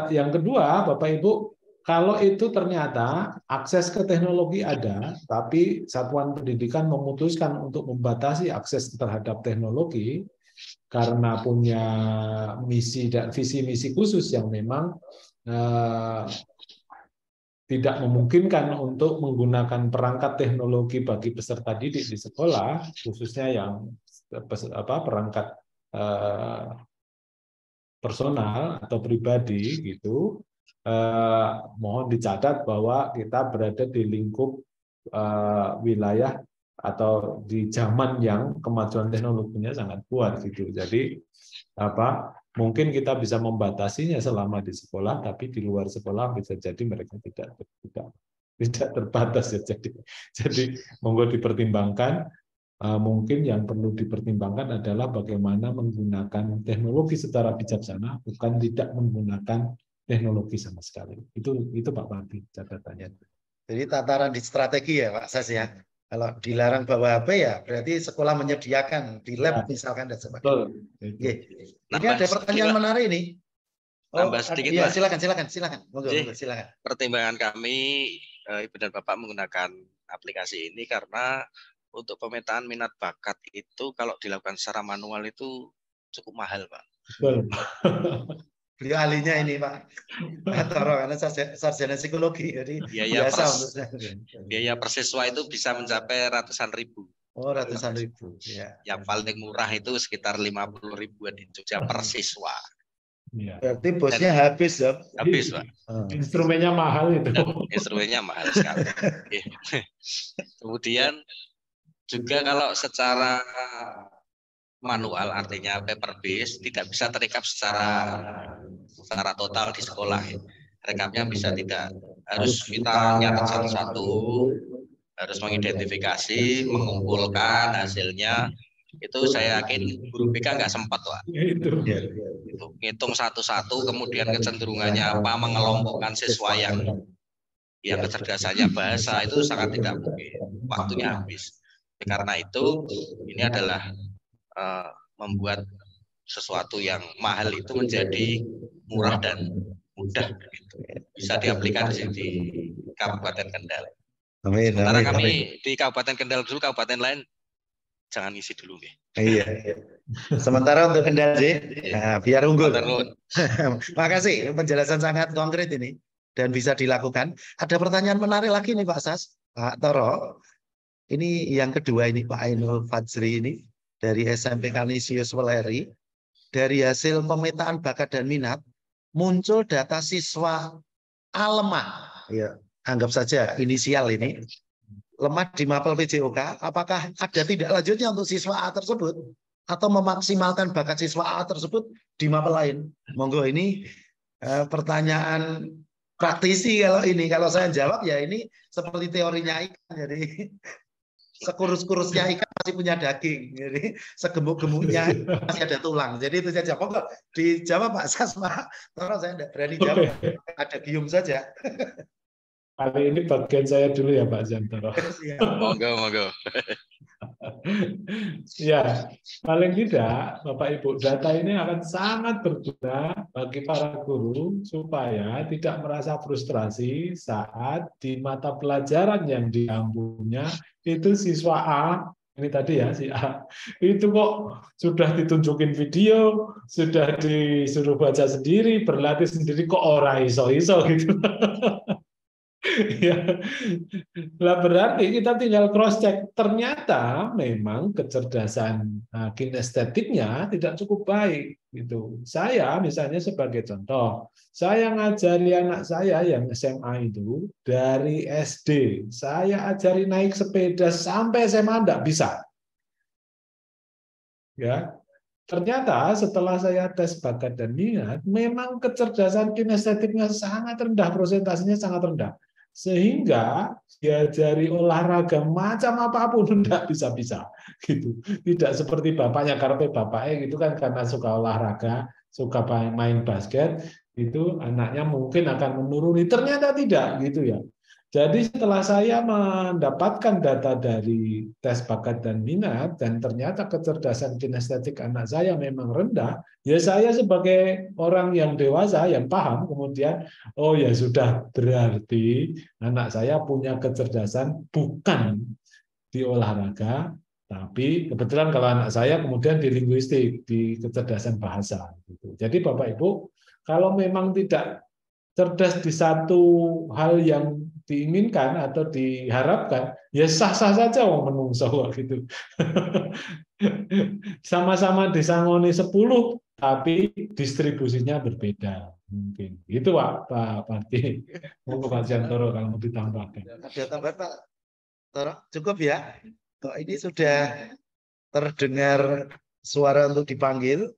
yang kedua, Bapak Ibu, kalau itu ternyata akses ke teknologi ada, tapi satuan pendidikan memutuskan untuk membatasi akses terhadap teknologi karena punya misi dan visi misi khusus yang memang tidak memungkinkan untuk menggunakan perangkat teknologi bagi peserta didik di sekolah, khususnya yang perangkat personal atau pribadi gitu. Mohon dicatat bahwa kita berada di lingkup wilayah atau di zaman yang kemajuan teknologinya sangat kuat gitu. Jadi mungkin kita bisa membatasinya selama di sekolah, tapi di luar sekolah bisa jadi mereka tidak terbatas ya. Jadi monggo dipertimbangkan. Mungkin yang perlu dipertimbangkan adalah bagaimana menggunakan teknologi secara bijaksana, bukan tidak menggunakan teknologi sama sekali. Itu Pak Pati catatannya. Jadi tataran di strategi ya Pak Sas ya. Kalau dilarang bawa HP ya berarti sekolah menyediakan di lab misalkan dan sebagainya. Ini ada pertanyaan menarik ini. Tambah sedikit ya, silakan. Monggo, silakan. Pertimbangan kami Ibu dan Bapak menggunakan aplikasi ini karena untuk pemetaan minat bakat itu kalau dilakukan secara manual itu cukup mahal, Pak. Beliau ahlinya ini Pak Toro, karena sarjana psikologi, jadi biaya per siswa itu bisa mencapai ratusan ribu. Oh, ratusan ribu. Ya. Yang paling murah itu sekitar 50 ribuan di Jogja per siswa. Ya. Berarti bosnya habis ya? Habis, Pak. Instrumennya mahal itu. Instrumennya mahal sekali. Kemudian juga kalau secara manual, artinya paper based, tidak bisa terekam secara total di sekolah. Rekamnya bisa tidak harus kita nyatet satu-satu, harus mengidentifikasi, mengumpulkan hasilnya. Itu saya yakin guru BK nggak sempat, Pak. Ngitung satu-satu, kemudian kecenderungannya apa, mengelompokkan siswa yang kecerdasannya bahasa, itu sangat tidak mungkin. Waktunya habis. Karena itu ini adalah membuat sesuatu yang mahal itu menjadi murah dan mudah gitu. Bisa diaplikasi di Kabupaten Kendal. Sementara kami di Kabupaten Kendal dulu, kabupaten lain jangan isi dulu nih. Iya. Sementara untuk Kendal sih, biar unggul. Makasih, penjelasan sangat konkret ini dan bisa dilakukan. Ada pertanyaan menarik lagi nih Pak Sas, Pak Toro. Ini yang kedua ini Pak Ainul Fajri ini dari SMP Kanisius Weleri. Dari hasil pemetaan bakat dan minat muncul data siswa A lemah. Ya, anggap saja inisial ini lemah di mapel PJOK. Apakah ada tidak lanjutnya untuk siswa A tersebut atau memaksimalkan bakat siswa A tersebut di mapel lain? Monggo ini pertanyaan praktisi kalau saya jawab ya ini seperti teorinya ikan. Jadi sekurus-kurusnya ikan masih punya daging, jadi segemuk-gemuknya masih ada tulang. Jadi itu saja. Pokok dijawab Pak Sas, Pak. Toro saya tidak berani jawab. Ada gium saja. Kali ini bagian saya dulu ya Pak Zantoro. Monggo. Ya, paling tidak Bapak Ibu, data ini akan sangat berguna bagi para guru supaya tidak merasa frustrasi saat di mata pelajaran yang diampunya itu siswa A, ini tadi ya si A, itu kok sudah ditunjukin video, sudah disuruh baca sendiri, berlatih sendiri, kok ora iso-iso gitu. Ya, lah berarti kita tinggal cross check. Ternyata memang kecerdasan kinestetiknya tidak cukup baik. Gitu. Saya misalnya sebagai contoh, saya ngajari anak saya yang SMA itu dari SD, saya ajari naik sepeda sampai SMA enggak bisa. Ya, ternyata setelah saya tes bakat dan minat, memang kecerdasan kinestetiknya sangat rendah, prosentasenya sangat rendah. Sehingga diajari olahraga macam apapun tidak bisa-bisa gitu. Tidak seperti bapaknya, karena bapaknya gitu kan karena suka olahraga, suka main basket, itu anaknya mungkin akan menuruni. Ternyata tidak gitu ya. Jadi setelah saya mendapatkan data dari tes bakat dan minat, dan ternyata kecerdasan kinestetik anak saya memang rendah, ya saya sebagai orang yang dewasa, yang paham, kemudian, oh ya sudah, berarti anak saya punya kecerdasan bukan di olahraga, tapi kebetulan kalau anak saya kemudian di linguistik, di kecerdasan bahasa. Jadi Bapak Ibu, kalau memang tidak cerdas di satu hal yang diinginkan atau diharapkan, ya sah-sah saja wong menungso gitu. Sama-sama disangoni 10, tapi distribusinya berbeda. Mungkin. Itu Pak Parti. Monggo Pak Jantoro kalau mau ditambahkan. Ada tambahan Pak Toro? Cukup ya? Kok ini sudah terdengar suara untuk dipanggil.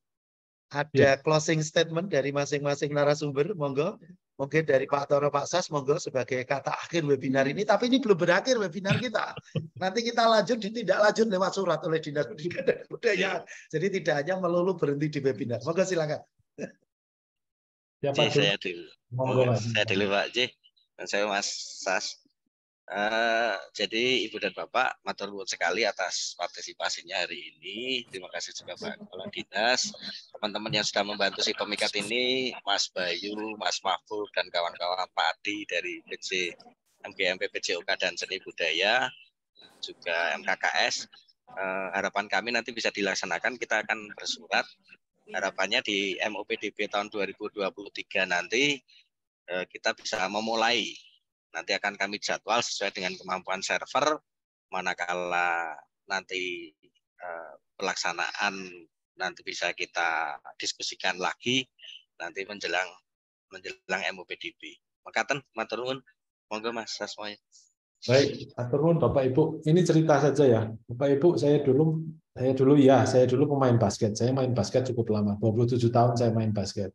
Ada closing statement dari masing-masing narasumber, monggo. Mungkin dari Pak Toro, Pak Sas, monggo sebagai kata akhir webinar ini. Tapi ini belum berakhir webinar kita. Nanti kita lanjut, tidak lanjut lewat surat oleh Dinas Pendidikan dan Kebudayaan. Jadi tidak hanya melulu berhenti di webinar. Monggo silakan. Saya dulu. Saya dulu Pak J. Dan saya Mas Sas. Jadi Ibu dan Bapak, matur nuwun sekali atas partisipasinya hari ini. Terima kasih juga Pak Kepala Dinas, teman-teman yang sudah membantu si pemikat ini, Mas Bayu, Mas Mahfud, dan kawan-kawan Pak Adi dari PC MGMP PJOK dan Seni Budaya, juga MKKS. Harapan kami nanti bisa dilaksanakan, kita akan bersurat. Harapannya di MOPDB tahun 2023 nanti kita bisa memulai. Nanti akan kami jadwal sesuai dengan kemampuan server, manakala nanti pelaksanaan nanti bisa kita diskusikan lagi nanti menjelang MOPDB. Makaten matur nuwun. Monggo Mas Sasmoyo. Baik, matur nuwun Bapak Ibu. Ini cerita saja ya. Bapak Ibu, saya dulu pemain basket. Saya main basket cukup lama. 27 tahun saya main basket.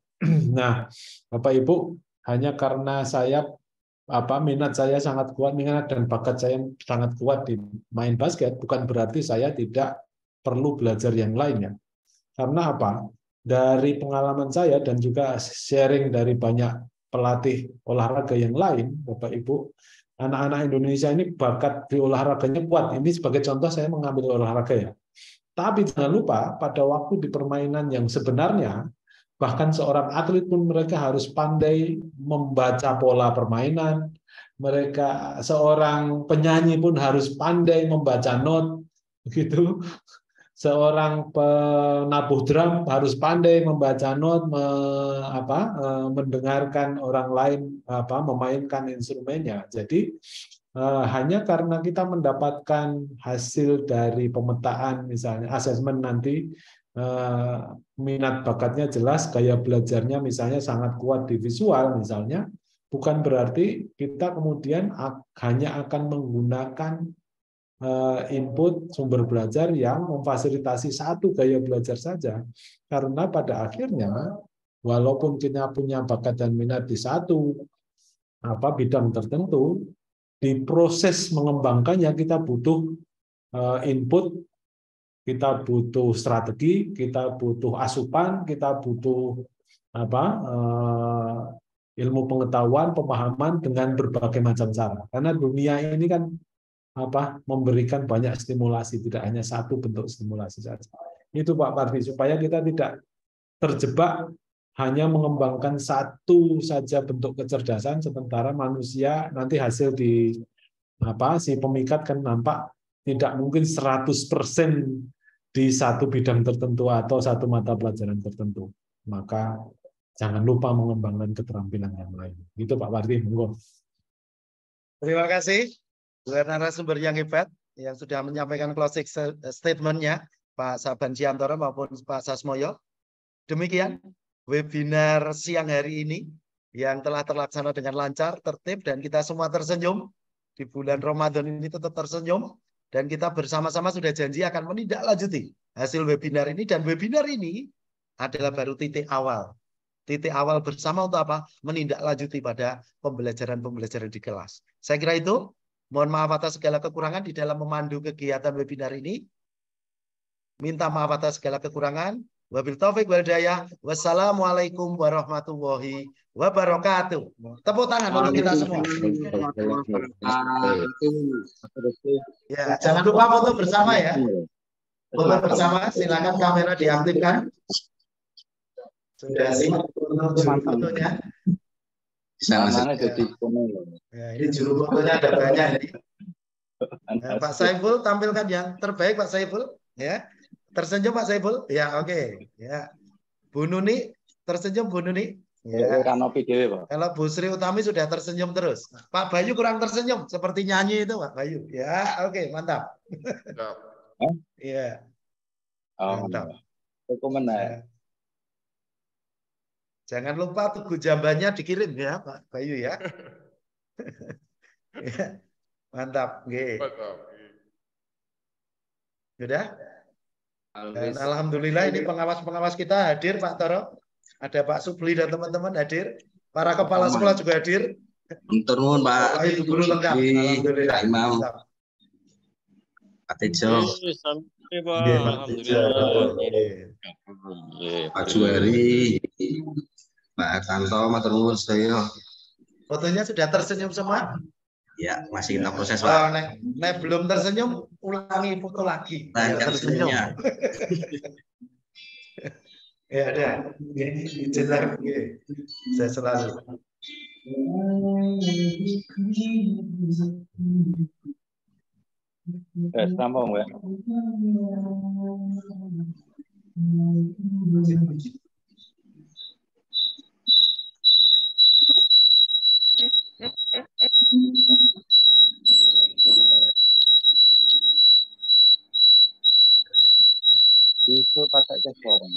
Nah, Bapak Ibu, hanya karena saya minat saya sangat kuat, minat dan bakat saya sangat kuat di main basket, bukan berarti saya tidak perlu belajar yang lainnya. Karena apa? Dari pengalaman saya dan juga sharing dari banyak pelatih olahraga yang lain, Bapak Ibu, anak-anak Indonesia ini bakat di olahraganya kuat. Ini sebagai contoh saya mengambil olahraga ya. Tapi jangan lupa pada waktu di permainan yang sebenarnya, bahkan seorang atlet pun mereka harus pandai membaca pola permainan. Mereka, seorang penyanyi pun harus pandai membaca not, begitu. Seorang penabuh drum harus pandai membaca not, mendengarkan orang lain memainkan instrumennya. Jadi hanya karena kita mendapatkan hasil dari pemetaan, misalnya asesmen nanti, minat bakatnya jelas, gaya belajarnya misalnya sangat kuat di visual misalnya, bukan berarti kita kemudian hanya akan menggunakan input sumber belajar yang memfasilitasi satu gaya belajar saja. Karena pada akhirnya, walaupun kita punya bakat dan minat di satu bidang tertentu, di proses mengembangkannya kita butuh input, kita butuh strategi, kita butuh asupan, kita butuh ilmu pengetahuan, pemahaman dengan berbagai macam cara. Karena dunia ini kan memberikan banyak stimulasi, tidak hanya satu bentuk stimulasi saja. Itu Pak Parti, supaya kita tidak terjebak hanya mengembangkan satu saja bentuk kecerdasan, sementara manusia nanti hasil di si pemikat kan nampak tidak mungkin 100% di satu bidang tertentu atau satu mata pelajaran tertentu. Maka jangan lupa mengembangkan keterampilan yang lain. Itu Pak Parti, monggo. Terima kasih buat narasumber yang hebat yang sudah menyampaikan closing statement-nya, Pak Saban Ciantoro maupun Pak Sasmoyo. Demikian webinar siang hari ini yang telah terlaksana dengan lancar, tertib, dan kita semua tersenyum. Di bulan Ramadan ini tetap tersenyum, dan kita bersama-sama sudah janji akan menindaklanjuti hasil webinar ini, dan webinar ini adalah baru titik awal. Titik awal bersama untuk apa? Menindaklanjuti pada pembelajaran-pembelajaran di kelas. Saya kira itu. Mohon maaf atas segala kekurangan di dalam memandu kegiatan webinar ini. Minta maaf atas segala kekurangan. Wabil taufik wal hidayah. Wassalamualaikum warahmatullahi wabarakatuh. Tepuk tangan untuk kita semua. Ya, jangan lupa foto bersama ya. Foto bersama, silakan kamera diaktifkan. Sudah siap untuk juru fotonya. Ya, ini juru fotonya ada banyak ini. Nah, Pak Saiful tampilkan yang terbaik Pak Saiful. Ya, tersenyum Pak Saiful. Ya, oke. Ya, Bu Nuni tersenyum Bu Nuni. Ya. Kalau Bu Sri Utami sudah tersenyum terus. Pak Bayu kurang tersenyum seperti nyanyi itu Pak Bayu. Ya, oke, mantap. Iya. Mantap. Ya. Jangan lupa tugu jambannya dikirim ya Pak Bayu ya. Ya. Mantap. Oke. Sudah? Dan alhamdulillah ini pengawas-pengawas kita hadir Pak Toro. Ada Pak Supli dan teman-teman hadir. Para kepala sekolah juga hadir. Turun Pak. Ibu guru lengkap. Alhamdulillah. Pak Imam. Pak Tejo. Pak Juwari. Pak Tanto, matur nuwun sedaya. Fotonya sudah tersenyum semua? Ya, masih kita proses, Pak. Nek belum tersenyum, ulangi foto lagi. Biar tersenyum. Ya, ada. Izin lagi. Saya selalu. Sambung, Mbak. Itu pakai kesorong.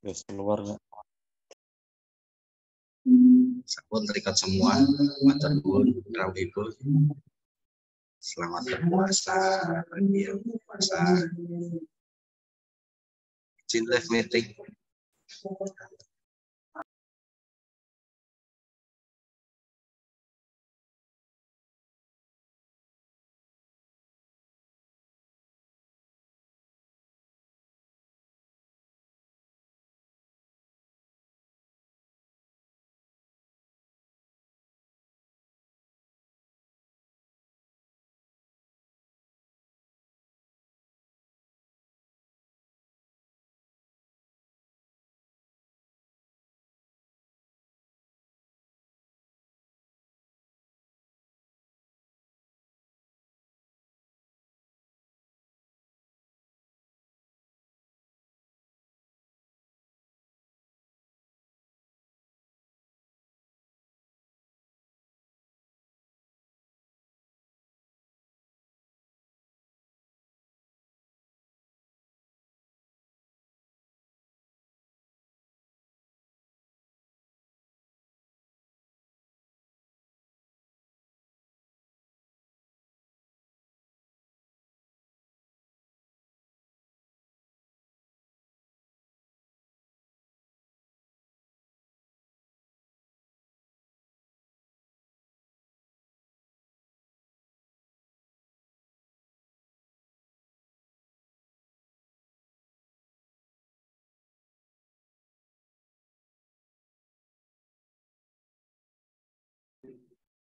Terus keluar nggak? Sampun terikat semua. Matur nuwun, rawuh ibu. Selamat berpuasa. Berpuasa. Izin live meeting.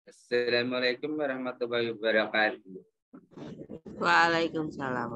Assalamualaikum warahmatullahi wabarakatuh. Waalaikumsalam.